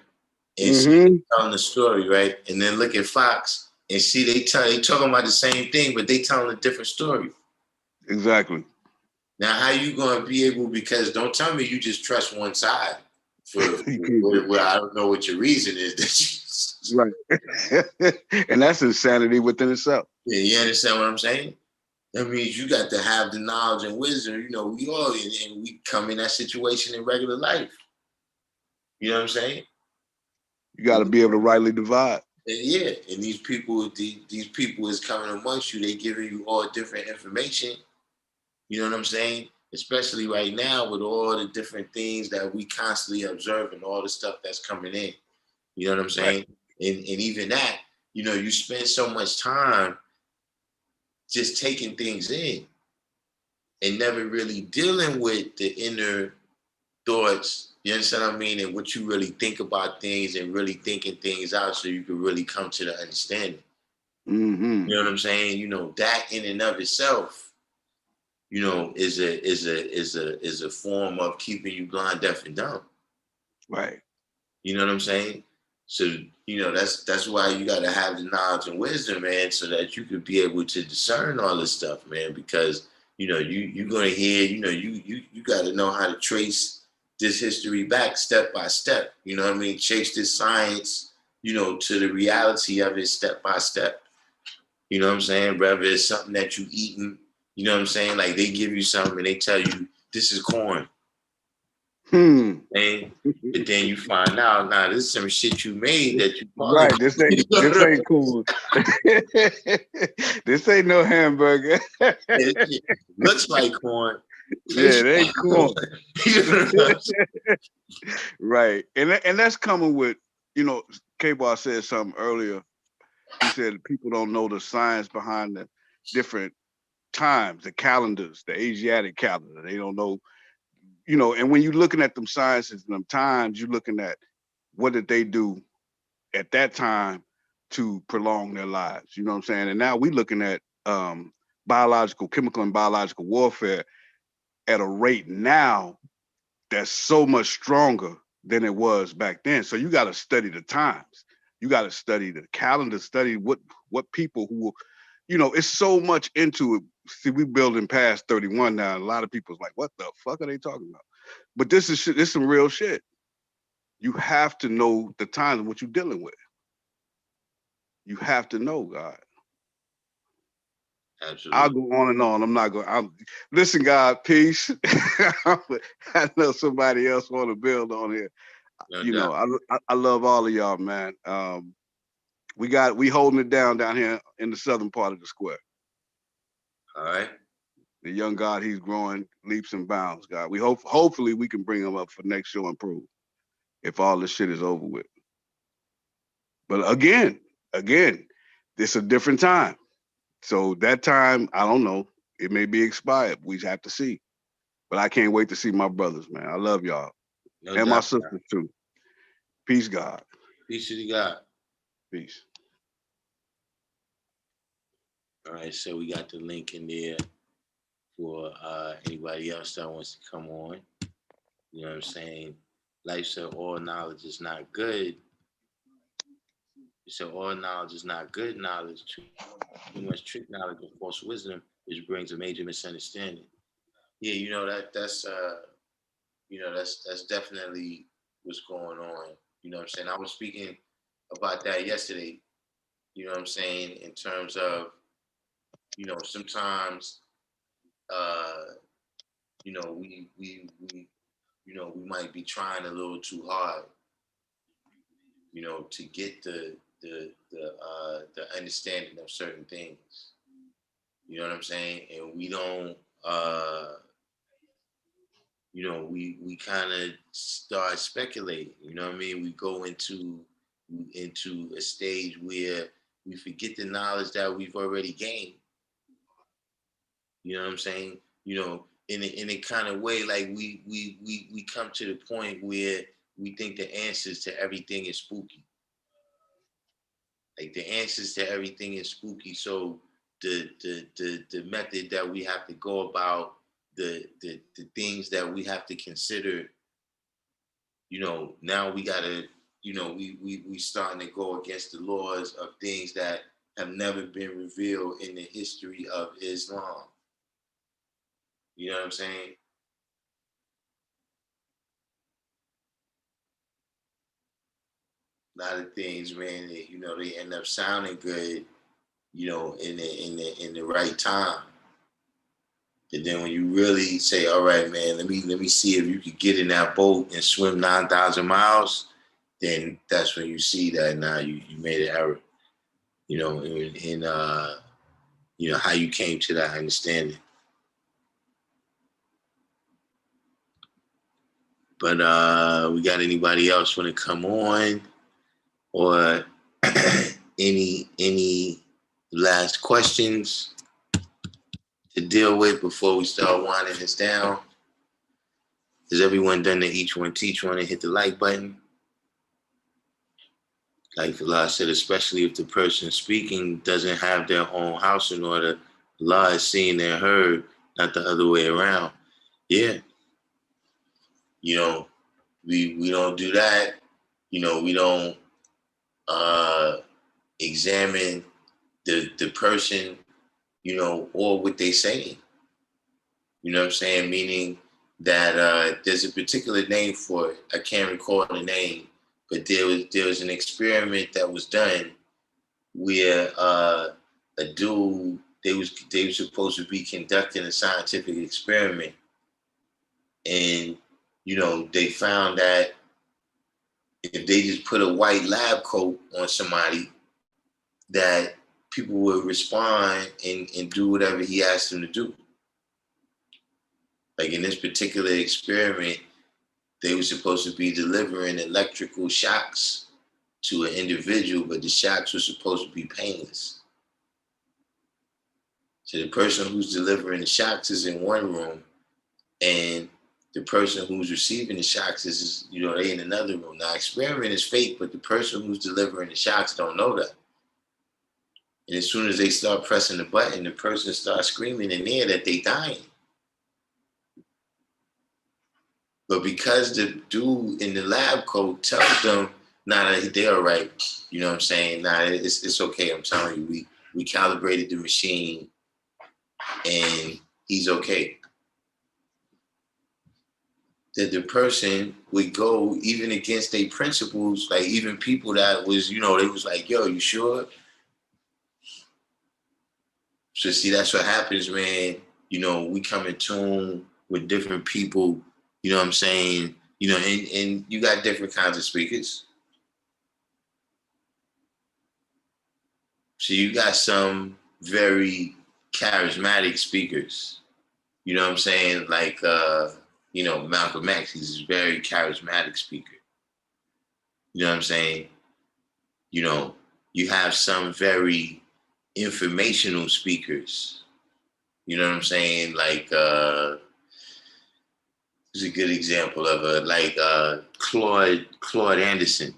And see Mm-hmm. telling the story, right? And then look at Fox and see they talking about the same thing, but they telling a different story. Exactly. Now, how you gonna be able? Because don't tell me you just trust one side for You can't do where I don't know what your reason is. right. And that's insanity within itself. You understand what I'm saying? That means you got to have the knowledge and wisdom. We all and we come in that situation in regular life. You know what I'm saying? You got to be able to rightly divide. And yeah, and these people is coming amongst you. They giving you all different information. You know what I'm saying? Especially right now with all the different things that we constantly observe and all the stuff that's coming in. You know what I'm Right. saying? And even that, you spend so much time just taking things in and never really dealing with the inner thoughts. You understand what I mean? And what you really think about things and really thinking things out so you can really come to the understanding. Mm-hmm. You know what I'm saying? That in and of itself, is a form of keeping you blind, deaf, and dumb. Right. You know what I'm saying? So, that's why you gotta have the knowledge and wisdom, man, so that you could be able to discern all this stuff, man, because you're gonna hear, you gotta know how to trace this history back step by step. You know what I mean? Chase this science, to the reality of it step by step. You know what I'm saying? Whether it's something that you eating, you know what I'm saying? Like they give you something and they tell you this is corn. Hmm. And but then you find out now this is some shit you made that you calling. Right. This ain't cool. This ain't no hamburger. It looks like corn, Yeah, tastes it like ain't corn. cool. You know what I'm saying? Right. And that's coming with, K-Bar said something earlier. He said people don't know the science behind the different times, the calendars, the Asiatic calendar. They don't know, and when you're looking at them sciences and them times, you're looking at what did they do at that time to prolong their lives. You know what I'm saying? And now we're looking at chemical and biological warfare at a rate now that's so much stronger than it was back then. So you got to study the times. You got to study the calendar, study what people who, it's so much into it. See, we building past 31 now. A lot of people's like, what the fuck are they talking about? But this is shit, this is some real shit. You have to know the times and what you're dealing with. You have to know God. I'll Absolutely. go on and on. I'm not going. Listen, God, peace. I know somebody else want to build on here. No You know, doubt. I love all of y'all, man. We holding it down here in the southern part of the square. All right. The young God, he's growing leaps and bounds. God, hopefully we can bring him up for next show and prove if all this shit is over with. But again, this a different time. So that time, I don't know. It may be expired. We have to see. But I can't wait to see my brothers, man. I love y'all. No And my doubt. sisters too. Peace, God. Peace to the God. Peace. All right. So we got the link in there for anybody else that wants to come on. You know what I'm saying? Life said all knowledge is not good. It said all knowledge is not good knowledge. Too much trick knowledge and false wisdom, which brings a major misunderstanding. Yeah, that's definitely what's going on. You know what I'm saying? I was speaking about that yesterday. You know what I'm saying? In terms of, sometimes uh, we might be trying a little too hard, to get the understanding of certain things. You know what I'm saying? And we don't we kind of start speculating. You know what I mean? We go into a stage where we forget the knowledge that we've already gained. You know what I'm saying? In a kind of way, like we come to the point where we think the answers to everything is spooky. Like the answers to everything is spooky. So the method that we have to go about the things that we have to consider, now we gotta, we starting to go against the laws of things that have never been revealed in the history of Islam. You know what I'm saying? A lot of things, man, they end up sounding good, in the right time. And then when you really say, all right, man, let me see if you could get in that boat and swim 9,000 miles, then that's when you see that now you made an error, in how you came to that understanding. But we got anybody else want to come on, or any last questions to deal with before we start winding this down? Has everyone done the each one teach one and hit the like button? Like Allah said, especially if the person speaking doesn't have their own house in order, Allah is seen and heard, not the other way around. Yeah, you know, we don't do that. We don't uh, examine the person, or what they saying. You know what I'm saying? Meaning that there's a particular name for it. I can't recall the name, but there was an experiment that was done where a dude, they were supposed to be conducting a scientific experiment, and they found that if they just put a white lab coat on somebody, that people would respond and do whatever he asked them to do. Like in this particular experiment, they were supposed to be delivering electrical shocks to an individual, but the shocks were supposed to be painless. So the person who's delivering the shocks is in one room, and the person who's receiving the shocks is, they in another room. Now, experiment is fake, but the person who's delivering the shocks don't know that. And as soon as they start pressing the button, the person starts screaming in there that they dying. But because the dude in the lab coat tells them, nah, they're all right. You know what I'm saying? Nah, it's okay. I'm telling you, we calibrated the machine and he's okay. That the person would go even against their principles, like even people that was, they was like, yo, you sure? So see, that's what happens, man. We come in tune with different people. You know what I'm saying? And you got different kinds of speakers. So you got some very charismatic speakers. You know what I'm saying? Like Malcolm X, he's a very charismatic speaker. You know what I'm saying? You have some very informational speakers. You know what I'm saying? Like is a good example of Claude Anderson.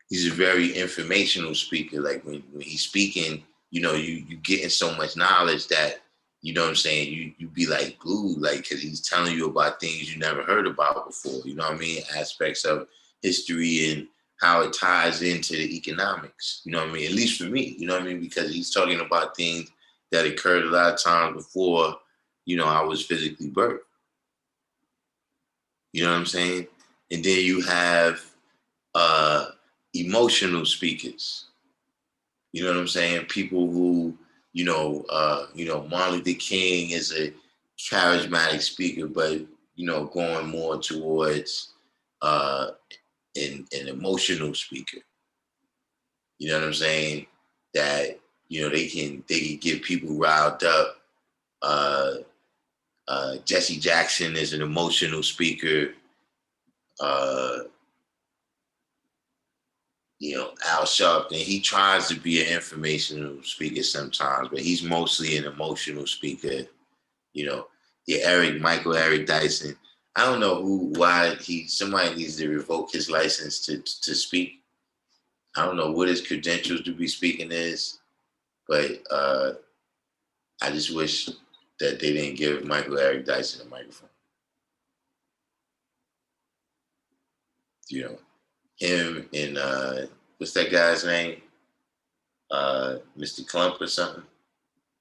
He's a very informational speaker. Like when he's speaking, you getting so much knowledge that you know what I'm saying. You be like glued, like because he's telling you about things you never heard about before. You know what I mean? Aspects of history and how it ties into the economics. You know what I mean? At least for me, you know what I mean? Because he's talking about things that occurred a lot of times before, I was physically birthed. You know what I'm saying? And then you have uh, emotional speakers. You know what I'm saying? People who, Martin Luther King is a charismatic speaker, but going more towards uh, an emotional speaker. You know what I'm saying? That they can get people riled up. Jesse Jackson is an emotional speaker. Uh, Al Sharpton, he tries to be an informational speaker sometimes, but he's mostly an emotional speaker. You know, Michael Eric Dyson. I don't know why somebody needs to revoke his license to speak. I don't know what his credentials to be speaking is, but I just wish that they didn't give Michael Eric Dyson a microphone. Him and what's that guy's name? Mr. Clump or something?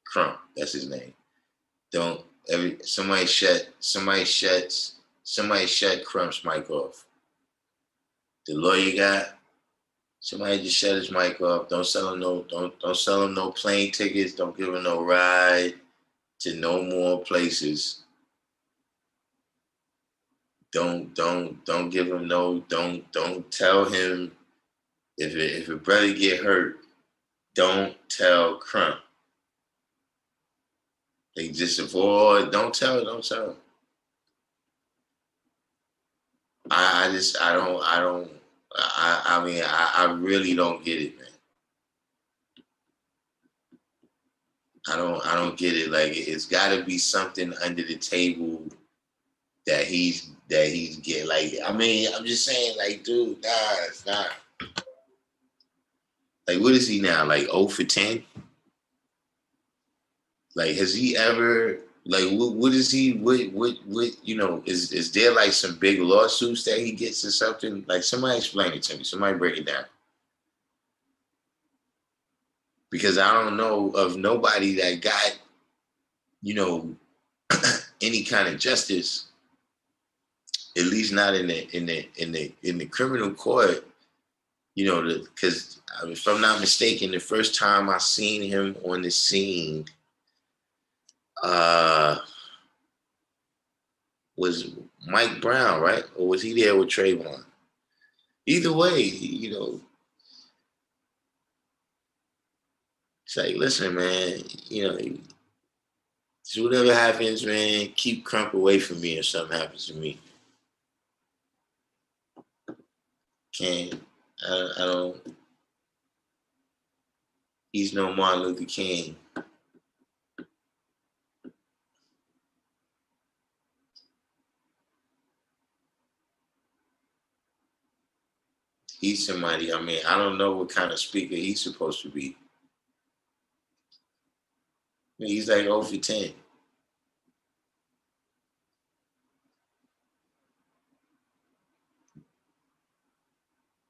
Crump, that's his name. Don't somebody shut Crump's mic off. The lawyer guy, somebody just shut his mic off. Don't sell him no plane tickets. Don't give him no ride to no more places. Don't give him don't tell him if a brother get hurt. Don't tell Crump. They just avoid. Don't tell. I really don't get it, man. I don't get it. Like it's got to be something under the table that he's getting. Like I'm just saying, like, dude, nah, it's not. Like, what is he now? Like 0 for 10? Like, has he ever? Like, what is he? What? Is there like some big lawsuits that he gets or something? Like, somebody explain it to me. Somebody break it down. Because I don't know of nobody that got, any kind of justice. At least not in the criminal court. Because if I'm not mistaken, the first time I seen him on the scene was Mike Brown, right? Or was he there with Trayvon? Either way, it's like, listen, man, so whatever happens, man, keep Crump away from me if something happens to me. Can't, I don't, he's no Martin Luther King. He's somebody, I don't know what kind of speaker he's supposed to be. He's like 0 for 10.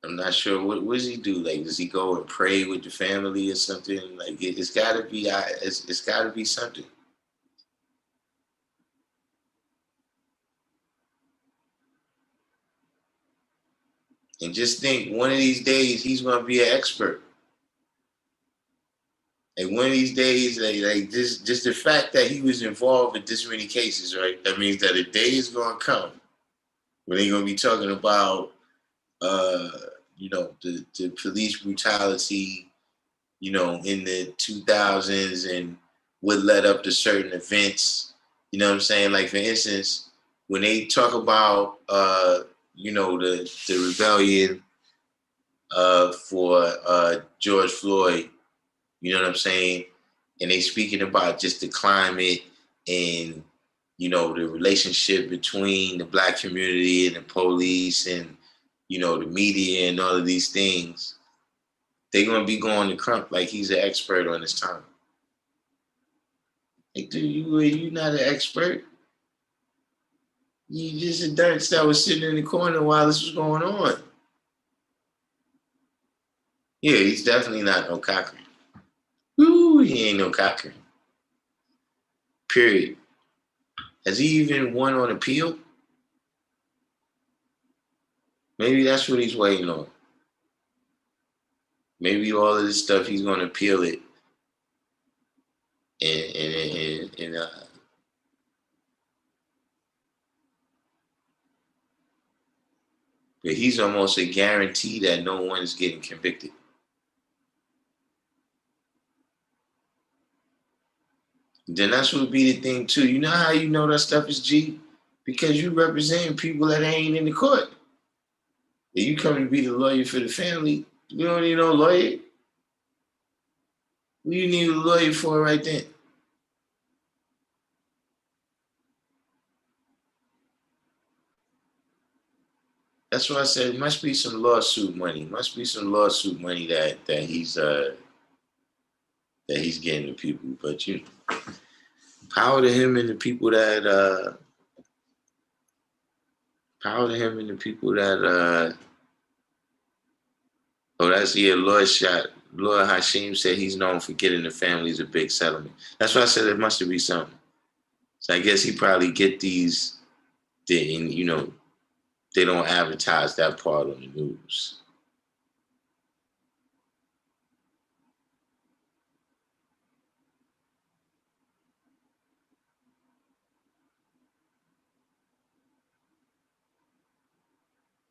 I'm not sure what does he do. Like, does he go and pray with the family or something? Like, it's got to be. It's got to be something. And just think, one of these days he's going to be an expert. And one of these days, like just the fact that he was involved in this many cases, right? That means that a day is gonna come when they're gonna be talking about, uh, the police brutality, in the 2000s and what led up to certain events. You know what I'm saying? Like for instance, when they talk about, the rebellion for George Floyd, you know what I'm saying? And they speaking about just the climate and the relationship between the black community and the police and the media and all of these things. They're gonna be going to Crump like he's an expert on his time. Like, dude, you not an expert. You just a dunce that was sitting in the corner while this was going on. Yeah, he's definitely not no Cochran. Woo, he ain't no Cochran. Period. Has he even won on appeal? Maybe that's what he's waiting on. Maybe all of this stuff he's going to appeal it, and but he's almost a guarantee that no one's getting convicted. Then that's what would be the thing too. You know how you know that stuff is G? Because you represent people that ain't in the court. If you come to be the lawyer for the family, you don't need no lawyer. What do you need a lawyer for right then? That's why I said it must be some lawsuit money. Must be some lawsuit money that he's getting to people. But power to him and the people that power to him and the people that oh, that's, yeah, Lloyd shot. Lloyd Hashim said he's known for getting the families a big settlement. That's why I said it must be something. So I guess he probably get these, and they don't advertise that part on the news.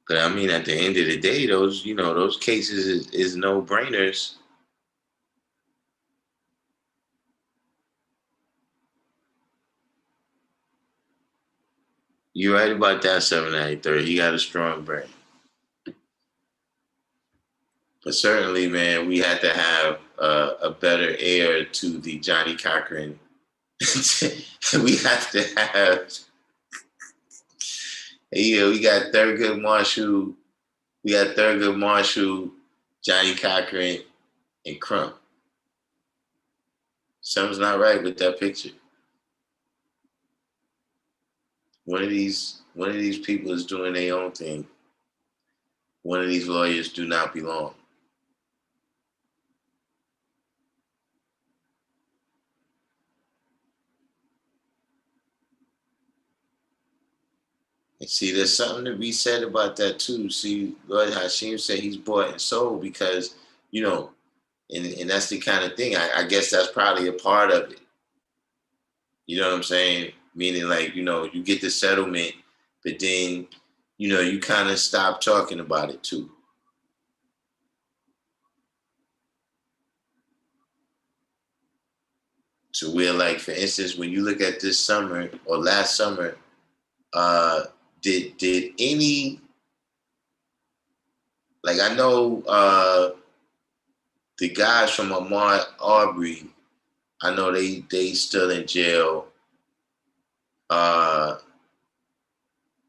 But I mean, at the end of the day, those cases is no brainers. You're right about that, 793. He got a strong brain. But certainly, man, we had to have a better heir to the Johnny Cochran. We have to have. Yeah, we got Thurgood Marshall. We got Thurgood Marshall, Johnny Cochran, and Crump. Something's not right with that picture. One of these people is doing their own thing. One of these lawyers do not belong. And see, there's something to be said about that too. See, Lord Hashim said he's bought and sold because, and that's the kind of thing. I guess that's probably a part of it. You know what I'm saying? Meaning, like, you get the settlement, but then, you kind of stop talking about it too. So we're like, for instance, when you look at this summer or last summer, did any, like, I know the guys from Ahmaud Arbery, I know they still in jail. But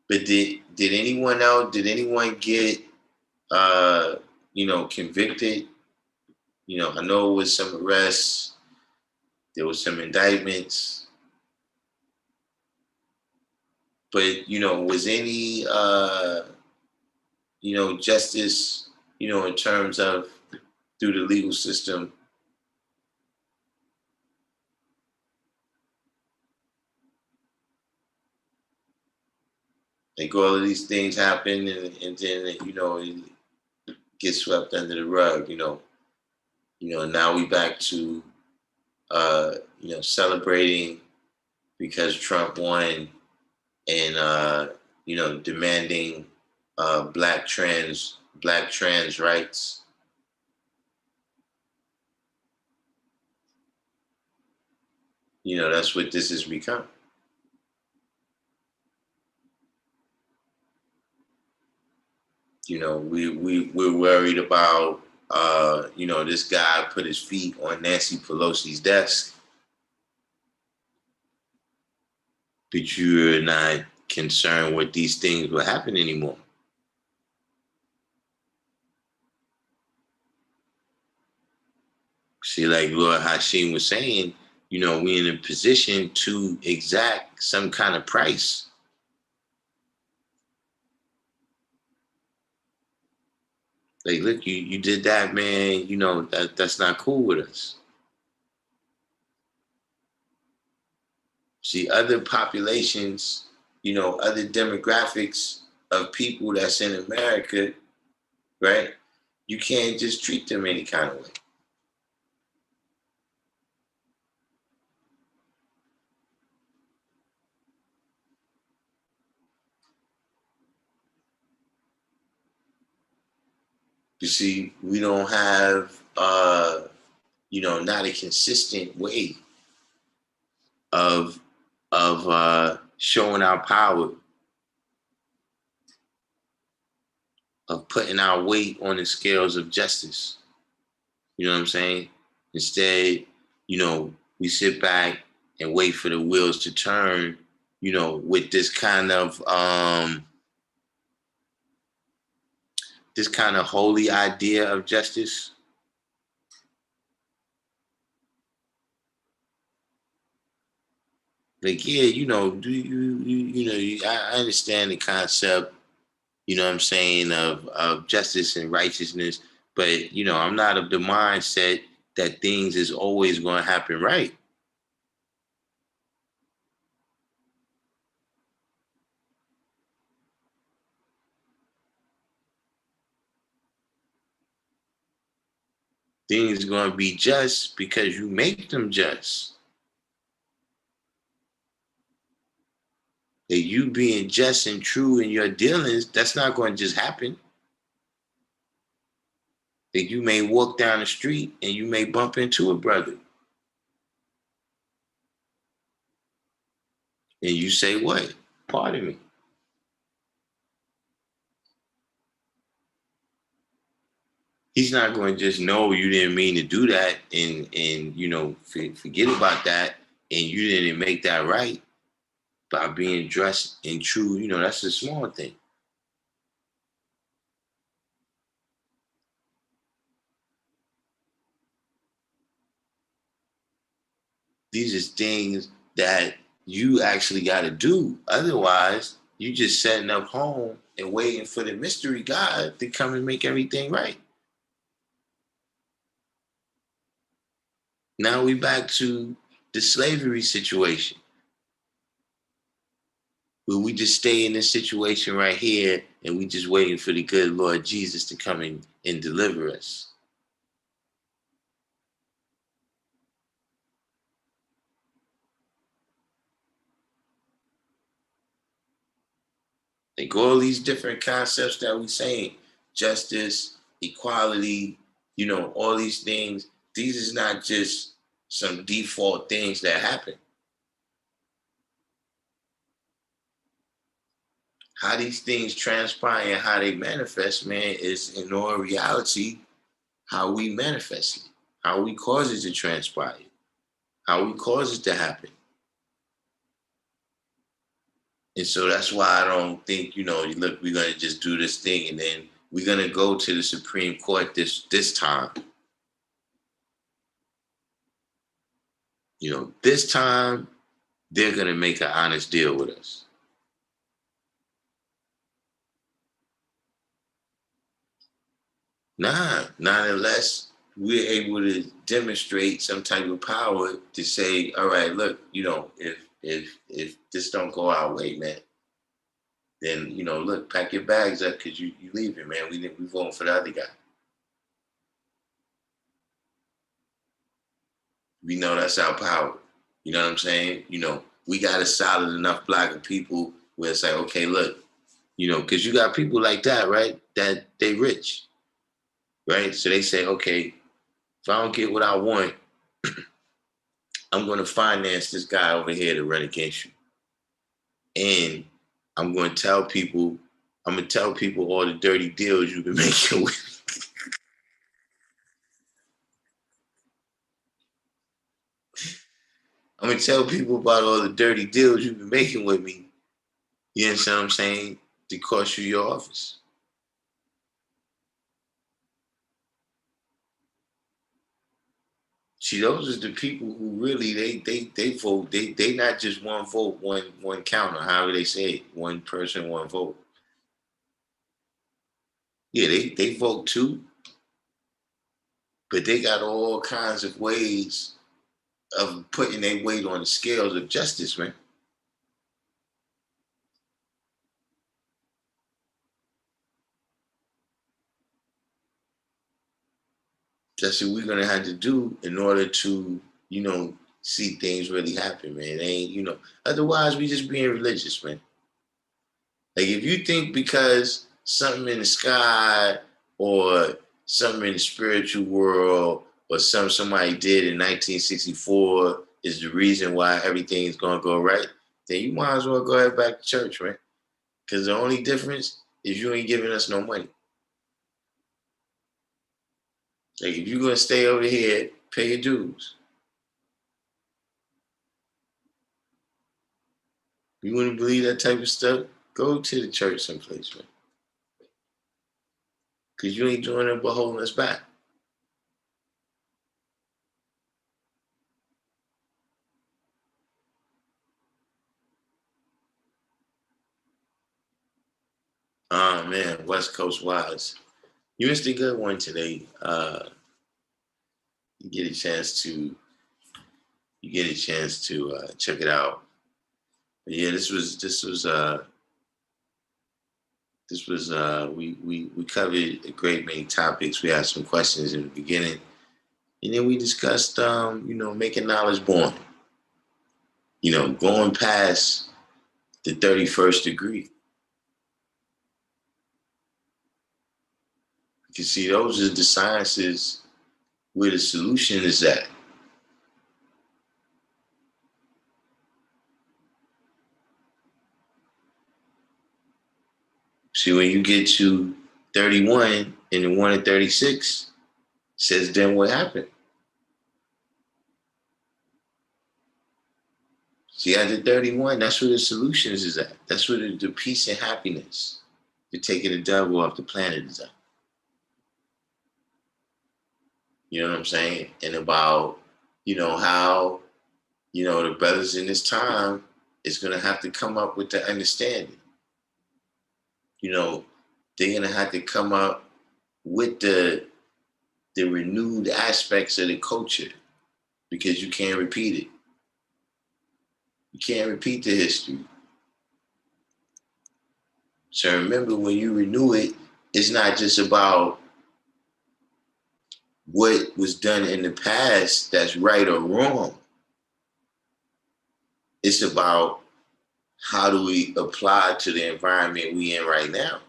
did anyone else? Did anyone get convicted? I know it was some arrests. There was some indictments. But was any justice, in terms of through the legal system? Like all of these things happen, and then it gets swept under the rug. Now we back to celebrating because Trump won, and demanding black trans rights. That's what this has become. We're worried about this guy put his feet on Nancy Pelosi's desk, but you're not concerned with these things will happen anymore. See, like Lord Hashim was saying, we're in a position to exact some kind of price. Like, look, you did that, man. That's not cool with us. See, other populations, other demographics of people that's in America, right? You can't just treat them any kind of way. You see, we don't have, not a consistent way of showing our power, of putting our weight on the scales of justice. You know what I'm saying? Instead, we sit back and wait for the wheels to turn, with this kind of holy idea of justice. Like, yeah, do I understand the concept, what I'm saying, of justice and righteousness, but I'm not of the mindset that things is always going to happen right. Things are going to be just because you make them just. That you being just and true in your dealings, that's not going to just happen. That you may walk down the street and you may bump into a brother. And you say, what? Pardon me. He's not going to just know you didn't mean to do that and forget about that, and you didn't make that right by being dressed and true. That's a small thing. These are things that you actually got to do. Otherwise, you just setting up home and waiting for the mystery God to come and make everything right. Now we back to the slavery situation, where we just stay in this situation right here and we just waiting for the good Lord Jesus to come in and deliver us. Like all these different concepts that we saying, justice, equality, all these things, these is not just some default things that happen. How these things transpire and how they manifest, man, is in all reality how we manifest it, how we cause it to transpire, how we cause it to happen. And so that's why I don't think, look, we're gonna just do this thing and then we're gonna go to the Supreme Court this time. This time they're gonna make an honest deal with us. Nah, not unless we're able to demonstrate some type of power to say, all right, look, if this don't go our way, man, then look, pack your bags up because you leaving, man. We voting for the other guy. We know that's our power. You know what I'm saying? You know, we got a solid enough block of people where it's like, okay, look, you know, because you got people like that, right? That they rich, right? So they say, okay, if I don't get what I want, I'm going to finance this guy over here to run against you. And I'm going to tell people, I'm going to tell people all the dirty deals you've been making with. I'm going to tell people about all the dirty deals you've been making with me. You understand what I'm saying? To cost you your office. See, those are the people who really they vote. They not just one vote, one counter, however they say it, one person, one vote. Yeah, they vote too, but they got all kinds of ways of putting their weight on the scales of justice, man. That's what we're gonna have to do in order to, you know, see things really happen, man. It ain't, you know, otherwise we just being religious, man. Like if you think because something in the sky or something in the spiritual world or something somebody did in 1964 is the reason why everything's gonna go right, then you might as well go ahead back to church, man. Because the only difference is you ain't giving us no money. Like if you're gonna stay over here, pay your dues. You wouldn't believe that type of stuff? Go to the church someplace, man. Because you ain't doing it but holding us back. Oh man, West Coast wise. You missed a good one today. You get a chance to check it out. But yeah, we covered a great many topics. We had some questions in the beginning, and then we discussed you know, making knowledge born. You know, going past the 31st degree. You can see those are the sciences where the solution is at. See, when you get to 31 and the one at 36 says, then what happened? See, at the 31, that's where the solutions is at. That's where the peace and happiness, the taking the devil off the planet is at. You know what I'm saying? And about, you know, how, you know, the brothers in this time is going to have to come up with the understanding. You know, they're going to have to come up with the renewed aspects of the culture because you can't repeat it. You can't repeat the history. So remember, when you renew it, it's not just about what was done in the past that's right or wrong. It's about how do we apply to the environment we in right now.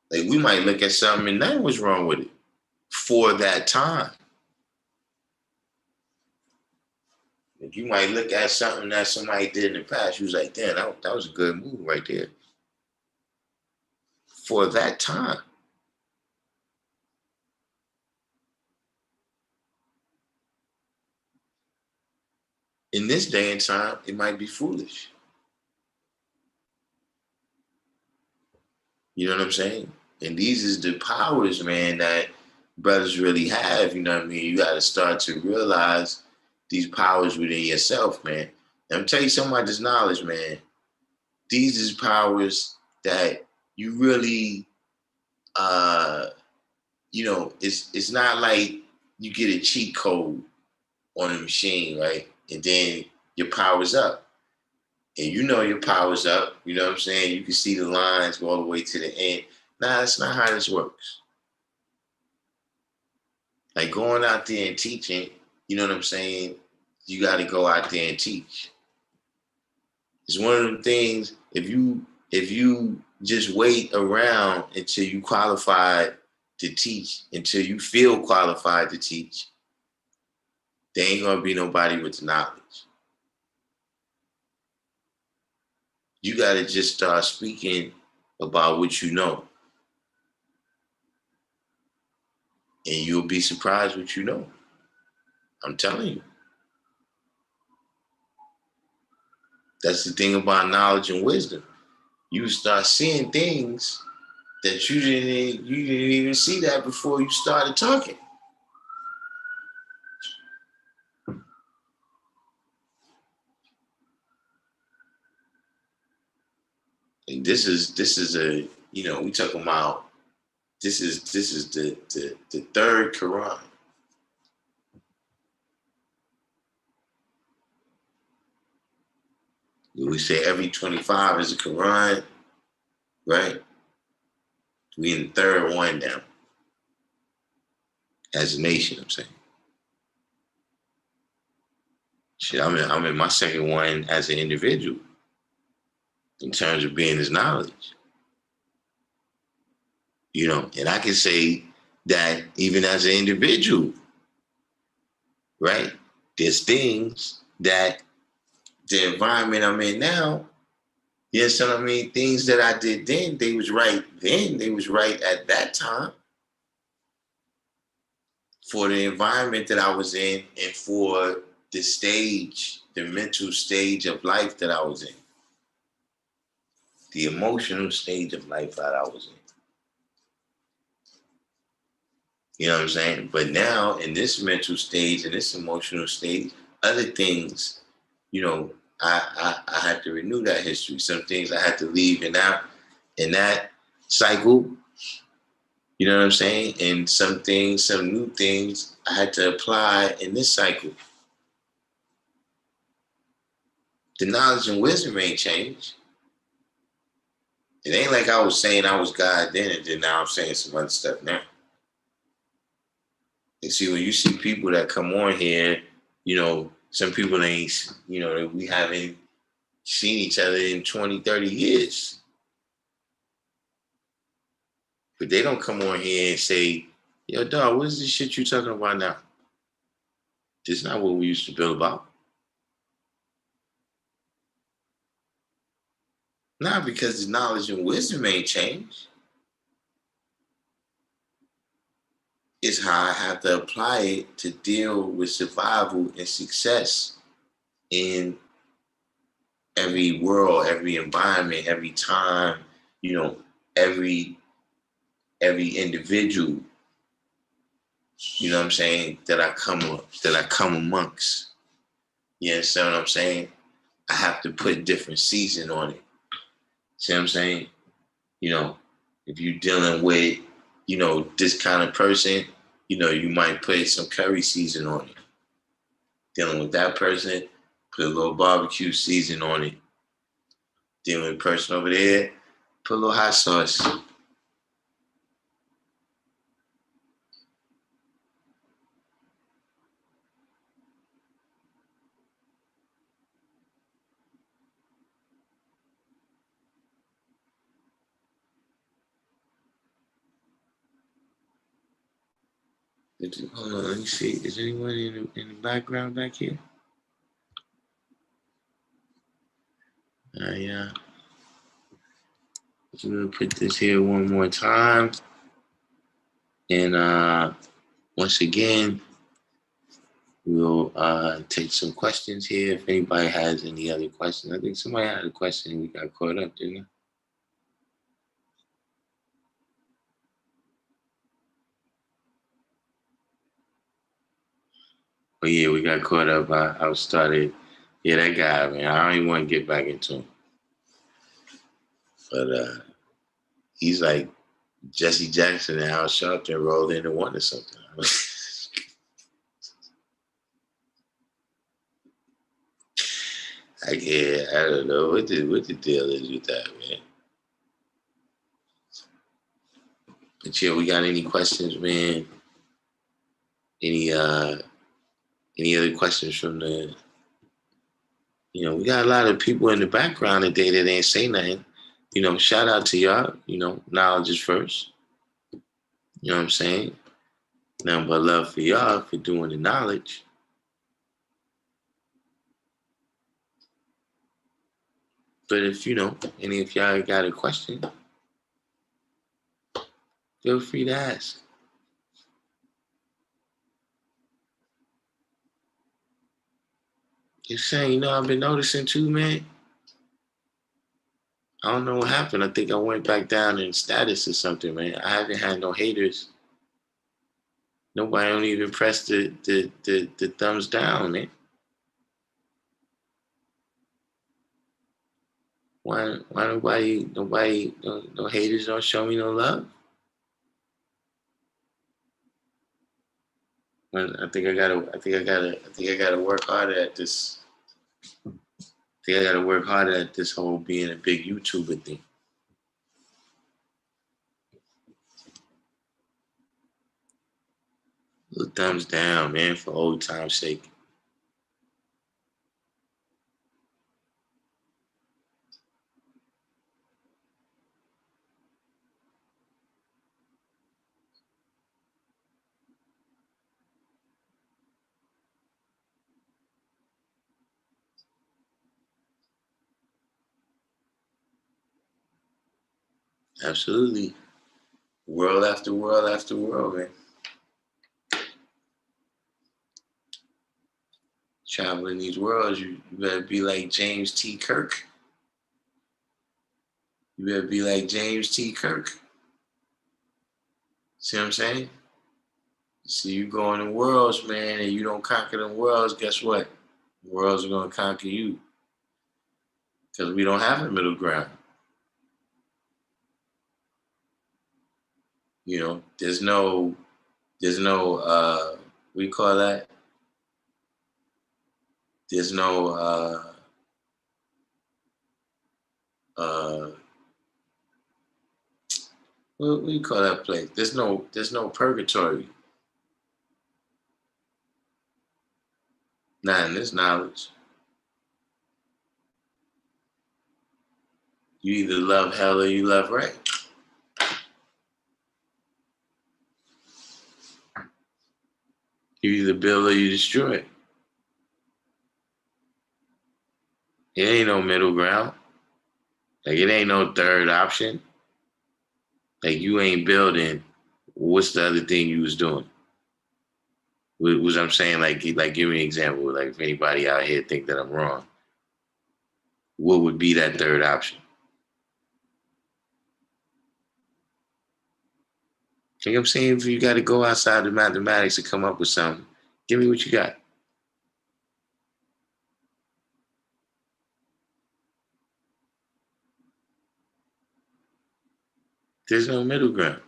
Like we might look at something and nothing was wrong with it for that time. Like you might look at something that somebody did in the past, you was like, damn, that was a good move right there. For that time. In this day and time, it might be foolish. You know what I'm saying? And these is the powers, man, that brothers really have. You know what I mean? You got to start to realize these powers within yourself, man. And I'm telling you something about this knowledge, man. These is powers that you really, you know, it's not like you get a cheat code on a machine, right? And then your power's up. And you know your power's up. You know what I'm saying? You can see the lines go all the way to the end. Nah, that's not how this works. Like going out there and teaching, you know what I'm saying, you got to go out there and teach. It's one of them things, if you just wait around until you qualified to teach, until you feel qualified to teach, there ain't gonna be nobody with the knowledge. You gotta just start speaking about what you know. And you'll be surprised what you know. I'm telling you. That's the thing about knowledge and wisdom. You start seeing things that you didn't even see that before you started talking. And this is a, you know, we talking about this is the third Quran. We say every 25 is a Quran, right? We in the third one now. As a nation, I'm saying. Shit, I'm in my second one as an individual in terms of being his knowledge. You know, and I can say that even as an individual, right? There's things that the environment I'm in now, yes, you know what I mean? Things that I did then, they was right then, they was right at that time for the environment that I was in and for the stage, the mental stage of life that I was in, the emotional stage of life that I was in. You know what I'm saying? But now in this mental stage, in this emotional stage, other things, you know, I had to renew that history. Some things I had to leave in that cycle, you know what I'm saying? And some things, some new things I had to apply in this cycle. The knowledge and wisdom ain't changed. It ain't like I was saying I was God then and then now I'm saying some other stuff now. And see, when you see people that come on here, you know, some people ain't, you know, we haven't seen each other in 20, 30 years. But they don't come on here and say, yo, dog, what is this shit you talking about now? This is not what we used to build about. Not because the knowledge and wisdom ain't changed. It's how I have to apply it to deal with survival and success in every world, every environment, every time, you know, every individual, you know what I'm saying, that I come amongst. You understand what I'm saying? I have to put different season on it. See what I'm saying? You know, if you're dealing with, you know, this kind of person, you know, you might put some curry season on it. Dealing with that person, put a little barbecue season on it. Dealing with the person over there, put a little hot sauce. Hold on, let me see. Is anyone in the background back here? Yeah. I'm gonna put this here one more time. And once again, we'll take some questions here. If anybody has any other questions. I think somebody had a question. We got caught up, didn't we? But yeah, we got caught up. I started, yeah, that guy, man. I don't even want to get back into him. But he's like Jesse Jackson and Al Sharpton rolled into one or something. I don't know what the deal is with that, man. But yeah, we got any questions, man? Any Any other questions from the, we got a lot of people in the background today that ain't say nothing. Shout out to y'all. Knowledge is first. You know what I'm saying? Nothing but love for y'all for doing the knowledge. But if, any of y'all got a question, feel free to ask. Just saying, I've been noticing too, man. I don't know what happened. I think I went back down in status or something, man. I haven't had no haters. Nobody don't even press the thumbs down, man. Why nobody no haters don't show me no love? I think I gotta work harder at this. I think I gotta work harder at this whole being a big YouTuber thing. Little thumbs down, man, for old time's sake. Absolutely. World after world after world, man. Traveling these worlds, you better be like James T. Kirk. You better be like James T. Kirk. See what I'm saying? See, you go in the worlds, man, and you don't conquer them worlds, guess what? The worlds are going to conquer you. Because we don't have a middle ground. There's no, what do you call that? There's no, what do you call that place? There's no purgatory. Not in this knowledge. You either love hell or you love right. You either build or you destroy. It ain't no middle ground. Like, it ain't no third option. Like, you ain't building. What's the other thing you was doing? What I'm saying, like give me an example. Like, if anybody out here think that I'm wrong, what would be that third option? Like I'm saying, if you got to go outside the mathematics to come up with something, give me what you got. There's no middle ground.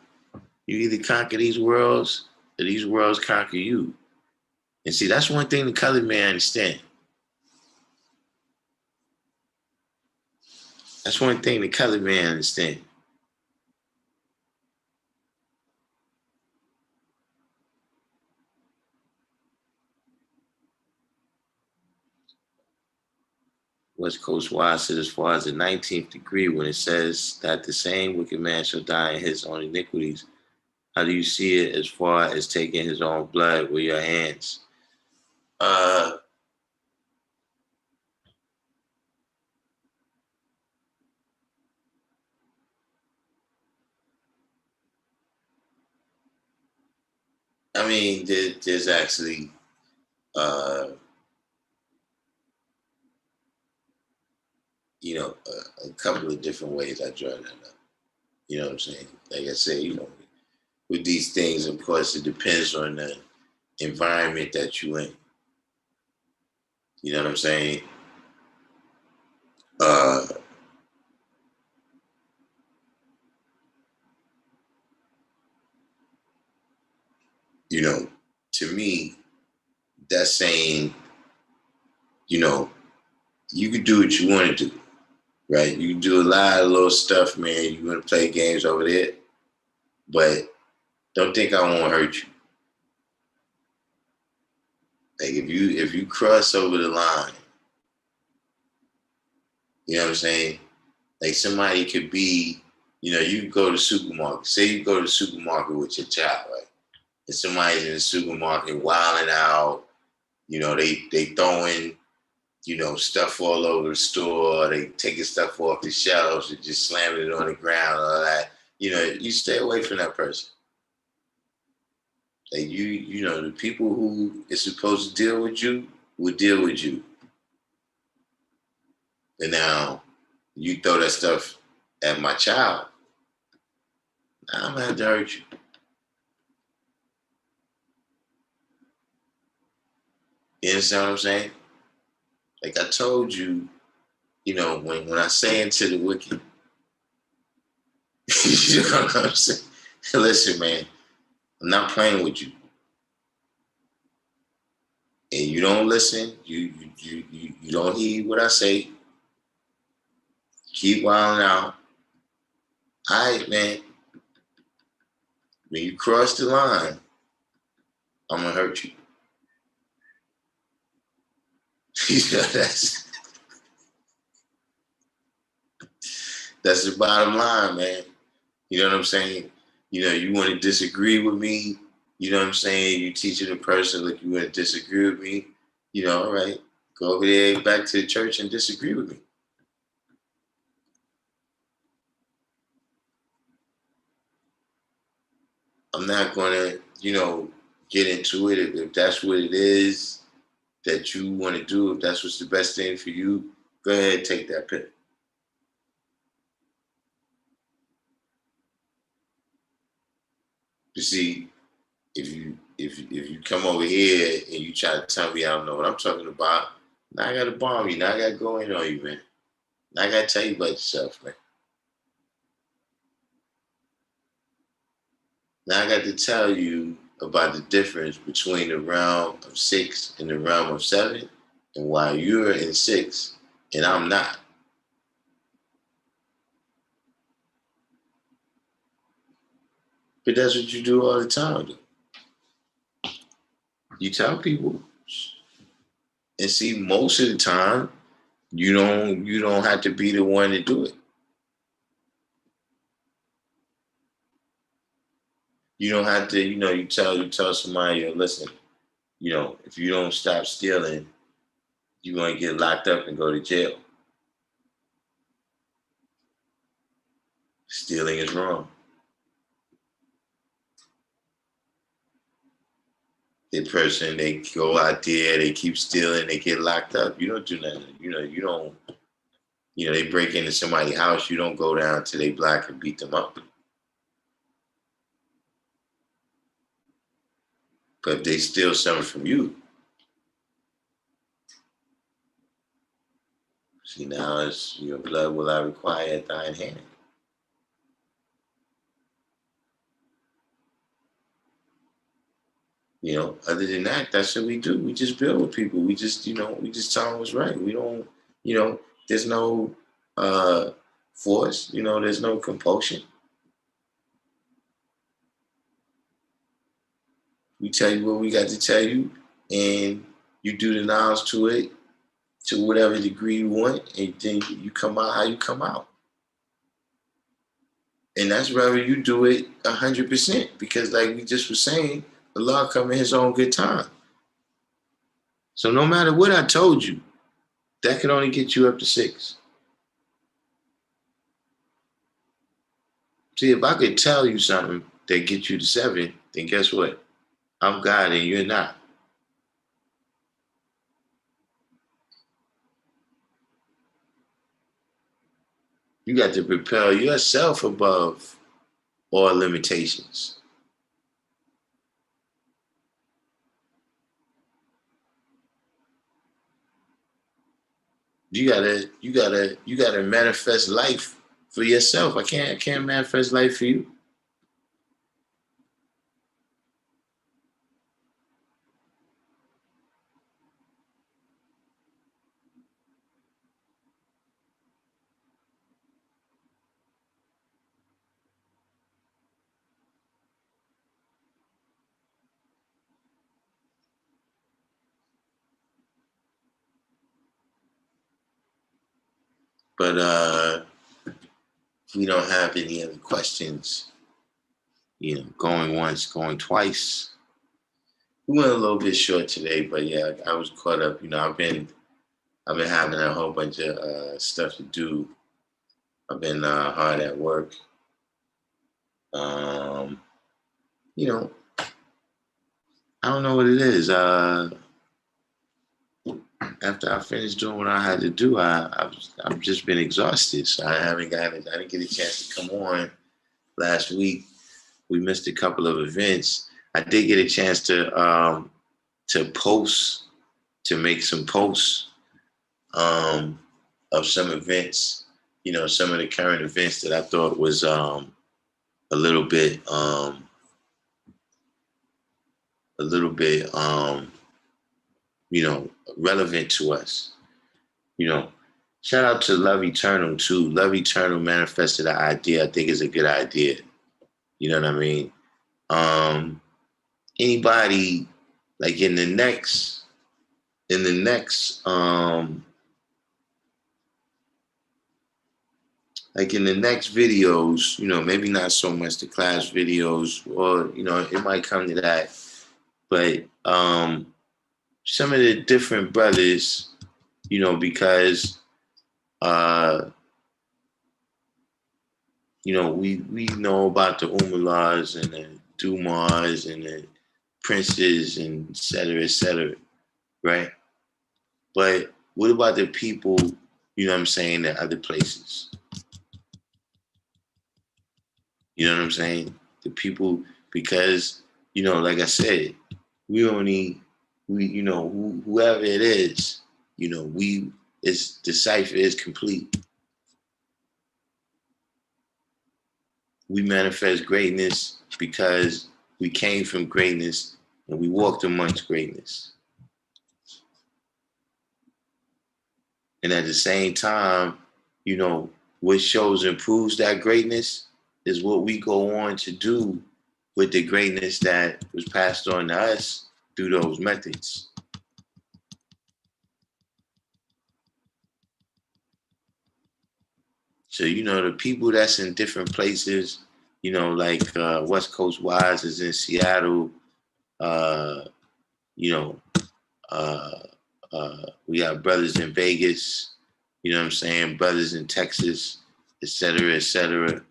You either conquer these worlds or these worlds conquer you. And see, that's one thing the colored man understand. That's one thing the colored man understand. West Coast Wise said, as far as the 19th degree, when it says that the same wicked man shall die in his own iniquities, how do you see it as far as taking his own blood with your hands? I mean, there's actually a couple of different ways I draw that up. You know what I'm saying? Like I say, with these things, of course, it depends on the environment that you in. You know what I'm saying? Uh, to me, that's saying, you could do what you want to do, right? You can do a lot of little stuff, man. You want to play games over there, but don't think I won't hurt you. Like if you cross over the line, you know what I'm saying? Like somebody could be, you go to the supermarket. Say you go to the supermarket with your child, right? And somebody's in the supermarket wilding out. They throwing, stuff all over the store. They taking stuff off the shelves and just slamming it on the ground. All that. You stay away from that person. Like the people who is supposed to deal with you will deal with you. And now you throw that stuff at my child, now I'm gonna have to hurt you. You understand what I'm saying? Like I told you, when I say into the wicked, you know what I'm saying? Listen, man, I'm not playing with you. And you don't listen, you don't heed what I say, keep wilding out. All right, man. When you cross the line, I'm gonna hurt you. That's the bottom line, man. You know what I'm saying? You want to disagree with me. You know what I'm saying? You teaching a person, like, you want to disagree with me. All right, go over there back to the church and disagree with me. I'm not going to, get into it. If that's what it is that you want to do, if that's what's the best thing for you, go ahead and take that pill. You see, if you come over here and you try to tell me I don't know what I'm talking about, now I got to bomb you. Now I got to go in on you, man. Now I got to tell you about yourself, man. Now I got to tell you about the difference between the realm of 6 and the realm of 7, and why you're in 6 and I'm not. But that's what you do all the time. You tell people, and see, most of the time, you don't have to be the one to do it. You don't have to, you tell somebody, listen, if you don't stop stealing, you're gonna get locked up and go to jail. Stealing is wrong. The person, they go out there, they keep stealing, they get locked up. You don't do nothing. You don't. They break into somebody's house. You don't go down to their block and beat them up. But if they steal something from you, see, now it's your blood will I require at thine hand. Other than that, that's what we do. We just build with people. We just tell them what's right. We don't, there's no force. There's no compulsion. We tell you what we got to tell you, and you do the knowledge to it to whatever degree you want, and then you come out how you come out. And that's whether you do it 100%, because like we just were saying, Allah come in His own good time. So no matter what I told you, that can only get you up to 6. See, if I could tell you something that gets you to 7, then guess what? I'm God and you're not. You got to propel yourself above all limitations. You gotta manifest life for yourself. I can't manifest life for you. But if we don't have any other questions, going once, going twice. We went a little bit short today, but yeah, I was caught up. I've been having a whole bunch of stuff to do. I've been hard at work. You know, I don't know what it is. After I finished doing what I had to do, I've just been exhausted. So I didn't get a chance to come on last week. We missed a couple of events. I did get a chance to post, to make some posts of some events. Some of the current events that I thought was a little bit relevant to us. Shout out to Love Eternal too. Love Eternal manifested an idea I think is a good idea. You know what I mean? Anybody like in the next videos, maybe not so much the class videos, or it might come to that, but some of the different brothers, because we know about the Umalas and the Dumars and the princes and et cetera, right? But what about the people, in other places? You know what I'm saying? The people, because, like I said, whoever it is, the cipher is complete. We manifest greatness because we came from greatness and we walked amongst greatness. And at the same time, what shows and proves that greatness is what we go on to do with the greatness that was passed on to us through those methods. So, the people that's in different places, like West Coast Wise is in Seattle, we got brothers in Vegas, brothers in Texas, et cetera, et cetera.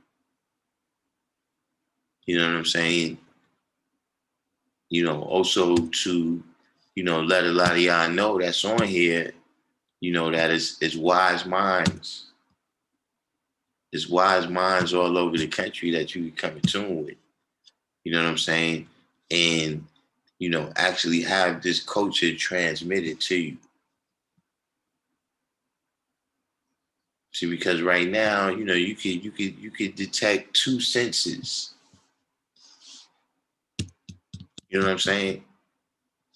You know what I'm saying? Also to, let a lot of y'all know that's on here, that is wise minds. There's wise minds all over the country that you can come in tune with. You know what I'm saying? And, actually have this culture transmitted to you. See, because right now, you could detect two senses. You know what I'm saying?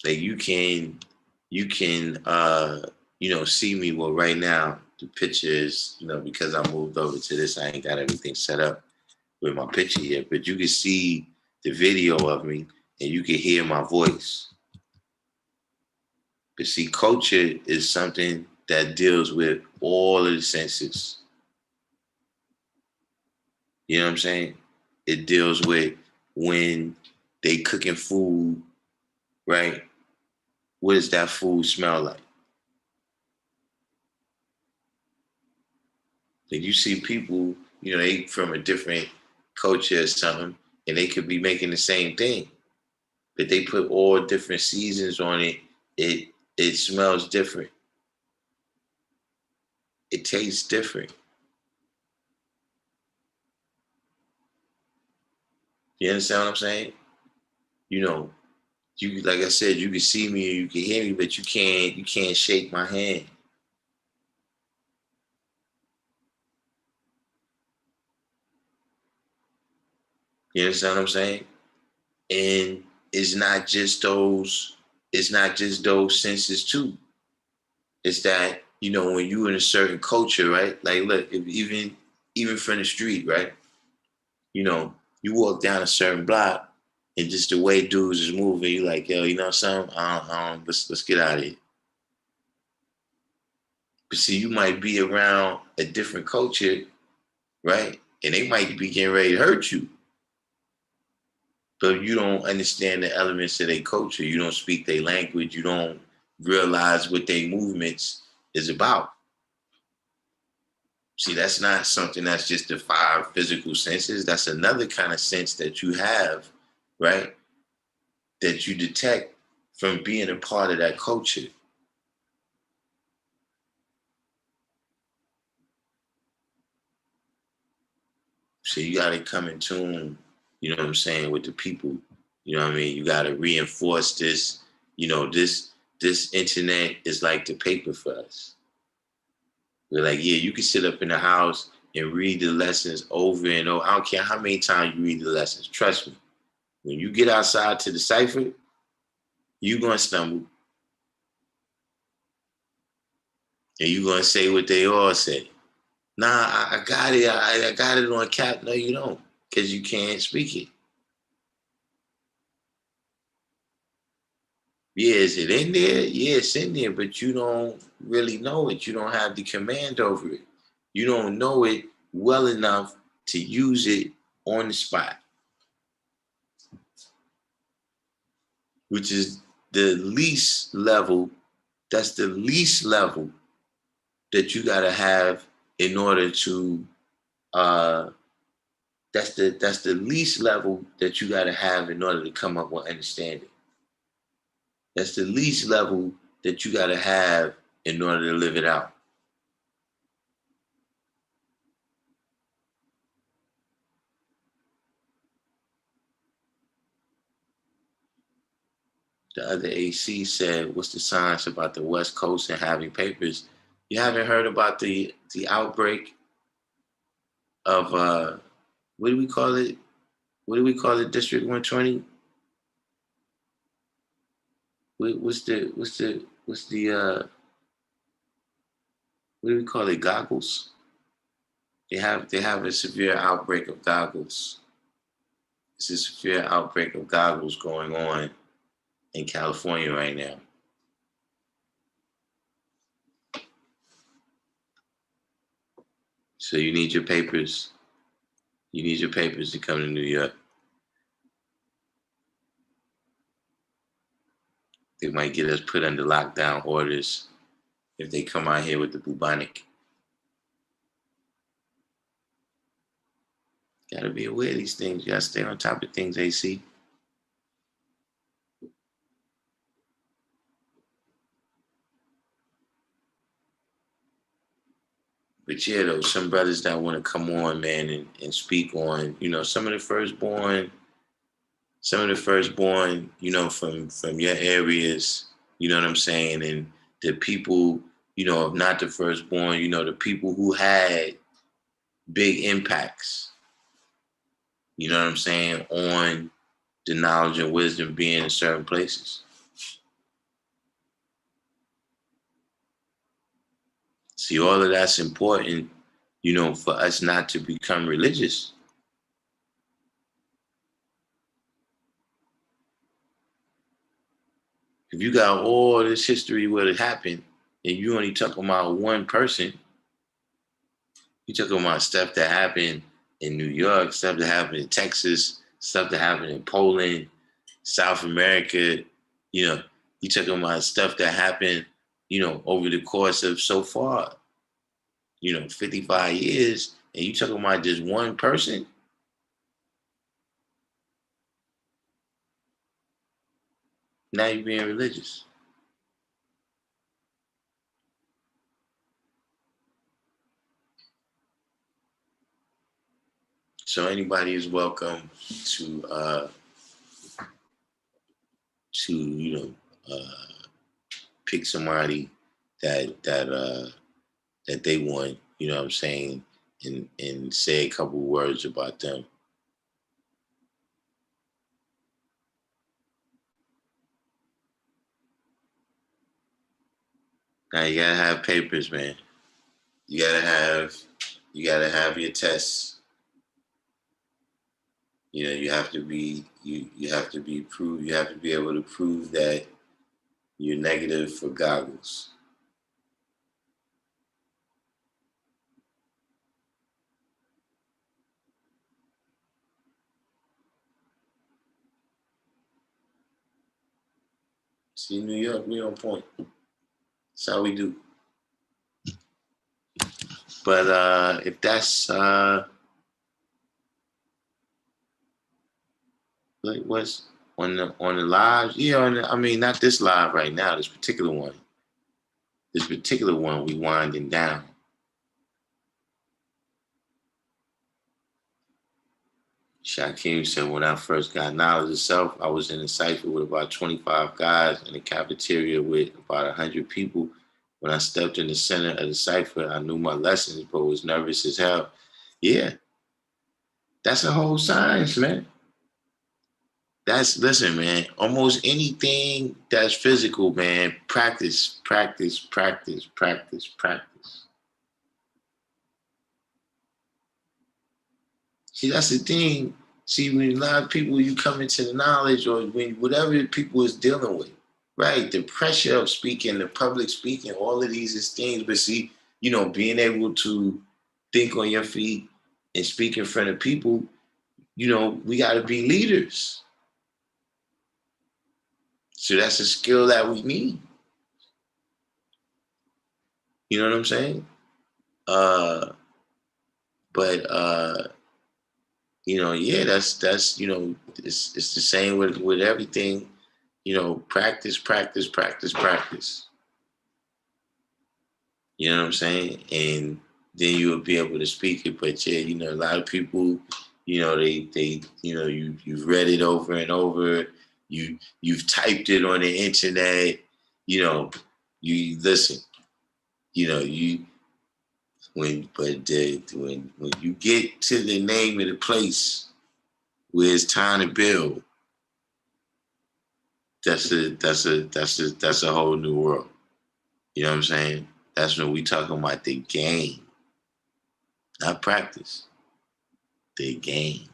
Like you can see me. Well, right now the picture is, because I moved over to this, I ain't got everything set up with my picture yet, but you can see the video of me and you can hear my voice. But see, culture is something that deals with all of the senses. You know what I'm saying? It deals with when they cooking food, right? What does that food smell like? Like you see people, they from a different culture or something, and they could be making the same thing, but they put all different seasons on it. It smells different. It tastes different. You understand what I'm saying? You like I said, you can see me or you can hear me, but you can't shake my hand. You understand what I'm saying? And it's not just those senses too. It's that, when you in a certain culture, right? Like look, if even from the street, right? You walk down a certain block and just the way dudes is moving, you like, yo, something? Let's get out of here. But see, you might be around a different culture, right? And they might be getting ready to hurt you. But you don't understand the elements of their culture. You don't speak their language. You don't realize what their movements is about. See, that's not something that's just the five physical senses. That's another kind of sense that you have, right? That you detect from being a part of that culture. So you got to come in tune, you know what I'm saying, with the people. You know what I mean? You got to reinforce this, this internet is like the paper for us. We're like, yeah, you can sit up in the house and read the lessons over and over. I don't care how many times you read the lessons. Trust me. When you get outside to the cipher, you're going to stumble. And you're going to say what they all say. Nah, I got it. I got it on cap. No, you don't. Because you can't speak it. Yeah, is it in there? Yeah, it's in there, but you don't really know it. You don't have the command over it. You don't know it well enough to use it on the spot, which is the least level. That's the least level that you gotta have in order to. That's the least level that you gotta have in order to come up with understanding. That's the least level that you gotta have in order to live it out. The other AC said, "What's the science about the West Coast and having papers?" You haven't heard about the outbreak of what do we call it? What do we call it? District 120. What's the what do we call it? Goggles. They have a severe outbreak of goggles. It's a severe outbreak of goggles going on in California right now. So you need your papers. You need your papers to come to New York. They might get us put under lockdown orders if they come out here with the bubonic. Gotta be aware of these things. You gotta stay on top of things, AC. But yeah, though, some brothers that want to come on, man, and speak on, some of the firstborn, from your areas, you know what I'm saying, and the people, of not the firstborn, the people who had big impacts, you know what I'm saying, on the knowledge and wisdom being in certain places. See, all of that's important, for us not to become religious. If you got all this history where it happened, and you only talking about one person, you talking about stuff that happened in New York, stuff that happened in Texas, stuff that happened in Poland, South America, you know, you talking about stuff that happened, over the course of so far, 55 years, and you talking about just one person, now you're being religious. So anybody is welcome to pick somebody that they want, you know what I'm saying, and say a couple words about them. Now you gotta have papers, man. You gotta have your tests. You have to be you have to be proved. You have to be able to prove that you're negative for goggles. See, New York, we on point. That's how we do. But if that's like what's on the live, yeah, I mean not this live right now, this particular one. This particular one we winding down. Shakim said, when I first got knowledge of self, I was in a cipher with about 25 guys in a cafeteria with about 100 people. When I stepped in the center of the cipher, I knew my lessons, but was nervous as hell. Yeah, that's a whole science, man. Listen, man, almost anything that's physical, man, practice, practice, practice, practice, practice. See, that's the thing. See, when a lot of people, you come into the knowledge or when whatever people is dealing with, right? The pressure of speaking, the public speaking, all of these is things. But see, being able to think on your feet and speak in front of people, we got to be leaders. So that's a skill that we need. You know what I'm saying? But yeah, that's it's the same with everything. Practice, practice, practice, practice. You know what I'm saying? And then you will be able to speak it. But yeah, a lot of people, you've read it over and over. You've typed it on the internet. You listen. You when you get to the name of the place where it's time to build, that's a whole new world. You know what I'm saying? That's when we talking about the game, not practice. The game.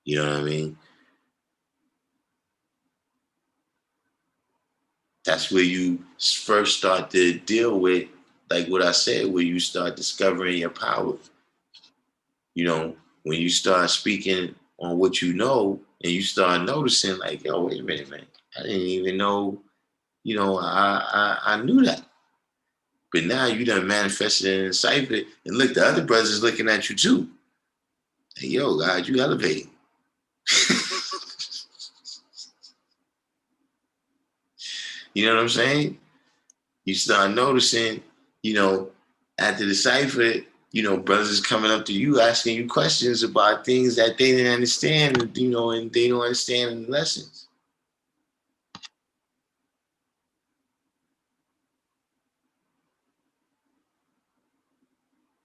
You know what I mean? That's where you first start to deal with, like what I said, where you start discovering your power. When you start speaking on what you know and you start noticing, like, yo, wait a minute, man. I didn't even know, I knew that. But now you done manifested it in cipher, and look, the other brothers looking at you too. Hey, yo, God, you elevate. You know what I'm saying? You start noticing, after the cipher, brothers coming up to you asking you questions about things that they didn't understand, and they don't understand in the lessons.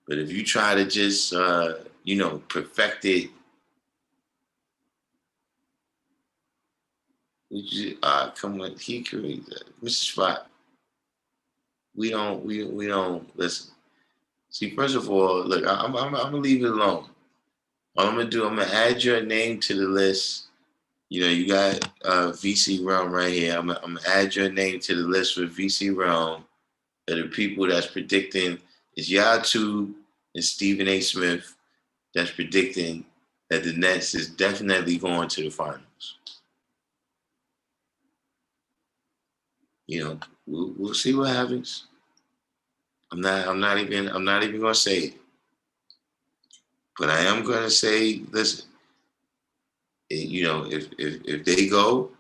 But if you try to just, perfect it, come on, he can read that. Mr. Spot, we don't listen. See, first of all, look, I'm gonna leave it alone. All I'm gonna do, I'm gonna add your name to the list. You got VC Realm right here. I'm gonna add your name to the list for VC Realm. Of the people that's predicting is Yatu and Stephen A. Smith that's predicting that the Nets is definitely going to the finals. We'll see what happens. I'm not even gonna say it. But I am gonna say, listen, if they go,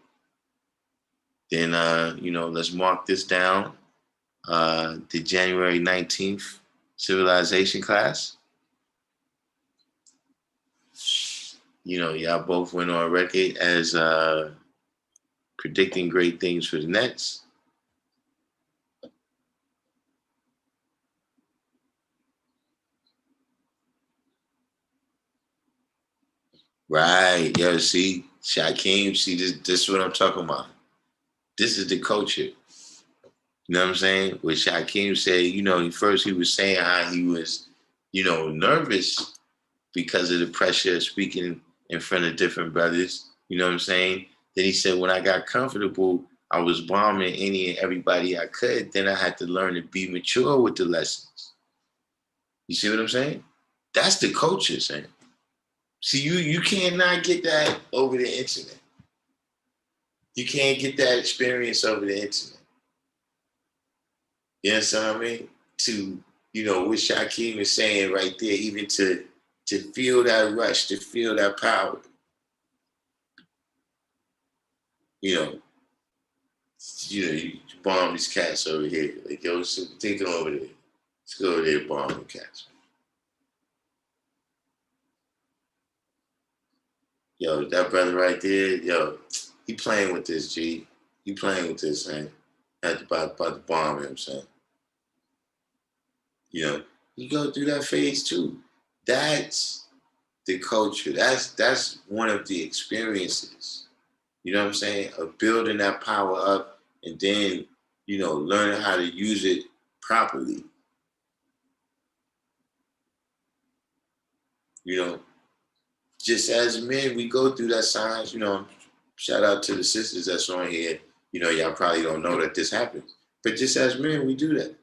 then let's mark this down. The January 19th civilization class. Y'all both went on record as predicting great things for the Nets. Right. Yeah, see, Shakim, see, this is what I'm talking about. This is the culture. You know what I'm saying? What Shakim said, first he was saying how he was, nervous because of the pressure of speaking in front of different brothers. You know what I'm saying? Then he said, when I got comfortable, I was bombing any and everybody I could. Then I had to learn to be mature with the lessons. You see what I'm saying? That's the culture, saying. See, you cannot get that over the internet. You can't get that experience over the internet. You understand what I mean? To, what Shaquem is saying right there, even to feel that rush, to feel that power. You know, you bomb these cats over here. Like, yo, so take them over there. Let's go over there and bomb them cats. Yo, that brother right there, yo, he playing with this, G. He playing with this, man. About to bomb him, son. You go through that phase too. That's the culture. That's one of the experiences. You know what I'm saying? Of building that power up and then, learning how to use it properly. Just as men, we go through that signs, shout out to the sisters that's on here. Y'all probably don't know that this happens. But just as men, we do that.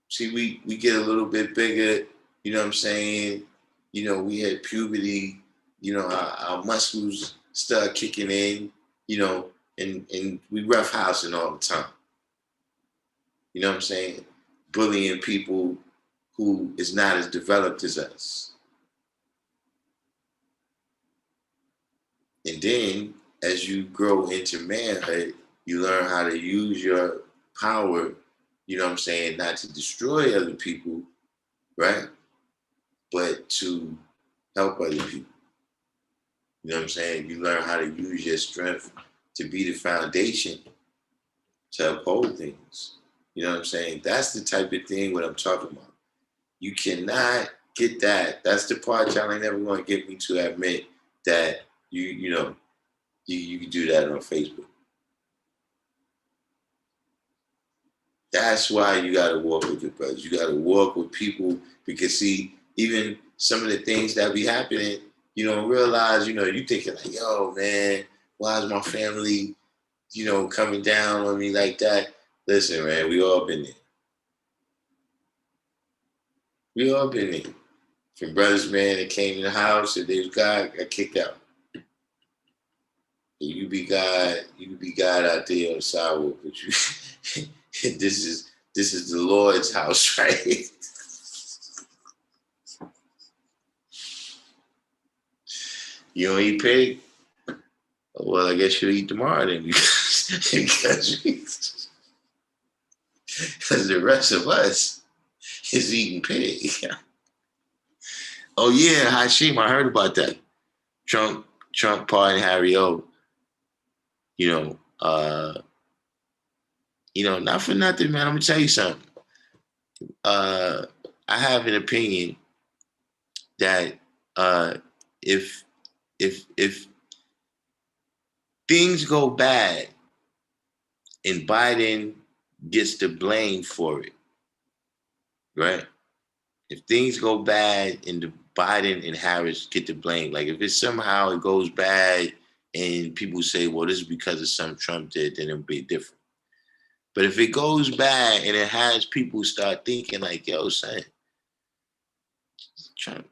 See, we get a little bit bigger, you know what I'm saying? We had puberty, our muscles start kicking in, and we roughhousing all the time. You know what I'm saying? Bullying people who is not as developed as us. And then as you grow into manhood, you learn how to use your power, you know what I'm saying, not to destroy other people, right? But to help other people. You know what I'm saying? You learn how to use your strength to be the foundation to uphold things. You know what I'm saying? That's the type of thing what I'm talking about. You cannot get that. That's the part y'all ain't never going to get me to admit that you can do that on Facebook. That's why you got to walk with your brothers. You got to walk with people because, see, even some of the things that be happening, you don't realize, you thinking like, yo, man, why is my family, coming down on me like that? Listen, man, we all been there. We all been there. From brothers, man, that came in the house and they got kicked out. You be God out there on the sidewalk, but you this is the Lord's house, right? You don't eat pig? Well, I guess you'll eat tomorrow then because the rest of us is eating pig. Oh yeah, Hashim, I heard about that. Trump pardoned Harry O. Not for nothing, man. I'm gonna tell you something. I have an opinion that if things go bad and Biden gets the blame for it, right? If things go bad and the Biden and Harris get the blame, like if somehow it goes bad and people say, well, this is because of something Trump did, then it'll be different. But if it goes bad and it has people start thinking like, yo, son, Trump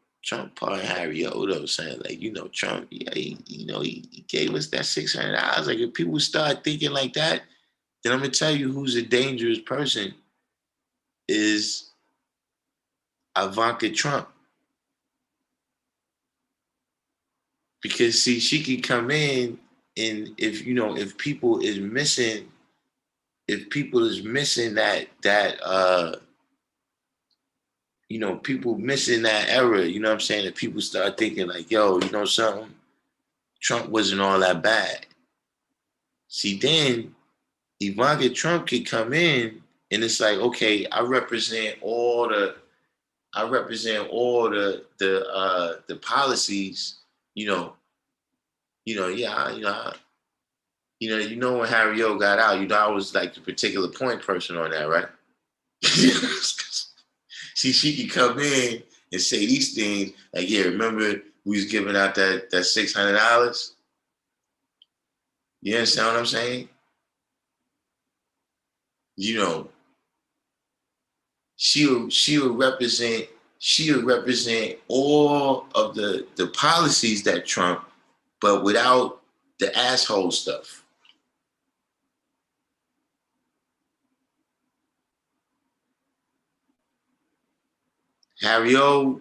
pardoned Harry Odo, saying like, Trump, yeah, he gave us that $600. Like if people start thinking like that, then I'm gonna tell you who's a dangerous person is Ivanka Trump. Because see, she could come in and if people is missing that people missing that era, you know what I'm saying? That people start thinking like, yo, something, Trump wasn't all that bad. See, then Ivanka Trump could come in and it's like, okay, I represent all the policies, when Harry O got out, I was like the particular point person on that, right? See, she could come in and say these things like, yeah, remember we was giving out that $600? You understand what I'm saying? She'll represent all of the policies that Trump but without the asshole stuff. Harry O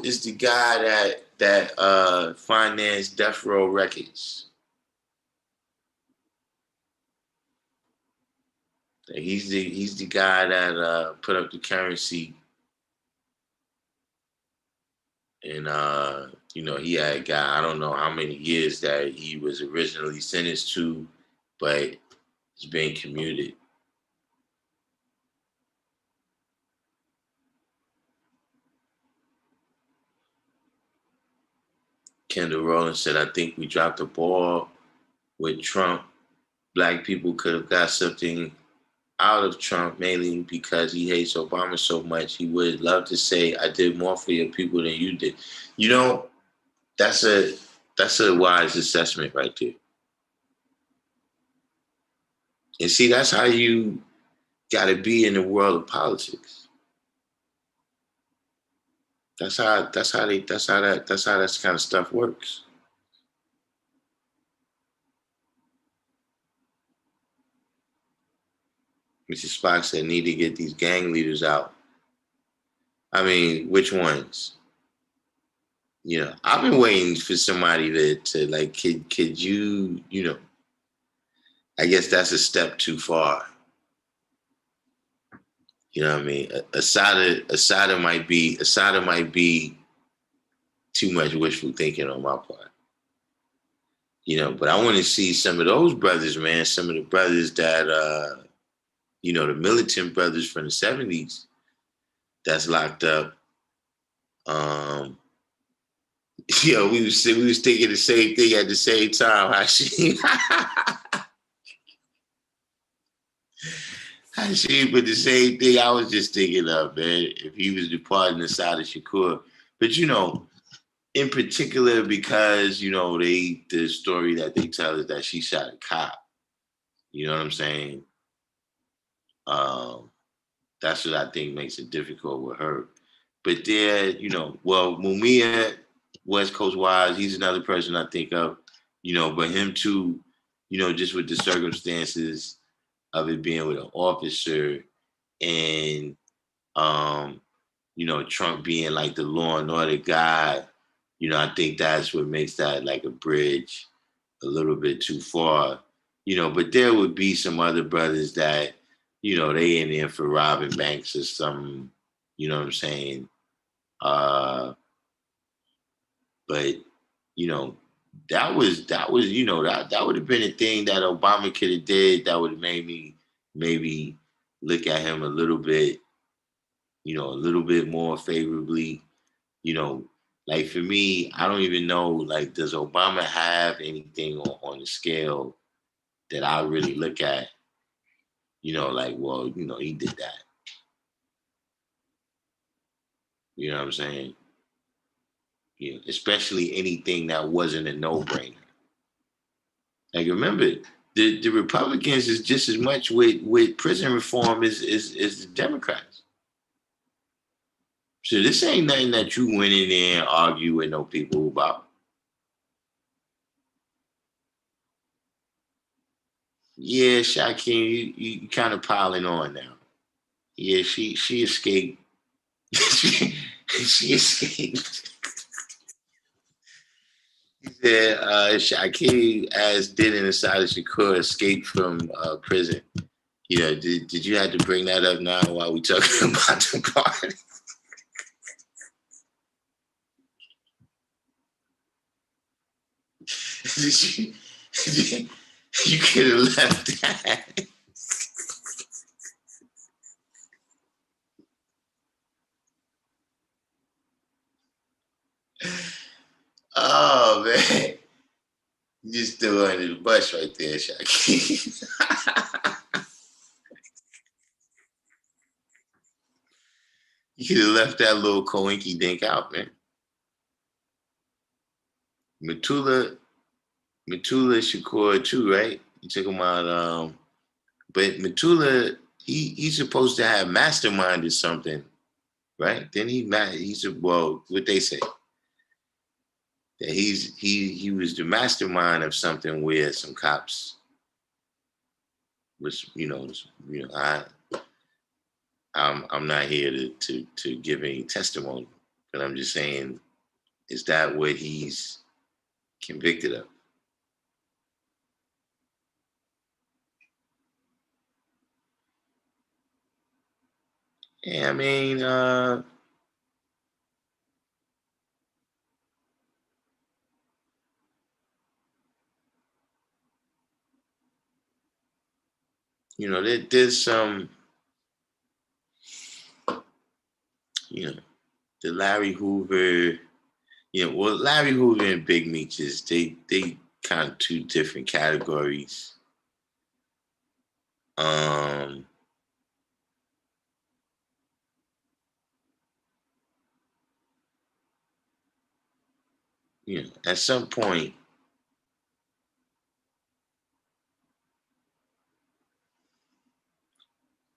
is the guy that financed Death Row Records. He's the guy that put up the currency, and he had got, I don't know how many years that he was originally sentenced to, but it's been commuted. Kendall Rowland said, I think we dropped the ball with Trump. Black people could have got something out of Trump, mainly because he hates Obama so much. He would love to say, I did more for your people than you did. That's a wise assessment right there. And see, that's how you got to be in the world of politics. That's how that kind of stuff works. Mr. Spock said, need to get these gang leaders out. I mean, which ones? I've been waiting for somebody to like, could you, I guess that's a step too far. You know what I mean? Asada might be too much wishful thinking on my part. But I want to see some of those brothers, man. Some of the brothers that, the militant brothers from the 70s that's locked up. We was thinking the same thing at the same time. Hashim, but the same thing I was just thinking of, man. If he was departing the side of Shakur, but in particular because the story that they tell is that she shot a cop. You know what I'm saying? That's what I think makes it difficult with her. But there, Mumia, West Coast wise, he's another person I think of. But him too, just with the circumstances of it being with an officer and Trump being like the law and order guy, I think that's what makes that like a bridge a little bit too far. But there would be some other brothers that, they in there for robbing banks or something, you know what I'm saying? But that would have been a thing that Obama could have did that would have made me maybe look at him a little bit more favorably. Like for me, I don't even know, like, does Obama have anything on the scale that I really look at, like, well, he did that. You know what I'm saying? Especially anything that wasn't a no-brainer. Like, remember, the Republicans is just as much with prison reform as the Democrats. So this ain't nothing that you went in there and argue with no people about. Yeah, Shaquem, you kind of piling on now. Yeah, she escaped. she escaped. He said Shaquem, as did in the side of Shakur, escaped from prison. Did you have to bring that up now while we talking about the party? You could have left that. Oh man, you just threw under the bus right there, Shaquem. You could have left that little coinky dink out, man. Matula Shakur too, right? You took him out. But Matula, he's supposed to have masterminded something, right? Then what they say? that he was the mastermind of something where some cops was, I'm not here to give any testimony, but I'm just saying, is that what he's convicted of? Yeah, I mean, there's some, the Larry Hoover, Larry Hoover and Big Meech is they kind of two different categories. Um, at some point,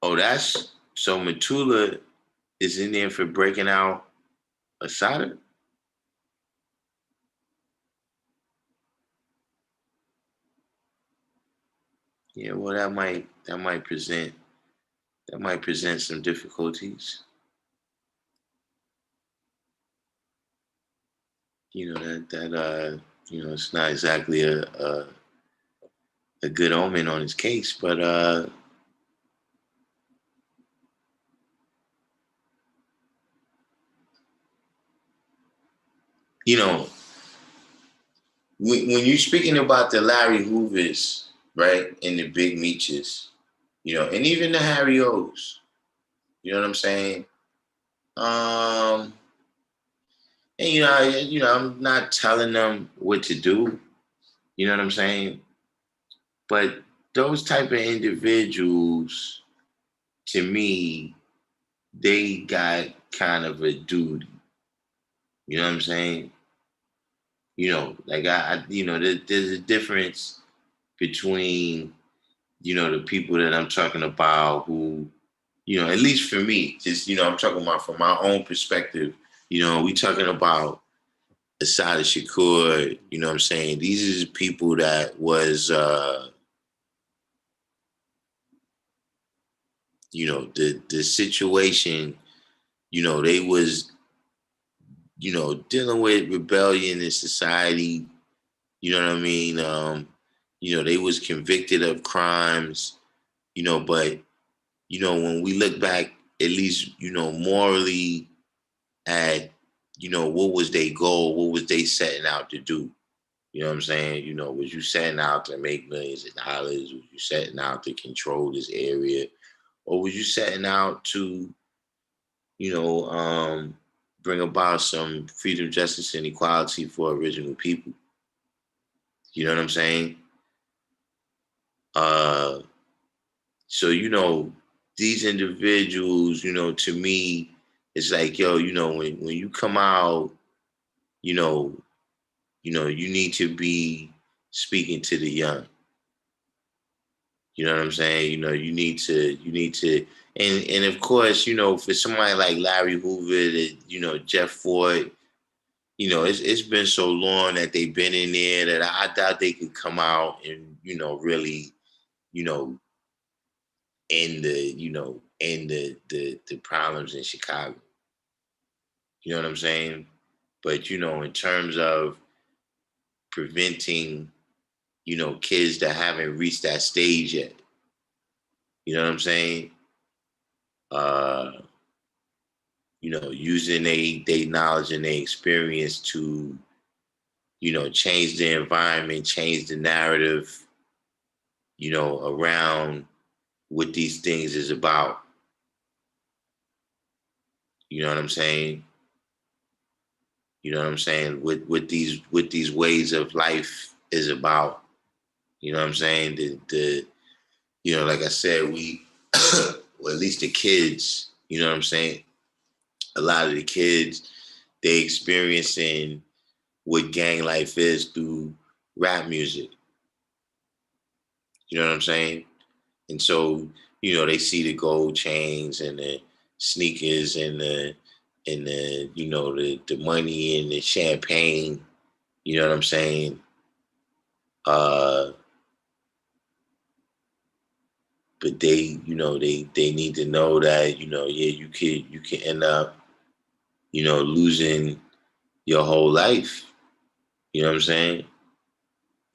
oh, that's so Matula is in there for breaking out Asada? Yeah, well, that might present some difficulties. It's not exactly a good omen on his case, but you know, when you're speaking about the Larry Hoovers, right, and the Big Meeches, and even the Harry O's, you know what I'm saying? Um, and I'm not telling them what to do. You know what I'm saying? But those type of individuals, to me, they got kind of a duty. You know what I'm saying? Like there's a difference between, the people that I'm talking about who, at least for me, just, I'm talking about from my own perspective, we talking about Asada Shakur, you know what I'm saying? These are people that was, the situation, they was, dealing with rebellion in society, you know what I mean? They was convicted of crimes, but, when we look back, at least, morally at, what was their goal? What was they setting out to do? You know what I'm saying? Was you setting out to make millions of dollars? Was you setting out to control this area? Or was you setting out to, you know, um, bring about some freedom, justice, and equality for original people? You know what I'm saying? Uh, so, these individuals, to me, it's like, yo, when you come out, you know, you need to be speaking to the young. You know what I'm saying? You need to, and of course, for somebody like Larry Hoover, Jeff Ford, it's been so long that they've been in there that I doubt they could come out and, really, you know, end the problems in Chicago. You know what I'm saying? But, in terms of preventing, kids that haven't reached that stage yet, you know what I'm saying? Uh, using they knowledge and their experience to, change the environment, change the narrative, around what these things is about. You know what I'm saying? You know what I'm saying? What these ways of life is about. You know what I'm saying? Like I said, we or at least the kids, you know what I'm saying? A lot of the kids, they experiencing what gang life is through rap music. You know what I'm saying? And so, they see the gold chains and the sneakers and the money and the champagne, You know what I'm saying? But they, they need to know that, yeah, you can end up, losing your whole life. You know what I'm saying?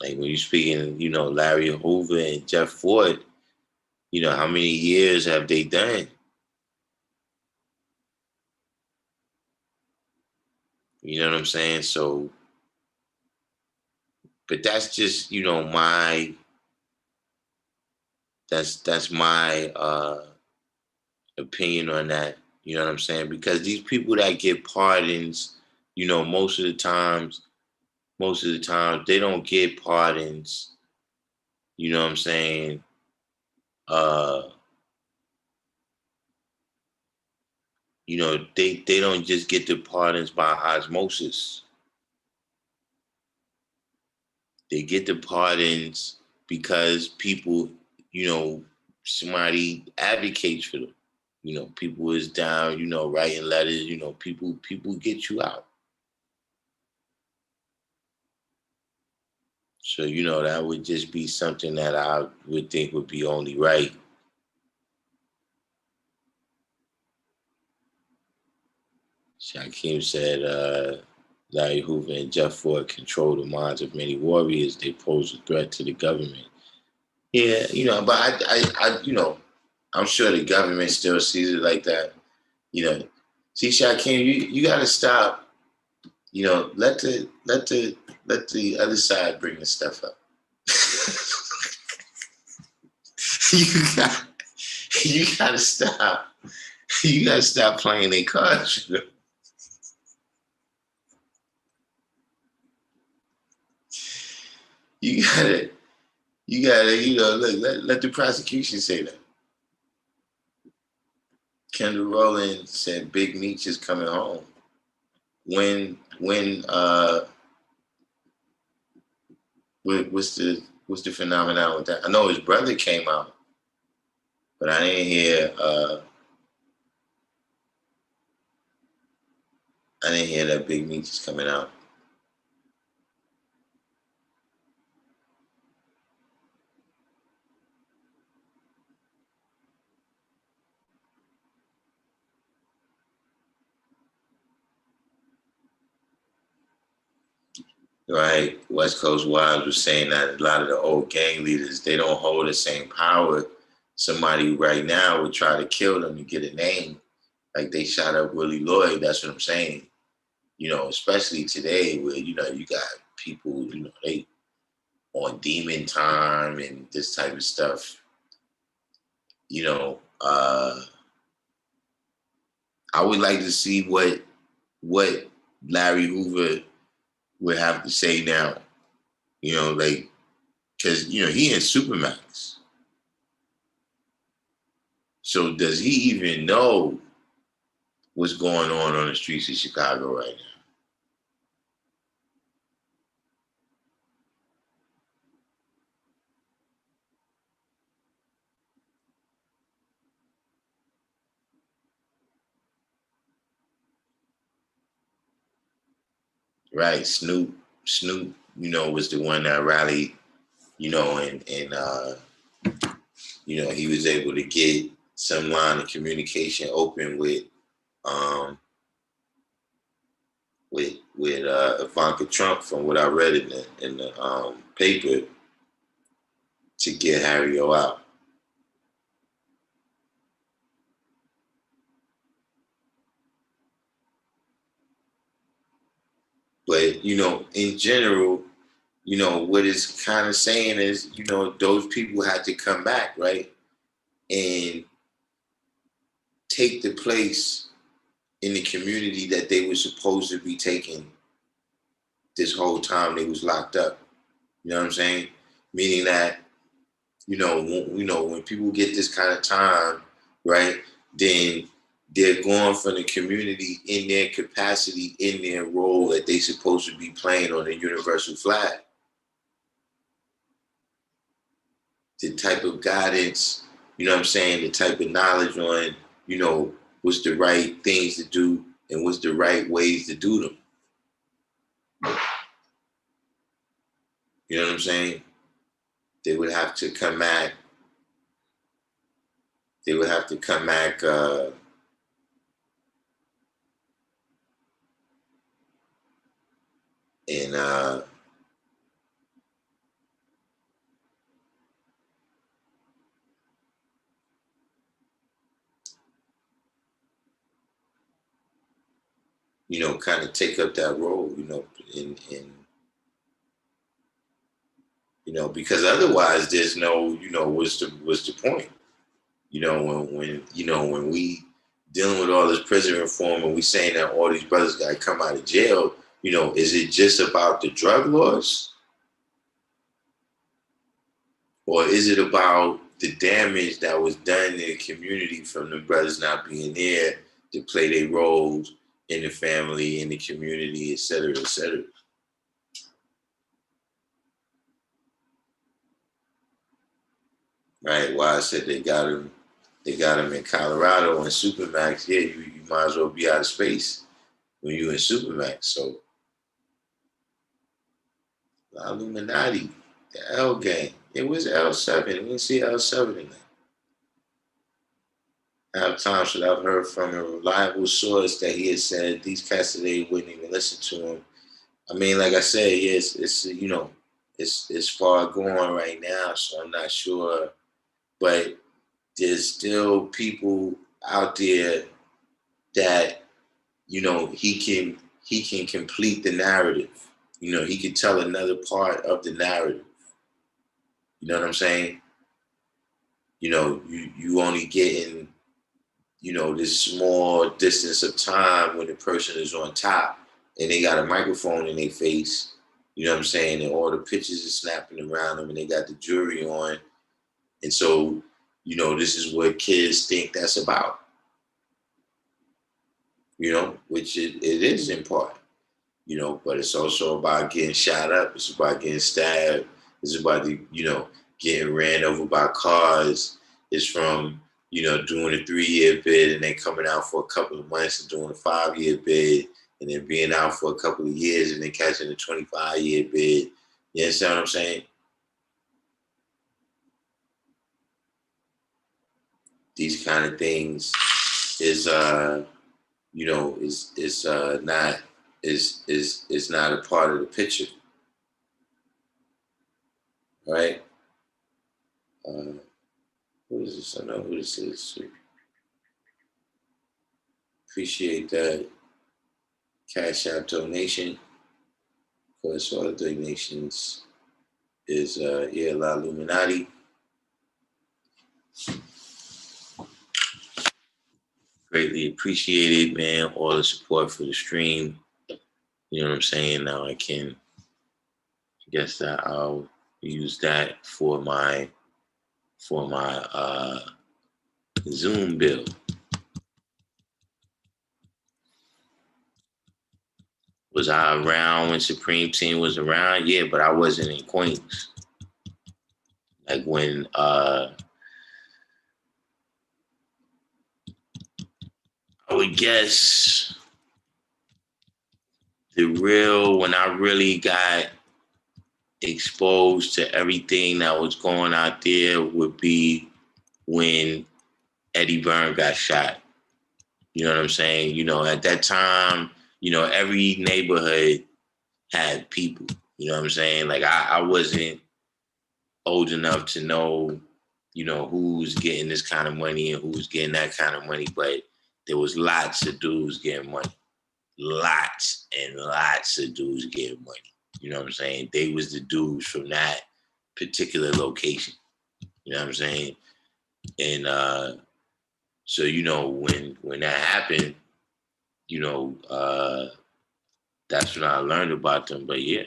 Like when you're speaking, Larry Hoover and Jeff Ford, how many years have they done? You know what I'm saying? So, but that's just, that's my opinion on that. You know what I'm saying? Because these people that get pardons, most of the times they don't get pardons. You know what I'm saying? Uh, they don't just get the pardons by osmosis. They get the pardons because people, somebody advocates for them. People is down, writing letters, people get you out. So, that would just be something that I would think would be only right. Shakim said, Larry Hoover and Jeff Ford control the minds of many warriors. They pose a threat to the government. Yeah, but I'm sure the government still sees it like that. See, Shakim, you got to stop. Let the other side bring the stuff up. you got you gotta stop. You gotta stop playing their cards. You gotta, look, let the prosecution say that. Kendall Rowland said Big Meech is coming home. What's the phenomenon with that? I know his brother came out, but I didn't hear that Big Meech is coming out. Right, West Coast Wives was saying that a lot of the old gang leaders, they don't hold the same power. Somebody right now would try to kill them to get a name, like they shot up Willie Lloyd. That's what I'm saying. Especially today where you got people, they on demon time and this type of stuff. I would like to see what Larry Hoover would have to say now. Like because he in Supermax. So does he even know what's going on the streets of Chicago right now? Right, Snoop, was the one that rallied, and he was able to get some line of communication open with Ivanka Trump, from what I read in the paper, to get Harry O out. But in general, what it's kind of saying is, those people had to come back, right, and take the place in the community that they were supposed to be taking this whole time they was locked up. You know what I'm saying? Meaning that, when people get this kind of time, right, then they're going from the community in their capacity, in their role that they supposed to be playing on the universal flag. The type of guidance, what I'm saying, the type of knowledge on, what's the right things to do and what's the right ways to do them. You know what I'm saying? They would have to come back. They would have to come back and kind of take up that role, because otherwise there's no, what's the point? When we dealing with all this prison reform and we saying that all these brothers got to come out of jail, is it just about the drug laws, or is it about the damage that was done in the community from the brothers not being there to play their roles in the family, in the community, et cetera, et cetera? Right. Why I said they got him in Colorado in Supermax. Yeah, you might as well be out of space when you're in Supermax. So the Illuminati, the L gang. It was L7. We didn't see L7 in there. I have times that I've heard from a reliable source that he had said these cats today wouldn't even listen to him. I mean, like I said, yes, it's far going right now, so I'm not sure. But there's still people out there that he can complete the narrative. He can tell another part of the narrative. You know what I'm saying? You only getting this small distance of time when the person is on top and they got a microphone in their face. You know what I'm saying? And all the pictures are snapping around them and they got the jewelry on. And so, this is what kids think that's about. Which it is in part. But it's also about getting shot up. It's about getting stabbed. It's about getting ran over by cars. It's from, doing a 3-year bid and then coming out for a couple of months and doing a 5-year bid and then being out for a couple of years and then catching a 25-year bid. You understand what I'm saying? These kind of things is not a part of the picture, right? What is this? I know who this is. Appreciate that Cash App donation. Of course, all the donations is La Illuminati. Greatly appreciated, man. All the support for the stream. You know what I'm saying? Now I guess that I'll use that for my Zoom bill. Was I around when Supreme Team was around? Yeah, but I wasn't in Queens. Like when I would guess when I really got exposed to everything that was going out there would be when Eddie Byrne got shot. You know what I'm saying? At that time, every neighborhood had people. You know what I'm saying? Like I wasn't old enough to know, who's getting this kind of money and who's getting that kind of money, but there was lots of dudes getting money. Lots and lots of dudes getting money. You know what I'm saying? They was the dudes from that particular location. You know what I'm saying? And so when that happened, that's when I learned about them. But yeah.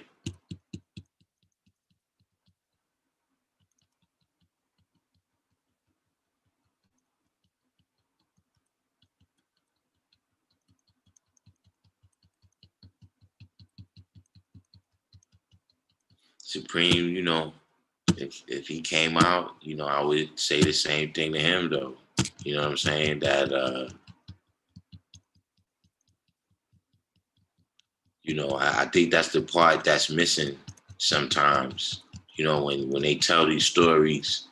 Supreme, if he came out, I would say the same thing to him though. You know what I'm saying? That I think that's the part that's missing sometimes. You know, when they tell these stories,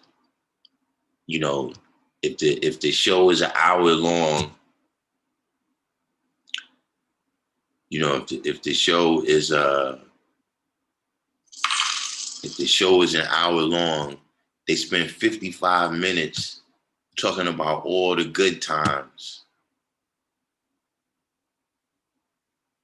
you know, if the show is an hour long, you know, if the show is an hour long, they spend 55 minutes talking about all the good times.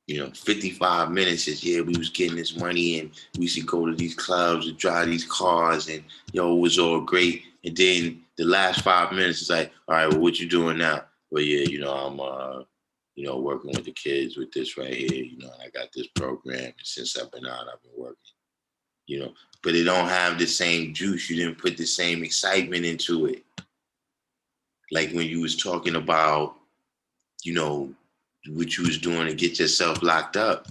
You know, 55 minutes is, yeah, we was getting this money and we should go to these clubs and drive these cars and, yo, it was all great. And then the last 5 minutes is like, all right, well, what you doing now? Well, yeah, you know, I'm, you know, working with the kids with this right here. You know, I got this program. And since I've been out, I've been working, you know. But it don't have the same juice. You didn't put the same excitement into it. Like when you was talking about, you know, what you was doing to get yourself locked up.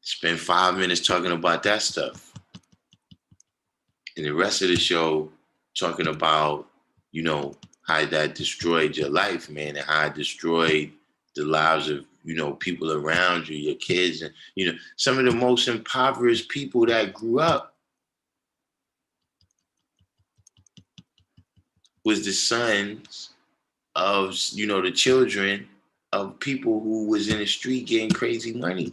Spend 5 minutes talking about that stuff. And the rest of the show talking about, you know, how that destroyed your life, man, and how it destroyed the lives of, you know, people around you, your kids, and, you know, some of the most impoverished people that grew up was the sons of, you know, the children of people who was in the street getting crazy money.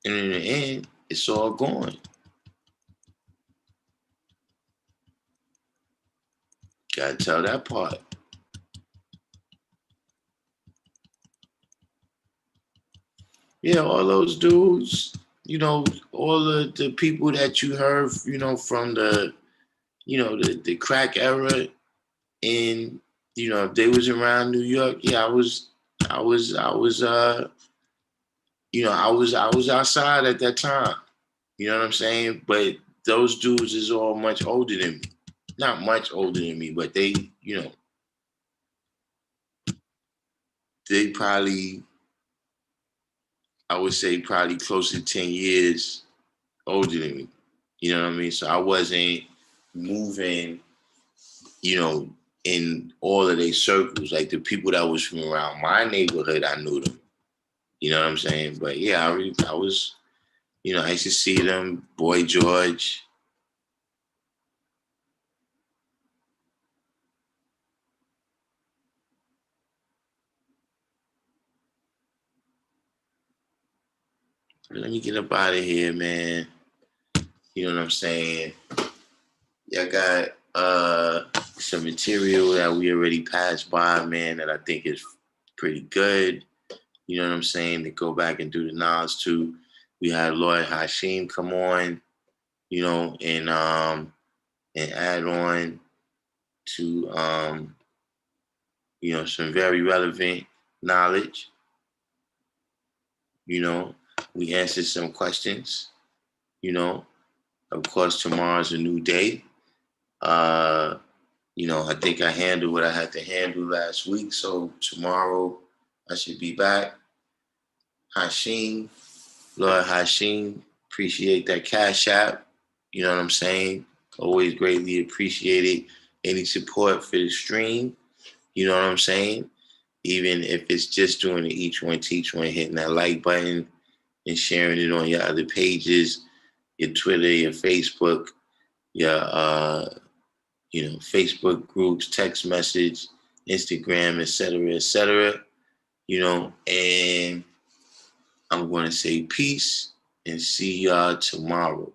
And in the end, it's all gone. Gotta tell that part. Yeah, all those dudes, you know, all the people that you heard, you know, from the, you know, the crack era, and, you know, if they was around New York, yeah, you know, I was outside at that time. You know what I'm saying? But those dudes is all much older than me. Not much older than me, but they, you know, they probably, I would say probably close to 10 years older than me. You know what I mean? So I wasn't moving, you know, in all of their circles. Like the people that was from around my neighborhood, I knew them. You know what I'm saying? But yeah, I was, you know, I used to see them, Boy George. Let me get up out of here, man. You know what I'm saying? Yeah, I got some material that we already passed by, man, that I think is pretty good. You know what I'm saying? To go back and do the knowledge too. We had Lloyd Hashim come on, you know, and add on to you know, some very relevant knowledge. You know, we answered some questions, you know. Of course, tomorrow's a new day. Uh, you know, I think I handled what I had to handle last week. So tomorrow I should be back. Hashim, Lord Hashim, appreciate that cash app. You know what I'm saying? Always greatly appreciated any support for the stream. You know what I'm saying? Even if it's just doing the each one teach one, hitting that like button and sharing it on your other pages, your Twitter, your Facebook, your you know, Facebook groups, text message, Instagram, etc., etc. You know, and I'm going to say peace and see y'all tomorrow.